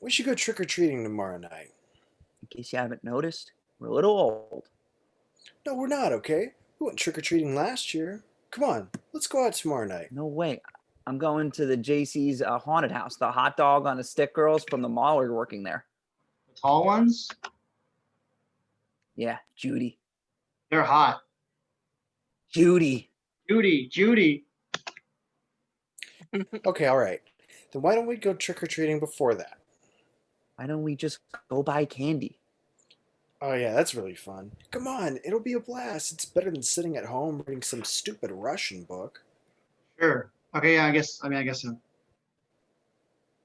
we should go trick-or-treating tomorrow night. In case you haven't noticed, we're a little old. No, we're not, okay? We went trick-or-treating last year. Come on, let's go out tomorrow night. No way. I'm going to the JC's haunted house. The hot dog on a stick girls from the mall are working there. The tall ones? Yeah, Judy. They're hot. Judy. Judy. Okay, all right. Then why don't we go trick-or-treating before that? Why don't we just go buy candy? Oh yeah, that's really fun. Come on, it'll be a blast. It's better than sitting at home reading some stupid Russian book. Sure. Okay, yeah, I guess so.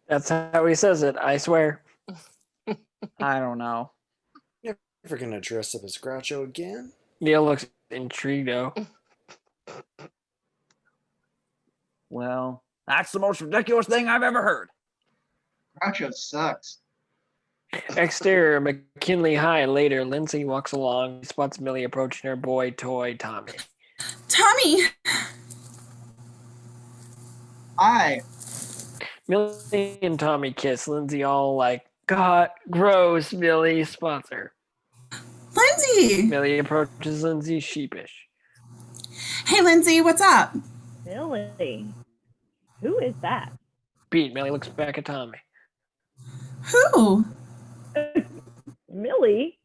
That's how he says it, I swear. I don't know. Never gonna dress up as Groucho again? Neil looks intrigued, though. Well, that's the most ridiculous thing I've ever heard. Groucho sucks. Exterior, McKinley High. Later, Lindsay walks along. She spots Millie approaching her boy toy, Tommy. Tommy! Hi. Millie and Tommy kiss. Lindsay all like, God, gross, Millie spots her. Lindsay! Millie approaches Lindsay sheepish. Hey, Lindsay, what's up? Millie. Who is that? Pete. Millie looks back at Tommy. Who? Millie?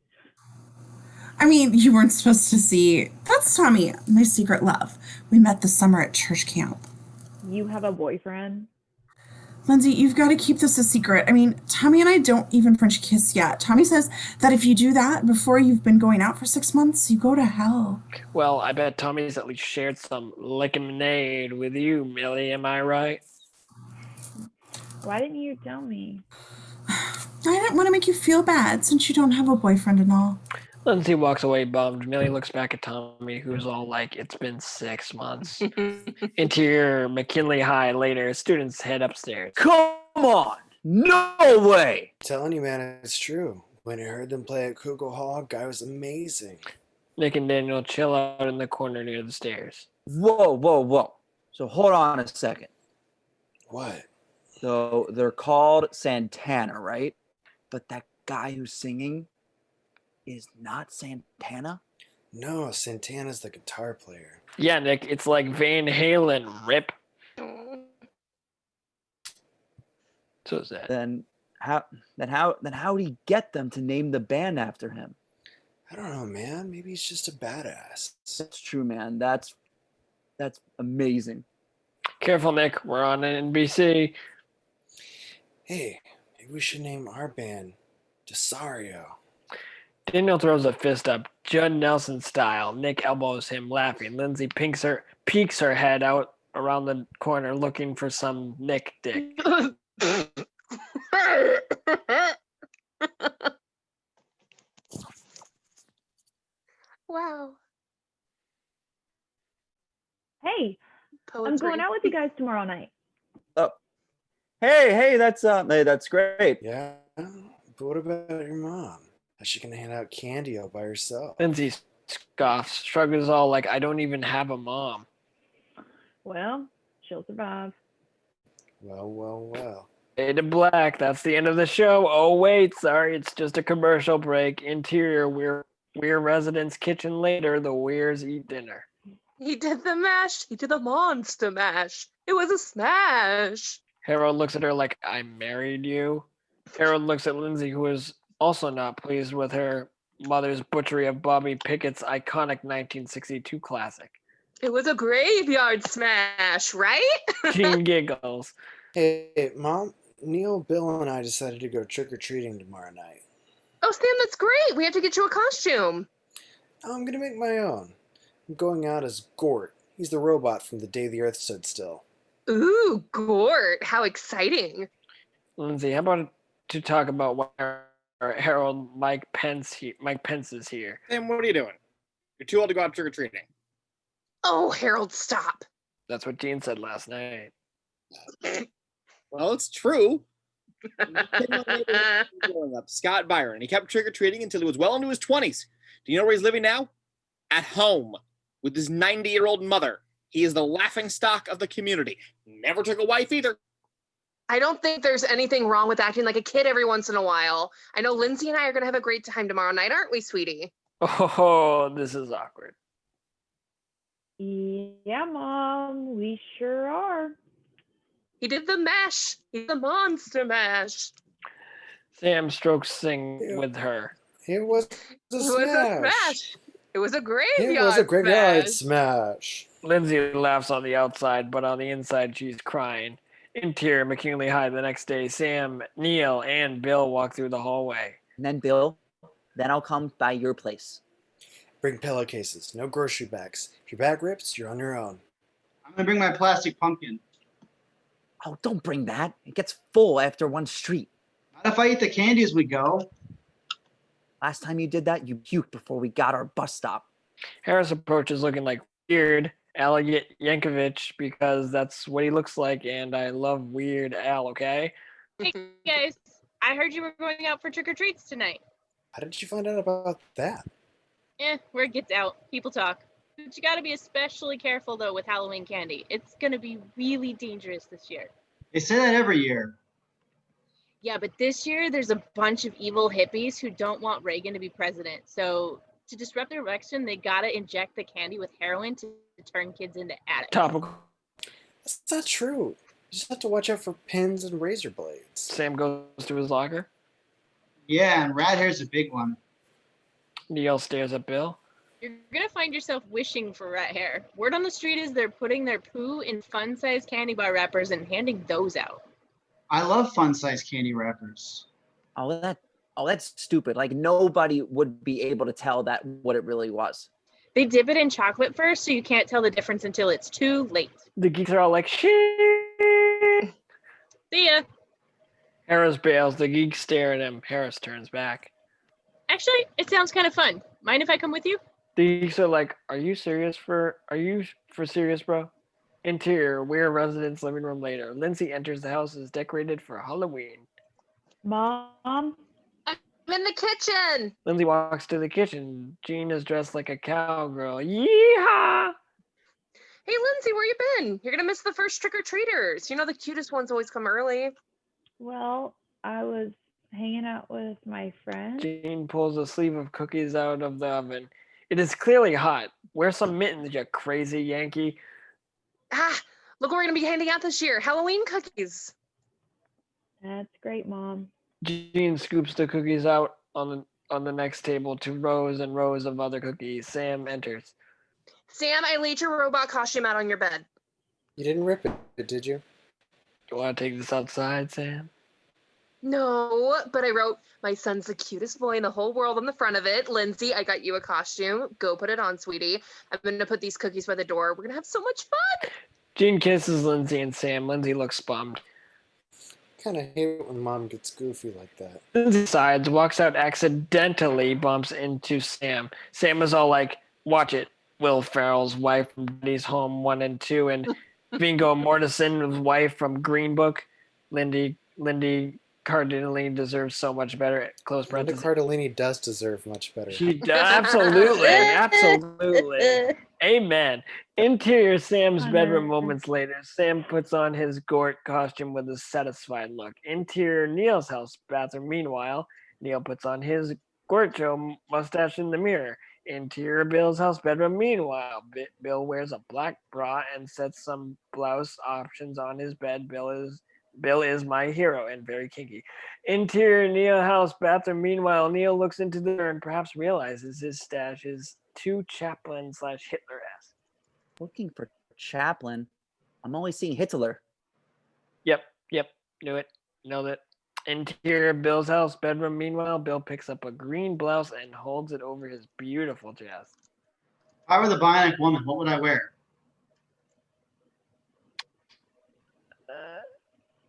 I mean, you weren't supposed to see. That's Tommy, my secret love. We met this summer at church camp. You have a boyfriend? Lindsay, you've got to keep this a secret. I mean, Tommy and I don't even French kiss yet. Tommy says that if you do that before you've been going out for 6 months, you go to hell. Well, I bet Tommy's at least shared some lemonade with you, Millie. Am I right? Why didn't you tell me? I didn't want to make you feel bad since you don't have a boyfriend and all. Lindsay walks away bummed. Millie looks back at Tommy, who's all like, it's been 6 months. Interior, McKinley High. Later, students head upstairs. Come on! No way! I'm telling you, man, it's true. When I heard them play at Kugel Hall, guy was amazing. Nick and Daniel chill out in the corner near the stairs. Whoa. So hold on a second. What? So they're called Santana, right? But that guy who's singing is not Santana? No, Santana's the guitar player. Yeah, Nick, it's like Van Halen, rip. So sad. Then how did he get them to name the band after him? I don't know, man. Maybe he's just a badass. That's true, man. That's amazing. Careful, Nick. We're on NBC. Hey, maybe we should name our band Desario. Daniel throws a fist up, Judd Nelson style. Nick elbows him, laughing. Lindsay peeks her head out around the corner, looking for some Nick dick. Wow. Hey, Poetry. I'm going out with you guys tomorrow night. Oh, hey, that's great. Yeah, but what about your mom? How's she gonna hand out candy all by herself? Lindsay scoffs, shrugs all like, I don't even have a mom. Well, she'll survive. Well. Fade to black. That's the end of the show. Oh wait, sorry, it's just a commercial break. Interior, Weir residence kitchen later. The Weirs eat dinner. He did the mash. He did the monster mash. It was a smash. Harold looks at her like, I married you. Harold looks at Lindsay, who is also not pleased with her mother's butchery of Bobby Pickett's iconic 1962 classic. It was a graveyard smash, right? Jean giggles. Hey, Mom, Neil, Bill, and I decided to go trick-or-treating tomorrow night. Oh, Sam, that's great. We have to get you a costume. I'm gonna make my own. I'm going out as Gort. He's the robot from the day the Earth stood still. Ooh, Gort. How exciting. Lindsay, how about to talk about why Harold Mike Pence is here? Sam, what are you doing? You're too old to go out trick-or-treating. Oh, Harold, stop. That's what Jean said last night. Well, it's true. Growing up, Scott Byron. He kept trick-or-treating until he was well into his 20s. Do you know where he's living now? At home with his 90-year-old mother. He is the laughingstock of the community. Never took a wife either. I don't think there's anything wrong with acting like a kid every once in a while. I know Lindsay and I are going to have a great time tomorrow night, aren't we, sweetie? Oh, this is awkward. Yeah, Mom, we sure are. He did the mash. He did the monster mash. Sam strokes sing with her. It was a smash. It was a graveyard It was a graveyard smash. smash. Lindsay laughs on the outside, but on the inside she's crying. Interior, McKinley High the next day, Sam, Neil, and Bill walk through the hallway. And then Bill, then I'll come by your place. Bring pillowcases, no grocery bags. If your bag rips, you're on your own. I'm gonna bring my plastic pumpkin. Oh, don't bring that. It gets full after one street. Not if I eat the candy as we go. Last time you did that, you puked before we got our bus stop. Harris approaches looking like weird Al Yankovic because that's what he looks like, and I love Weird Al, okay? Hey guys, I heard you were going out for trick-or-treats tonight. How did you find out about that? Word gets out. People talk. But you gotta be especially careful though with Halloween candy. It's gonna be really dangerous this year. They say that every year. Yeah, but this year there's a bunch of evil hippies who don't want Reagan to be president. So to disrupt the election, they gotta inject the candy with heroin to turn kids into addicts. Topical. That's not true. You just have to watch out for pins and razor blades. Sam goes to his locker. Yeah, and rat hair's a big one. Neil stares at Bill. You're gonna find yourself wishing for rat hair. Word on the street is they're putting their poo in fun-sized candy bar wrappers and handing those out. I love fun-sized candy wrappers. Oh, that's stupid. Like nobody would be able to tell that what it really was. They dip it in chocolate first, so you can't tell the difference until it's too late. The geeks are all like, shit. See ya. Harris bails. The geeks stare at him. Harris turns back. Actually, it sounds kind of fun. Mind if I come with you? The geeks are like, are you for serious, bro? Interior, Weir residence living room later. Lindsay enters the house is decorated for Halloween. Mom? I'm in the kitchen. Lindsay walks to the kitchen. Jean is dressed like a cowgirl. Yeehaw! Hey, Lindsay, where you been? You're gonna miss the first trick-or-treaters. You know the cutest ones always come early. Well, I was hanging out with my friend. Jean pulls a sleeve of cookies out of the oven. It is clearly hot. Wear some mittens, you crazy Yankee. Ah, look what we're gonna be handing out this year. Halloween cookies. That's great, Mom. Jean scoops the cookies out on the next table to rows and rows of other cookies. Sam enters. Sam, I laid your robot costume out on your bed. You didn't rip it, did you? Do you want to take this outside, Sam? No, but I wrote, my son's the cutest boy in the whole world on the front of it. Lindsay, I got you a costume. Go put it on, sweetie. I'm going to put these cookies by the door. We're going to have so much fun. Jean kisses Lindsay and Sam. Lindsay looks bummed. Kind of hate when Mom gets goofy like that. Lindsay sides, walks out accidentally, bumps into Sam. Sam is all like, watch it. Will Ferrell's wife from Daddy's Home 1 and 2, and Viggo Mortensen's wife from Green Book. Lindy Cardellini deserves so much better. Close Linda parentheses. Cardellini does deserve much better. She does. Absolutely. Absolutely. Amen. Interior Sam's bedroom Hunter. moments later. Sam puts on his Gort costume with a satisfied look. Interior Neil's house bathroom. Meanwhile, Neil puts on his Gorcho mustache in the mirror. Interior Bill's house bedroom. Meanwhile, Bill wears a black bra and sets some blouse options on his bed. Bill is my hero and very kinky. Interior Neil house bathroom. Meanwhile, Neil looks into the mirror and perhaps realizes his stash is too Chaplin/Hitler-esque. Looking for Chaplin. I'm only seeing Hitler. Yep. Knew it. Nailed it. Interior Bill's house bedroom. Meanwhile, Bill picks up a green blouse and holds it over his beautiful chest. If I were the bionic woman, what would I wear?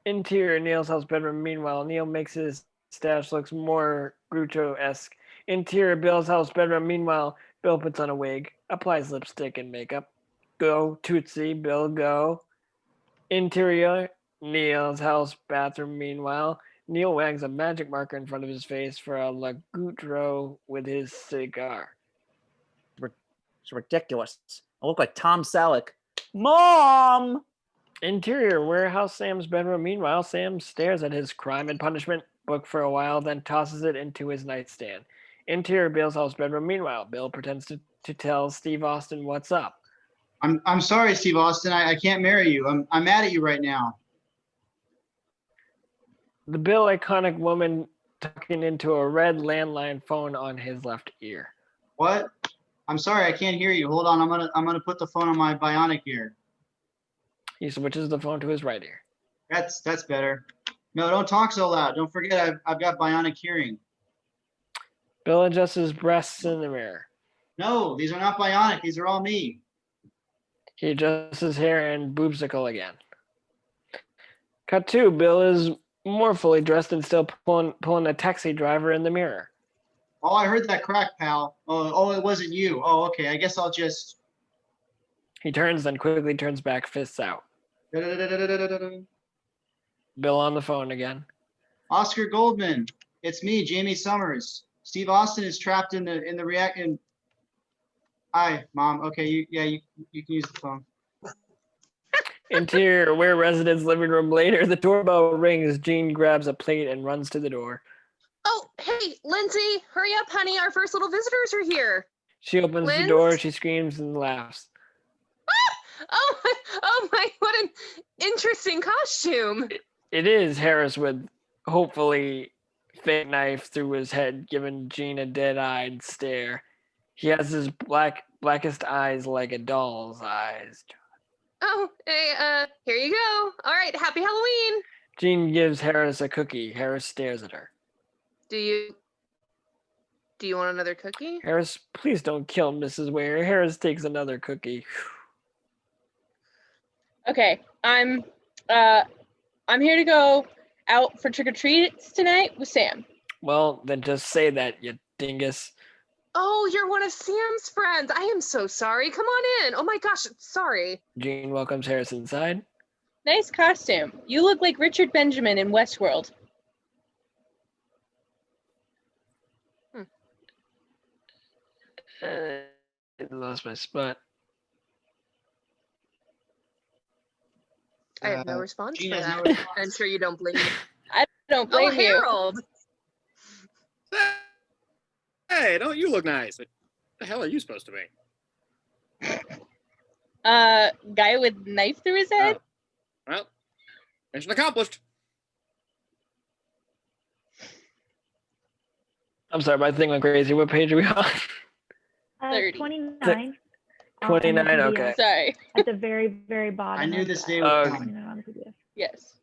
Interior Neil's house bedroom. Meanwhile, Neil makes his stash looks more Groucho-esque. Interior Bill's house bedroom. Meanwhile, Bill puts on a wig, applies lipstick and makeup. Go, Tootsie, Bill, go. Interior Neil's house bathroom. Meanwhile, Neil wags a magic marker in front of his face for a Lagutro with his cigar. It's ridiculous. I look like Tom Selleck. Mom! Interior warehouse Sam's bedroom. Meanwhile, Sam stares at his crime and punishment book for a while, then tosses it into his nightstand. Interior Bill's house bedroom. Meanwhile, Bill pretends to tell Steve Austin what's up. I'm sorry, Steve Austin. I can't marry you. I'm mad at you right now. The Bill iconic woman tucking into a red landline phone on his left ear. What? I'm sorry, I can't hear you. Hold on, I'm gonna put the phone on my bionic ear. He switches the phone to his right ear. That's better. No, don't talk so loud. Don't forget I've got bionic hearing. Bill adjusts his breasts in the mirror. No, these are not bionic. These are all me. He adjusts his hair and boobsicle again. Cut 2. Bill is more fully dressed and still pulling a taxi driver in the mirror. Oh, I heard that crack, pal. Oh, it wasn't you. Oh, okay. I guess I'll just. He turns, then quickly turns back, fists out. Bill on the phone again. Oscar Goldman, it's me, Jamie Summers. Steve Austin is trapped in the reaction. Hi, Mom. Okay, you can use the phone. Interior Ware residence living room later. The doorbell rings. Jean grabs a plate and runs to the door. Oh, hey, Lindsay, hurry up, honey. Our first little visitors are here. She opens the door. She screams and laughs. Oh my, what an interesting costume. It is Harris with hopefully fake knife through his head, giving Jean a dead-eyed stare. He has his blackest eyes like a doll's eyes. Oh, hey, here you go. All right, happy Halloween. Jean gives Harris a cookie. Harris stares at her. Do you want another cookie? Harris, please don't kill Mrs. Ware. Harris takes another cookie. Okay, I'm here to go out for trick-or-treats tonight with Sam. Well, then just say that, you dingus. Oh, you're one of Sam's friends. I am so sorry. Come on in. Oh my gosh, sorry. Jean welcomes Harris inside. Nice costume. You look like Richard Benjamin in Westworld. I lost my spot. I have no response Jean for has that. no response. I'm sure you don't blame me. I don't blame you. Harold. Hey, don't you look nice? What the hell are you supposed to be? Guy with knife through his head? Oh. Well, mission accomplished. I'm sorry, my thing went crazy. What page are we on? 30. 29. 29, okay. Sorry. At the very, very bottom. I knew of this the- day was Okay. coming. on the PDF. Yes.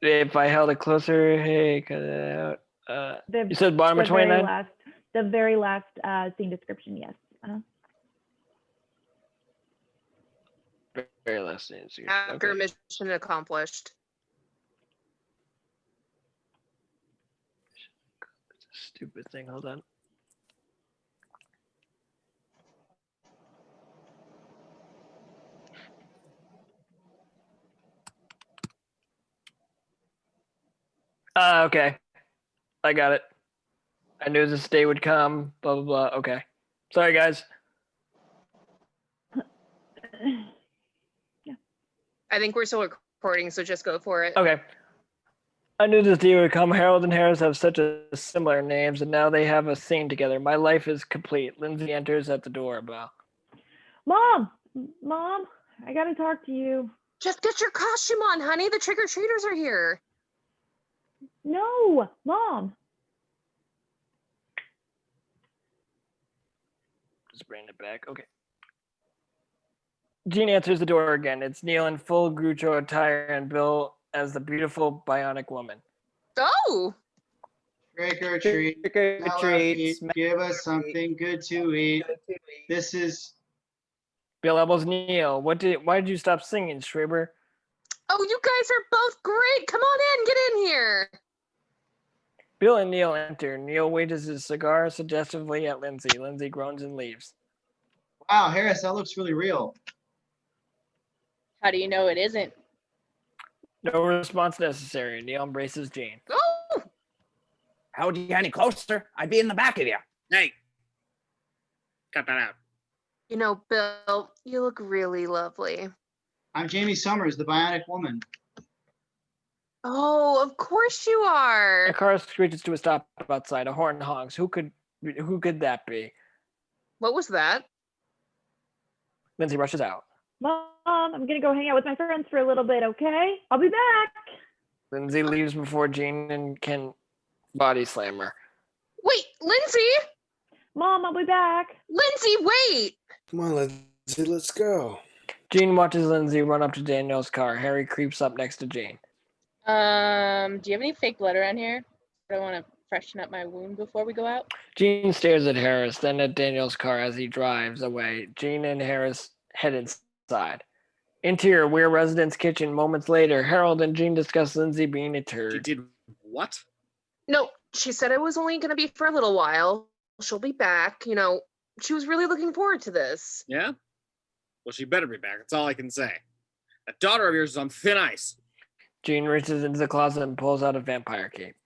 If I held it closer, hey, cut it out. The, You said bottom of the very 29? last, the very last scene description, yes. Very last scene. After Okay. mission accomplished. Stupid thing. Hold on. Okay. I got it. I knew this day would come. Blah, blah, blah. Okay. Sorry, guys. I think we're still recording, so just go for it. Okay. I knew this day would come. Harold and Harris have such a similar names, and now they have a scene together. My life is complete. Lindsay enters at the door. Blah. Mom, I gotta talk to you. Just get your costume on, honey. The trick-or-treaters are here. No, Mom. Just bring it back. Okay. Jean answers the door again. It's Neil in full Groucho attire and Bill as the beautiful bionic woman. Oh! Trick or treat. Trick or Smell our treat. feet, smell Give our us feet. something good to eat. This is. Bill elbows Neil. Why did you stop singing, Schreiber? Oh, you guys are both great. Come on in. Get in here. Bill and Neil enter. Neil waves his cigar suggestively at Lindsay. Lindsay groans and leaves. Wow, Harris, that looks really real. How do you know it isn't? No response necessary. Neil embraces Jean. Oh! How would you get any closer? I'd be in the back of you. Hey, cut that out. You know, Bill, you look really lovely. I'm Jamie Summers, the Bionic Woman. Oh, of course you are. A car screeches to a stop outside. A horn honks. Who could that be? What was that? Lindsay rushes out. Mom, I'm gonna go hang out with my friends for a little bit, okay? I'll be back. Lindsay leaves before Jean and Ken body slam her. Wait, Lindsay! Mom, I'll be back. Lindsay, wait! Come on, Lindsay, let's go. Jean watches Lindsay run up to Daniel's car. Harry creeps up next to Jean. Do you have any fake blood around here? I don't want to freshen up my wound before we go out. Jean stares at Harris, then at Daniel's car as he drives away. Jean and Harris head inside. Interior, Weir residence kitchen. Moments later, Harold and Jean discuss Lindsay being a She turd. did what? No, she said it was only going to be for a little while. She'll be back. You know, she was really looking forward to this. Yeah? Well, she better be back. That's all I can say. That daughter of yours is on thin ice. Jean reaches into the closet and pulls out a vampire cape.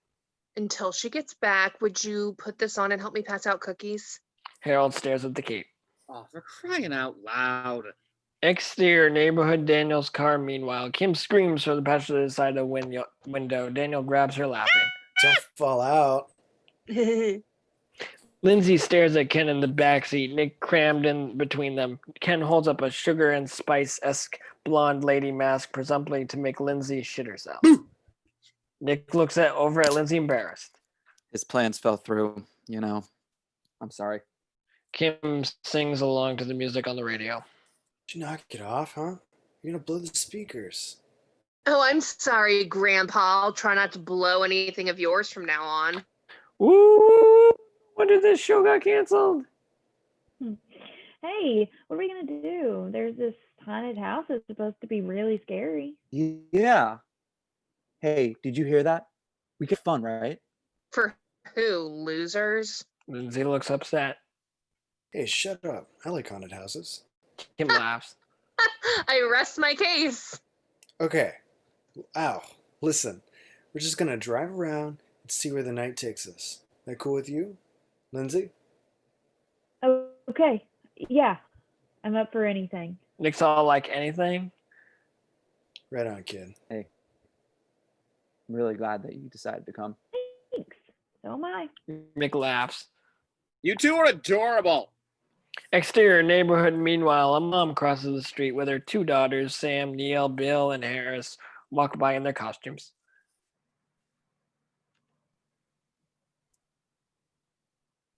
Until she gets back, would you put this on and help me pass out cookies? Harold stares at the cape. Oh, for crying out loud. Exterior neighborhood, Daniel's car. Meanwhile, Kim screams from the passenger side of the window. Daniel grabs her, laughing. Don't fall out. Lindsay stares at Ken in the backseat, Nick crammed in between them. Ken holds up a sugar and spice-esque blonde lady mask, presumably to make Lindsay shit herself. Nick looks over at Lindsay, embarrassed. His plans fell through, you know. I'm sorry. Kim sings along to the music on the radio. Did you knock it off, huh? You're gonna blow the speakers. Oh, I'm sorry, Grandpa. I'll try not to blow anything of yours from now on. Woo! When did this show got canceled? Hey, what are we gonna do? There's this haunted house that's supposed to be really scary. Yeah. Hey, did you hear that? We get fun, right? For who? Losers? Lindsay looks upset. Hey, shut up. I like haunted houses. Kim laughs. I rest my case. Okay. Ow. Listen, we're just gonna drive around and see where the night takes us. That cool with you, Lindsay? Oh, okay. Yeah, I'm up for anything. Nick's all like, anything? Right on, kid. Hey. I'm really glad that you decided to come. Thanks. So am I. Nick laughs. You two are adorable. Exterior neighborhood. Meanwhile, a mom crosses the street with her two daughters, Sam, Neil, Bill, and Harris, walk by in their costumes.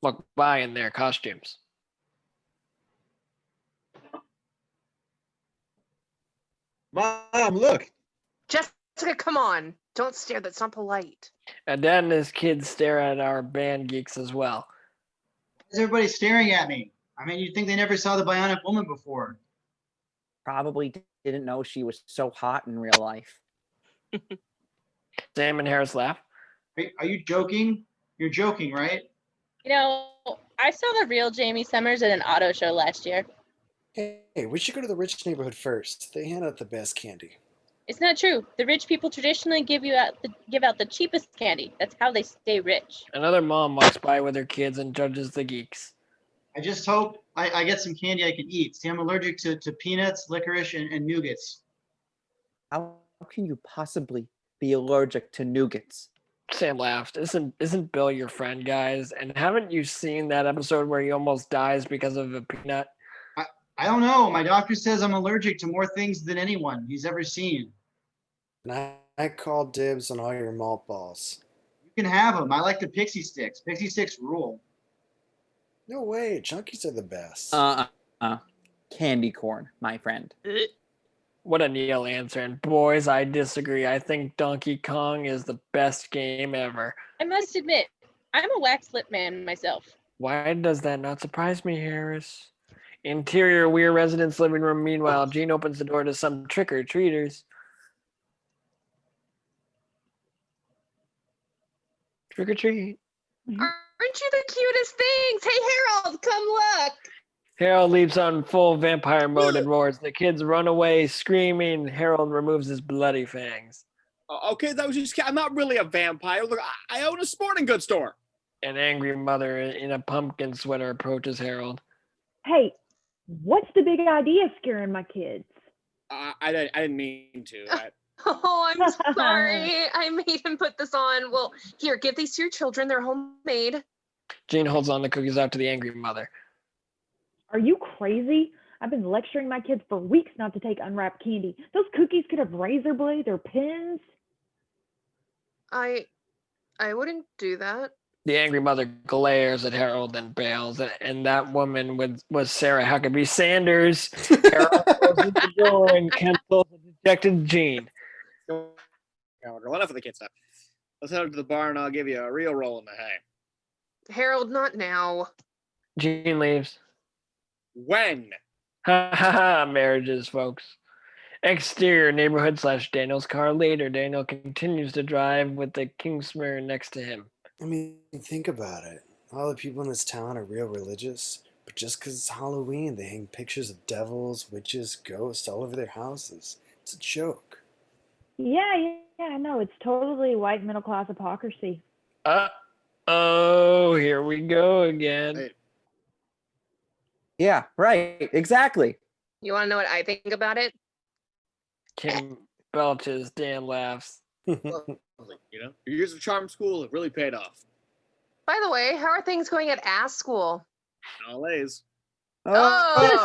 Walk by in their costumes. Mom, look. Jessica, come on. Don't stare. That's not polite. And Dad and his kids stare at our band geeks as well. Why is everybody staring at me? I mean, you'd think they never saw the Bionic Woman before. Probably didn't know she was so hot in real life. Sam and Harris laugh. Are you joking? You're joking, right? You know, I saw the real Jamie Summers at an auto show last year. Hey, we should go to the rich neighborhood first. They hand out the best candy. It's not true. The rich people traditionally give out the cheapest candy. That's how they stay rich. Another mom walks by with her kids and judges the geeks. I just hope I get some candy I can eat. See, I'm allergic to peanuts, licorice, and nougats. How can you possibly be allergic to nougats? Sam laughed. Isn't Bill your friend, guys? And haven't you seen that episode where he almost dies because of a peanut? I don't know. My doctor says I'm allergic to more things than anyone he's ever seen. And I call dibs on all your malt balls. You can have them. I like the pixie sticks. Pixie sticks rule. No way, Chunkies are the best. Candy corn, my friend. What a Neil answer. And boys, I disagree. I think Donkey Kong is the best game ever. I must admit, I'm a wax lip man myself. Why does that not surprise me, Harris? Interior Weir residence living room. Meanwhile, Gene opens the door to some trick-or-treaters. Trick-or-treat. Aren't you the cutest things? Hey, Harold, come look. Harold leaps on full vampire mode and roars. The kids run away, screaming. Harold removes his bloody fangs. Okay, that was just. I'm not really a vampire. Look, I own a sporting goods store. An angry mother in a pumpkin sweater approaches Harold. Hey, what's the big idea scaring my kids? I didn't mean to. Oh, I'm sorry. I made him put this on. Well, here, give these to your children. They're homemade. Gene holds on the cookies out to the angry mother. Are you crazy? I've been lecturing my kids for weeks not to take unwrapped candy. Those cookies could have razor blades or pins. I wouldn't do that. The angry mother glares at Harold and bails, and that woman was Sarah Huckabee Sanders. Harold closes the door and cancels a dejected Gene. Girl, enough of the kid stuff. Let's head up to the bar and I'll give you a real roll in the hay. Harold, not now. Gene leaves. When? Ha ha ha, marriages, folks. Exterior neighborhood / Daniel's car. Later, Daniel continues to drive with the Kingsmere next to him. I mean, think about it. All the people in this town are real religious, but just because it's Halloween, they hang pictures of devils, witches, ghosts all over their houses. It's a joke. Yeah, I know. It's totally white middle class hypocrisy. Oh, here we go again. Hey. Yeah, right. Exactly. You want to know what I think about it? Kim belches. Dan laughs. You know, your years of charm school have really paid off. By the way, how are things going at ass school? All A's. Oh.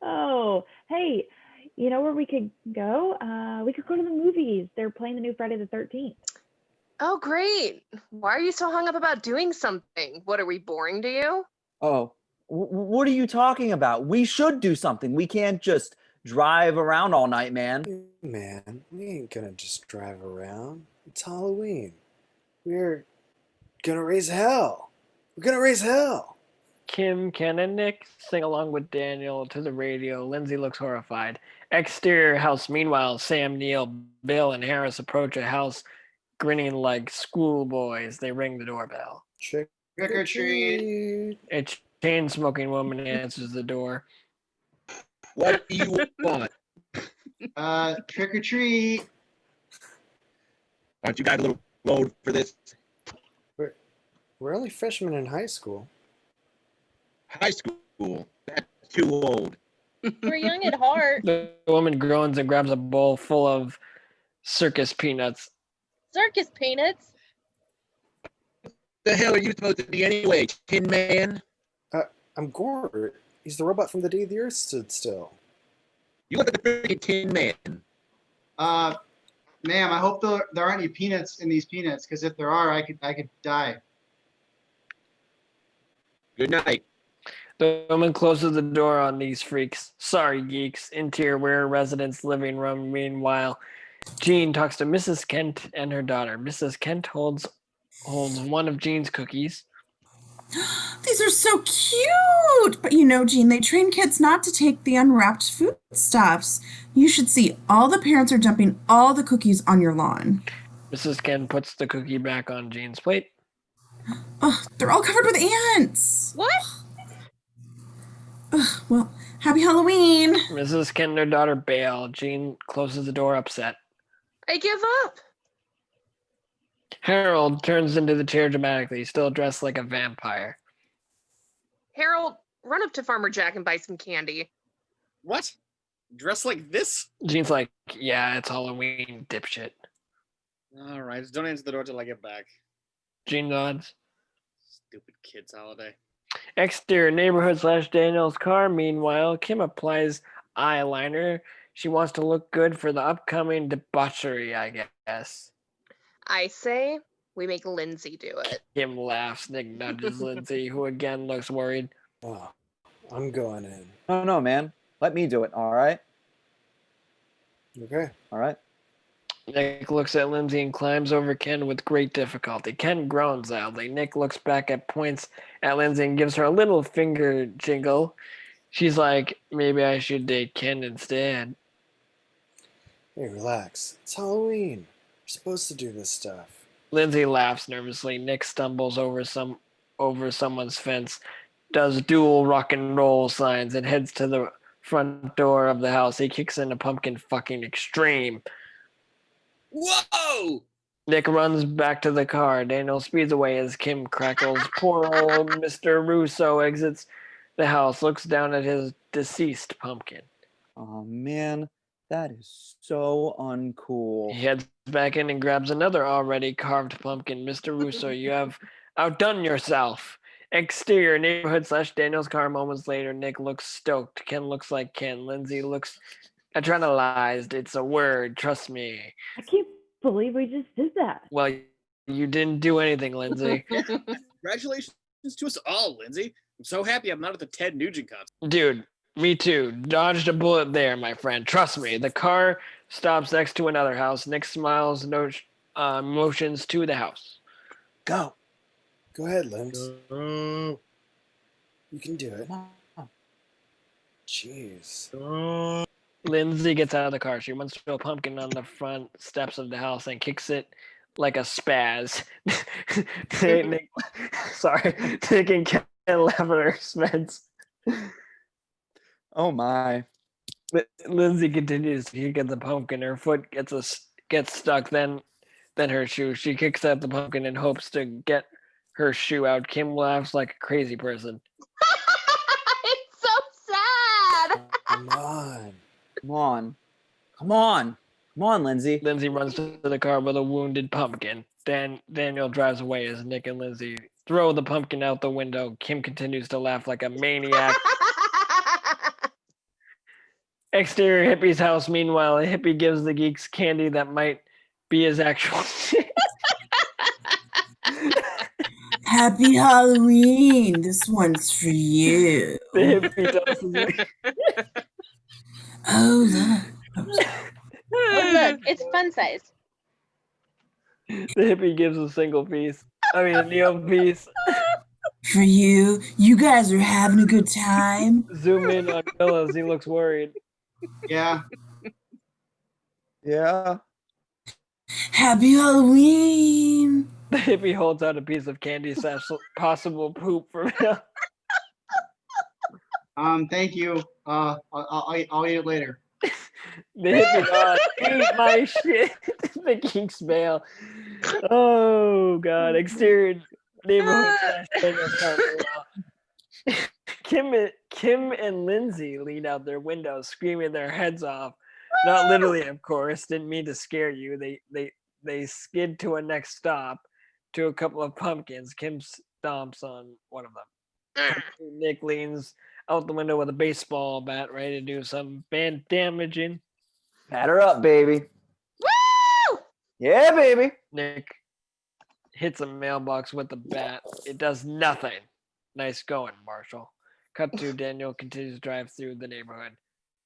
Oh, hey, you know where we could go? We could go to the movies. They're playing the new Friday the 13th. Oh, great. Why are you so hung up about doing something? What, are we boring to you? Oh, what are you talking about? We should do something. We can't just drive around all night, man. Man, we ain't gonna just drive around. It's Halloween. We're gonna raise hell. We're gonna raise hell. Kim, Ken, and Nick sing along with Daniel to the radio. Lindsay looks horrified. Exterior house. Meanwhile, Sam, Neil, Bill, and Harris approach a house grinning like schoolboys. They ring the doorbell. Trick or treat. A chain-smoking woman answers the door. What do you want? Trick or treat. Aren't you guys a little old for this? We're only freshmen in high school. High school? That's too old. We're young at heart. The woman groans and grabs a bowl full of circus peanuts. Circus peanuts? The hell are you supposed to be anyway, Tin Man? I'm Gort. He's the robot from the day the Earth stood still. You look like the freaking Tin Man. Ma'am, I hope there aren't any peanuts in these peanuts, because if there are, I could die. Good night. The woman closes the door on these freaks. Sorry, geeks. Interior Weir residence living room. Meanwhile, Jean talks to Mrs. Kent and her daughter. Mrs. Kent holds one of Jean's cookies. These are so cute! But you know, Jean, they train kids not to take the unwrapped foodstuffs. You should see all the parents are dumping all the cookies on your lawn. Mrs. Kent puts the cookie back on Jean's plate. Ugh, they're all covered with ants. What? Ugh, well, Happy Halloween. Mrs. Ken and her daughter bail. Jean closes the door upset. I give up. Harold turns into the chair dramatically, still dressed like a vampire. Harold, run up to Farmer Jack and buy some candy. What? Dressed like this? Jean's like, yeah, it's Halloween, dipshit. All right, just don't answer the door till I get back. Jean nods. Stupid kids holiday. Exterior neighborhood / Daniel's car. Meanwhile, Kim applies eyeliner. She wants to look good for the upcoming debauchery, I guess. I say we make Lindsay do it. Kim laughs. Nick nudges Lindsay, who again looks worried. Oh, I'm going in. No, man. Let me do it, all right? Okay. All right. Nick looks at Lindsay and climbs over Ken with great difficulty. Ken groans loudly. Nick looks back at points at Lindsay and gives her a little finger jingle. She's like, maybe I should date Ken instead. Hey, relax. It's Halloween. You're supposed to do this stuff. Lindsay laughs nervously. Nick stumbles over someone's fence, does dual rock and roll signs, and heads to the front door of the house. He kicks in a pumpkin fucking extreme. Whoa! Nick runs back to the car. Daniel speeds away as Kim crackles. Poor old Mr. Russo exits the house, looks down at his deceased pumpkin. Oh, man. That is so uncool. He heads back in and grabs another already carved pumpkin. Mr. Russo, you have outdone yourself. Exterior neighborhood / Daniel's car. Moments later, Nick looks stoked. Ken looks like Ken. Lindsay looks adrenalized. It's a word. Trust me. I can't believe we just did that. Well, you didn't do anything, Lindsay. Congratulations to us all, Lindsay. I'm so happy I'm not at the Ted Nugent concert. Dude, me too. Dodged a bullet there, my friend. Trust me. The car stops next to another house. Nick smiles, motions to the house. Go. Go ahead, Linz. You can do it. Jeez. Lindsay gets out of the car. She runs to a pumpkin on the front steps of the house and kicks it like a spaz. Nick, sorry, Nick and Ken laugh at her expense. Oh my. Lindsay continues to kick at the pumpkin. Her foot gets stuck. Then her shoe. She kicks at the pumpkin and hopes to get her shoe out. Kim laughs like a crazy person. It's so sad. Come on. Come on. Come on. Come on, Lindsay. Lindsay runs to the car with a wounded pumpkin. Daniel drives away as Nick and Lindsay throw the pumpkin out the window. Kim continues to laugh like a maniac. Exterior hippie's house. Meanwhile, a hippie gives the geeks candy that might be his actual shit. Happy Halloween. This one's for you. The hippie tosses it. Oh, look. Oh, look, it's fun size. The hippie gives a single piece. I mean, a neo piece. For you. You guys are having a good time. Zoom in on Willows. He looks worried. Yeah. Yeah. Happy Halloween. The hippie holds out a piece of candy / possible poop for him. Thank you. I'll eat it later. The hippie god, eat my shit. The geeks bail. Oh god. Exterior neighborhood / Kim and Lindsay lean out their windows, screaming their heads off. Not literally, of course. Didn't mean to scare you. They skid to a next stop, to a couple of pumpkins. Kim stomps on one of them. Nick leans out the window with a baseball bat, ready to do some band damaging. Pat her up, baby. Woo! Yeah, baby. Nick hits a mailbox with the bat. It does nothing. Nice going, Marshall. Cut to Daniel continues to drive through the neighborhood.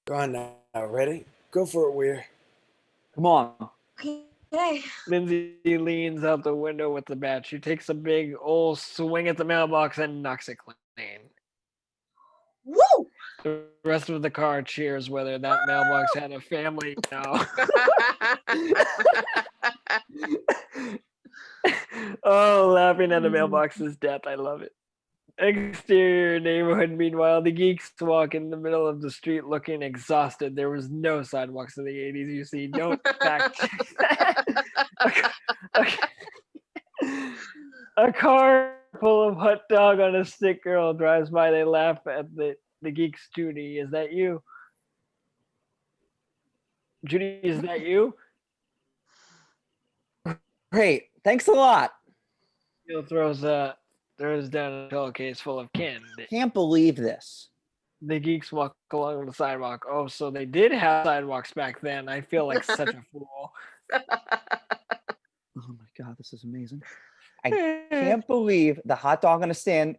Go on now. Ready? Go for it, Weir. Come on. Okay. Lindsay leans out the window with the bat. She takes a big old swing at the mailbox and knocks it clean. Woo! The rest of the car cheers whether that mailbox had a family now. Oh, laughing at the mailbox's death. I love it. Exterior neighborhood. Meanwhile, the geeks walk in the middle of the street looking exhausted. There was no sidewalks in the 80s. You see, don't fact check that. A car full of hot dog on a stick girl drives by. They laugh at the geeks. Judy, is that you? Judy, is that you? Great. Thanks a lot. Neil throws down a pillowcase full of candy. Can't believe this. The geeks walk along the sidewalk. Oh, so they did have sidewalks back then. I feel like such a fool. Oh my God, this is amazing. I can't believe the hot dog on a stand.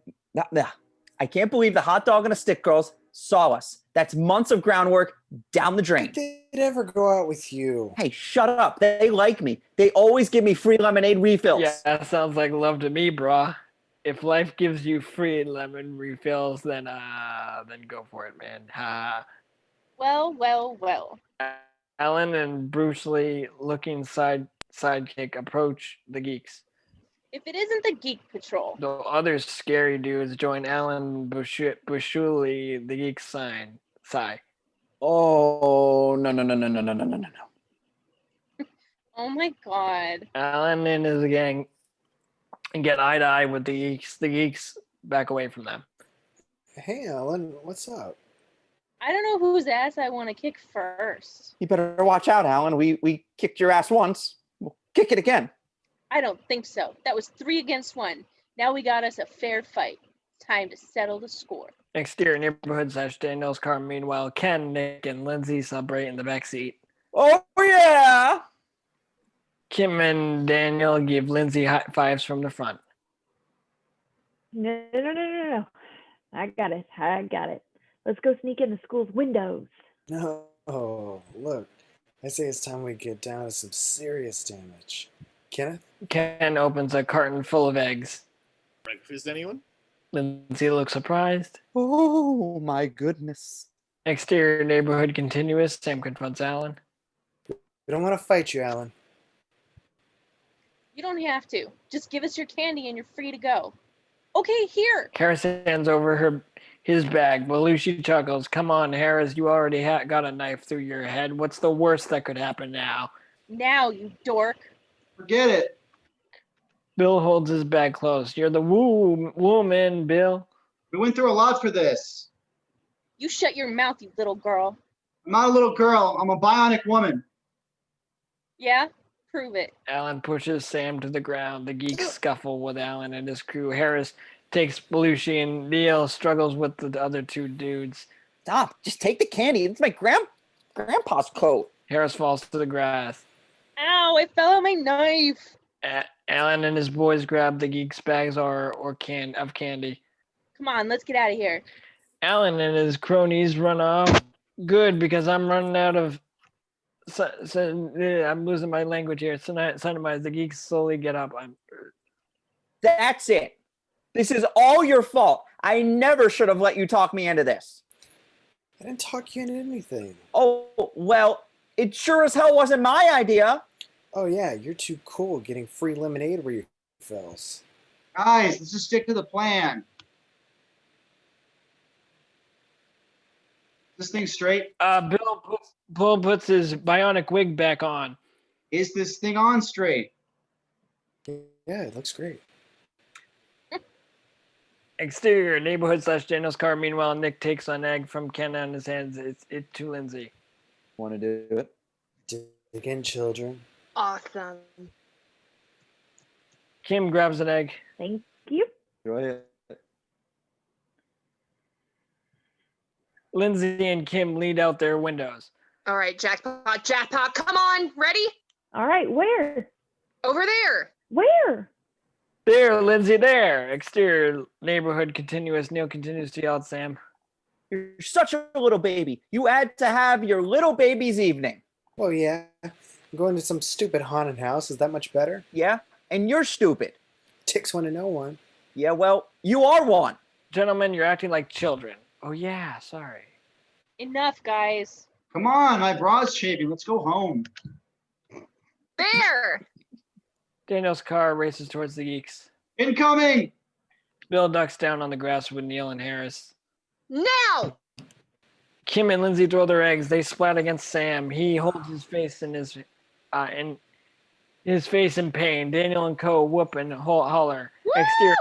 I can't believe the hot dog on a stick girls saw us. That's months of groundwork down the drain. Did they ever go out with you? Hey, shut up. They like me. They always give me free lemonade refills. Yeah, that sounds like love to me, brah. If life gives you free lemon refills, then go for it, man. Well. Alan and Bruce Lee, looking sidekick, approach the geeks. If it isn't the Geek Patrol. The other scary dudes join Alan Bushuli, the geek sigh. Oh, no. Oh my God. Alan and his gang get eye to eye with the geeks. The geeks back away from them. Hey, Alan, what's up? I don't know whose ass I want to kick first. You better watch out, Alan. We kicked your ass once. We'll kick it again. I don't think so. That was 3 against 1. Now we got us a fair fight. Time to settle the score. Exterior neighborhood / Daniel's car. Meanwhile, Ken, Nick, and Lindsay celebrate in the back seat. Oh, yeah. Kim and Daniel give Lindsay high fives from the front. No. I got it. Let's go sneak in the school's windows. No, look. I say it's time we get down to some serious damage. Kenneth? Ken opens a carton full of eggs. Breakfast, anyone? Lindsay looks surprised. Oh, my goodness. Exterior neighborhood continuous. Sam confronts Alan. We don't want to fight you, Alan. You don't have to. Just give us your candy and you're free to go. Okay, here. Harris hands over his bag. Belushi chuckles. Come on, Harris. You already got a knife through your head. What's the worst that could happen now? Now, you dork. Forget it. Bill holds his bag close. You're the woman, Bill. We went through a lot for this. You shut your mouth, you little girl. I'm not a little girl. I'm a bionic woman. Yeah? Prove it. Alan pushes Sam to the ground. The geeks scuffle with Alan and his crew. Harris takes Belushi and Neil struggles with the other 2 dudes. Stop. Just take the candy. It's my grandpa's coat. Harris falls to the grass. Ow, I fell on my knife. Alan and his boys grab the geeks' bags of candy. Come on, let's get out of here. Alan and his cronies run off. Good, because I'm running out of... I'm losing my language here. Cinemize. The geeks slowly get up. That's it. This is all your fault. I never should have let you talk me into this. I didn't talk you into anything. Oh, well, it sure as hell wasn't my idea. Oh, yeah, you're too cool getting free lemonade refills. Guys, let's just stick to the plan. This thing straight? Bill puts his bionic wig back on. Is this thing on straight? Yeah, it looks great. Exterior neighborhood / Daniel's car. Meanwhile, Nick takes an egg from Ken on his hands. It's to Lindsay. Want to do it? Dig in, children. Awesome. Kim grabs an egg. Thank you. Go ahead. Lindsay and Kim lead out their windows. All right, jackpot. Come on, ready? All right, where? Over there. Where? There, Lindsay, there. Exterior neighborhood continuous. Neil continues to yell at Sam. You're such a little baby. You had to have your little baby's evening. Oh, yeah. I'm going to some stupid haunted house. Is that much better? Yeah, and you're stupid. Ticks want to know one. Yeah, well, you are one. Gentlemen, you're acting like children. Oh, yeah, sorry. Enough, guys. Come on, my bra's chafing. Let's go home. There. Daniel's car races towards the geeks. Incoming! Bill ducks down on the grass with Neil and Harris. Now! Kim and Lindsay throw their eggs. They splat against Sam. He holds his face in in pain. Daniel and Co. whoop and holler. Exterior.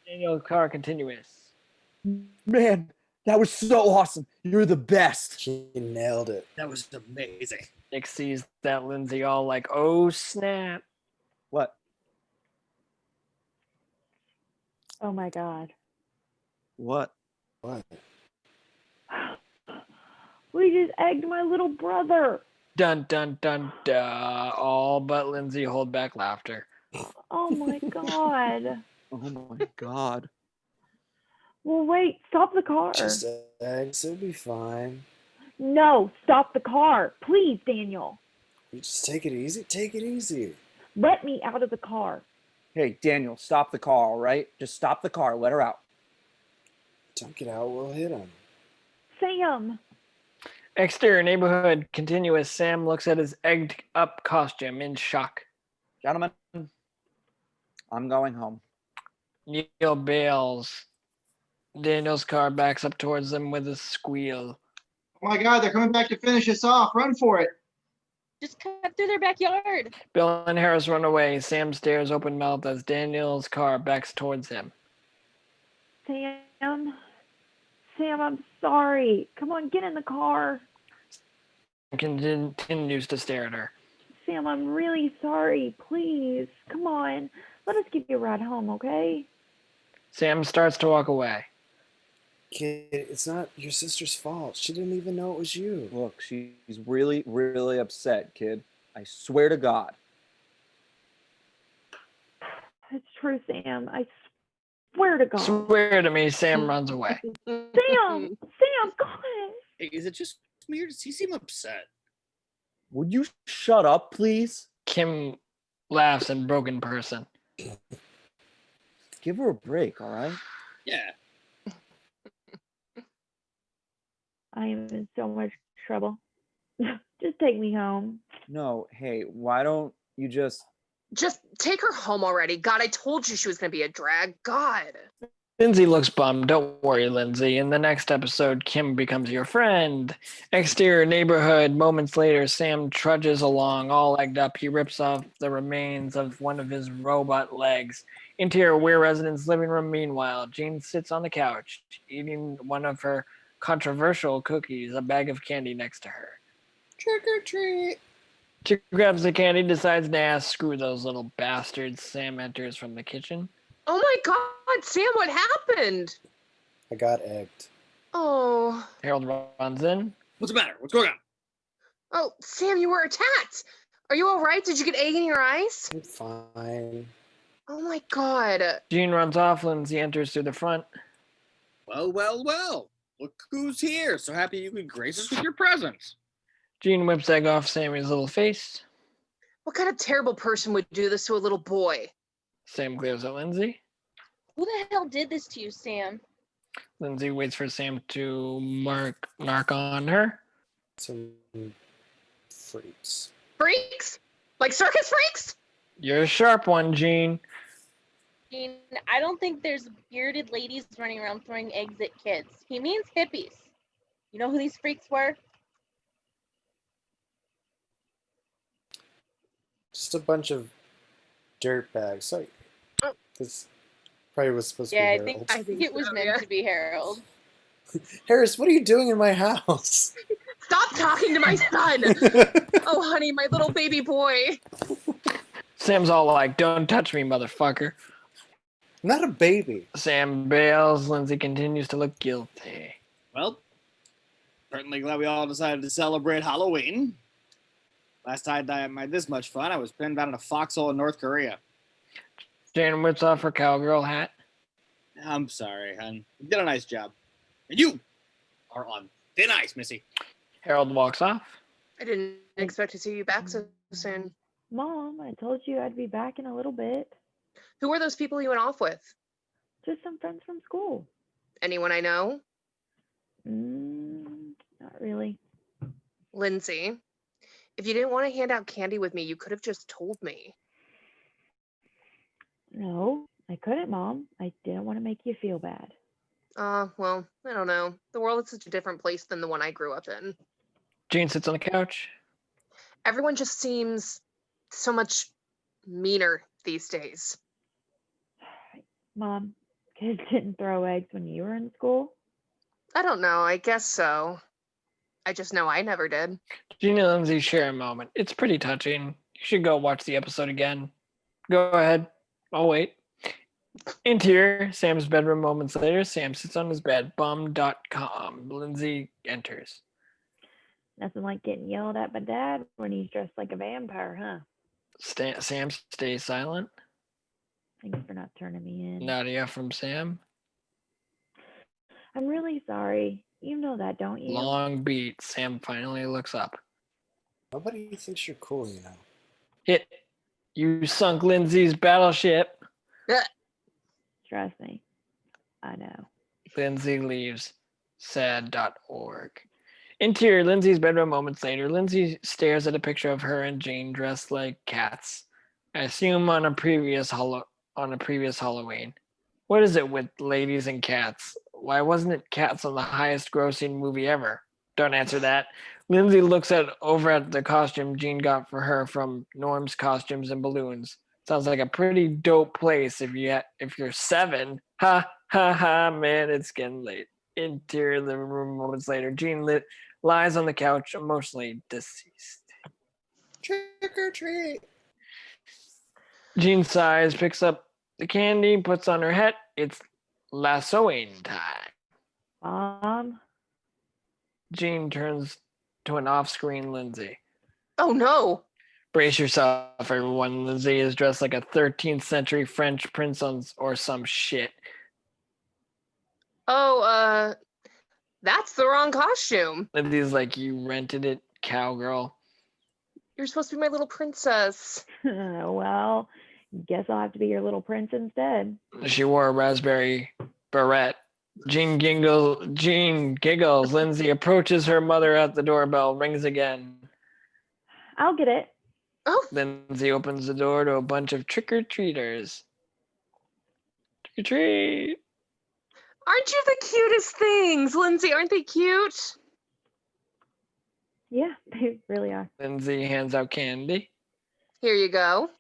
Daniel's car continuous. Man, that was so awesome. You're the best. He nailed it. That was amazing. Nick sees that Lindsay all like, oh snap. What? Oh my God. What? What? We just egged my little brother. Dun dun dun dun. All but Lindsay hold back laughter. Oh my God. Oh my God. Well, wait, stop the car. Just eggs, it'll be fine. No, stop the car. Please, Daniel. You just take it easy. Take it easy. Let me out of the car. Hey, Daniel, stop the car, all right? Just stop the car. Let her out. Don't get out. We'll hit him. Sam. Exterior neighborhood continuous. Sam looks at his egged up costume in shock. Gentlemen, I'm going home. Neil bails. Daniel's car backs up towards them with a squeal. Oh my God, they're coming back to finish us off. Run for it. Just cut through their backyard. Bill and Harris run away. Sam stares open mouthed as Daniel's car backs towards him. Sam, I'm sorry. Come on, get in the car. Continues to stare at her. Sam, I'm really sorry. Please, come on. Let us give you a ride home, okay? Sam starts to walk away. Kid, it's not your sister's fault. She didn't even know it was you. Look, she's really, really upset, kid. I swear to God. It's true, Sam. I swear to God. Swear to me, Sam runs away. Sam, God. Hey, is it just me or does he seem upset? Would you shut up, please? Kim laughs in broken person. Give her a break, all right? Yeah. I am in so much trouble. Just take me home. No, hey, why don't you just... Just take her home already. God, I told you she was going to be a drag. God. Lindsay looks bummed. Don't worry, Lindsay. In the next episode, Kim becomes your friend. Exterior neighborhood. Moments later, Sam trudges along, all egged up. He rips off the remains of one of his robot legs. Interior Weir residence living room. Meanwhile, Jean sits on the couch, eating one of her controversial cookies, a bag of candy next to her. Trick or treat. She grabs the candy, decides, nah, screw those little bastards. Sam enters from the kitchen. Oh my God, Sam, what happened? I got egged. Oh. Harold runs in. What's the matter? What's going on? Oh, Sam, you were attacked. Are you all right? Did you get egg in your eyes? I'm fine. Oh my God. Jean runs off. Lindsay enters through the front. Well. Look who's here. So happy you could grace us with your presence. Jean whips egg off Sammy's little face. What kind of terrible person would do this to a little boy? Sam glares at Lindsay. Who the hell did this to you, Sam? Lindsay waits for Sam to narc on her. Some freaks. Freaks? Like circus freaks? You're a sharp one, Jean. Jean, I don't think there's bearded ladies running around throwing eggs at kids. He means hippies. You know who these freaks were? Just a bunch of dirtbags. Sorry. Oh. This probably was supposed to Yeah, be I Harold. think it was meant to be Harold. Harris, what are you doing in my house? Stop talking to my son. Oh, honey, my little baby boy. Sam's all like, don't touch me, motherfucker. Not a baby. Sam bails. Lindsay continues to look guilty. Well, certainly glad we all decided to celebrate Halloween. Last time I had this much fun, I was pinned down in a foxhole in North Korea. Jan whips off her cowgirl hat. I'm sorry, hon. You did a nice job. And you are on thin ice, Missy. Harold walks off. I didn't expect to see you back so soon. Mom, I told you I'd be back in a little bit. Who were those people you went off with? Just some friends from school. Anyone I know? Not really. Lindsay, if you didn't want to hand out candy with me, you could have just told me. No, I couldn't, Mom. I didn't want to make you feel bad. Well, I don't know. The world is such a different place than the one I grew up in. Jean sits on the couch. Everyone just seems so much meaner these days. Mom, kids didn't throw eggs when you were in school? I don't know. I guess so. I just know I never did. Jean and Lindsay share a moment. It's pretty touching. You should go watch the episode again. Go ahead. I'll wait. Interior, Sam's bedroom moments later. Sam sits on his bed. Bum.com. Lindsay enters. Nothing like getting yelled at by Dad when he's dressed like a vampire, huh? Sam stays silent. Thanks for not turning me in. Nadia from Sam. I'm really sorry. You know that, don't you? Long beat. Sam finally looks up. Nobody thinks you're cool, you know. Hit. You sunk Lindsay's battleship. Trust me. I know. Lindsay leaves. Sad.org. Interior, Lindsay's bedroom moments later. Lindsay stares at a picture of her and Jane dressed like cats. I assume on a previous Halloween. What is it with ladies and cats? Why wasn't it Cats on the highest grossing movie ever? Don't answer that. Lindsay looks over at the costume Jean got for her from Norm's Costumes and Balloons. Sounds like a pretty dope place if you're 7. Ha ha ha, man, it's getting late. Interior living room moments later. Jean lies on the couch, emotionally deceased. Trick or treat. Jean sighs, picks up the candy, puts on her hat. It's lassoing time. Mom? Jean turns to an off-screen Lindsay. Oh no! Brace yourself, everyone. Lindsay is dressed like a 13th century French prince or some shit. Oh, that's the wrong costume. Lindsay's like, you rented it, cowgirl. You're supposed to be my little princess. Well, guess I'll have to be your little prince instead. She wore a raspberry beret. Jean giggles. Lindsay approaches her mother at the doorbell, rings again. I'll get it. Oh. Lindsay opens the door to a bunch of trick-or-treaters. Trick-or-treat. Aren't you the cutest things, Lindsay? Aren't they cute? Yeah, they really are. Lindsay hands out candy. Here you go.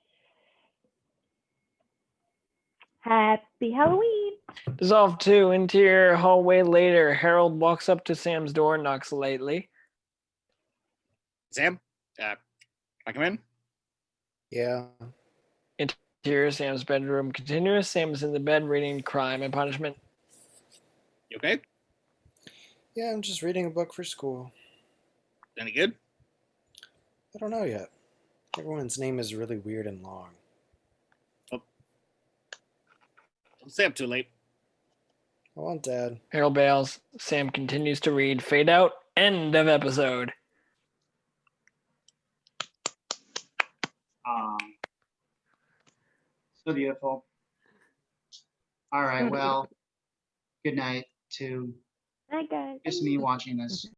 Happy Halloween. Dissolve 2, interior hallway later. Harold walks up to Sam's door, knocks lightly. Sam, I come in? Yeah. Interior, Sam's bedroom. Continuous. Sam is in the bed reading Crime and Punishment. You okay? Yeah, I'm just reading a book for school. Any good? I don't know yet. Everyone's name is really weird and long. Don't stay up too late. I want Dad. Harold bails. Sam continues to read. Fade out. End of episode. So beautiful. All right, well, good night to Hi, guys. just me watching this.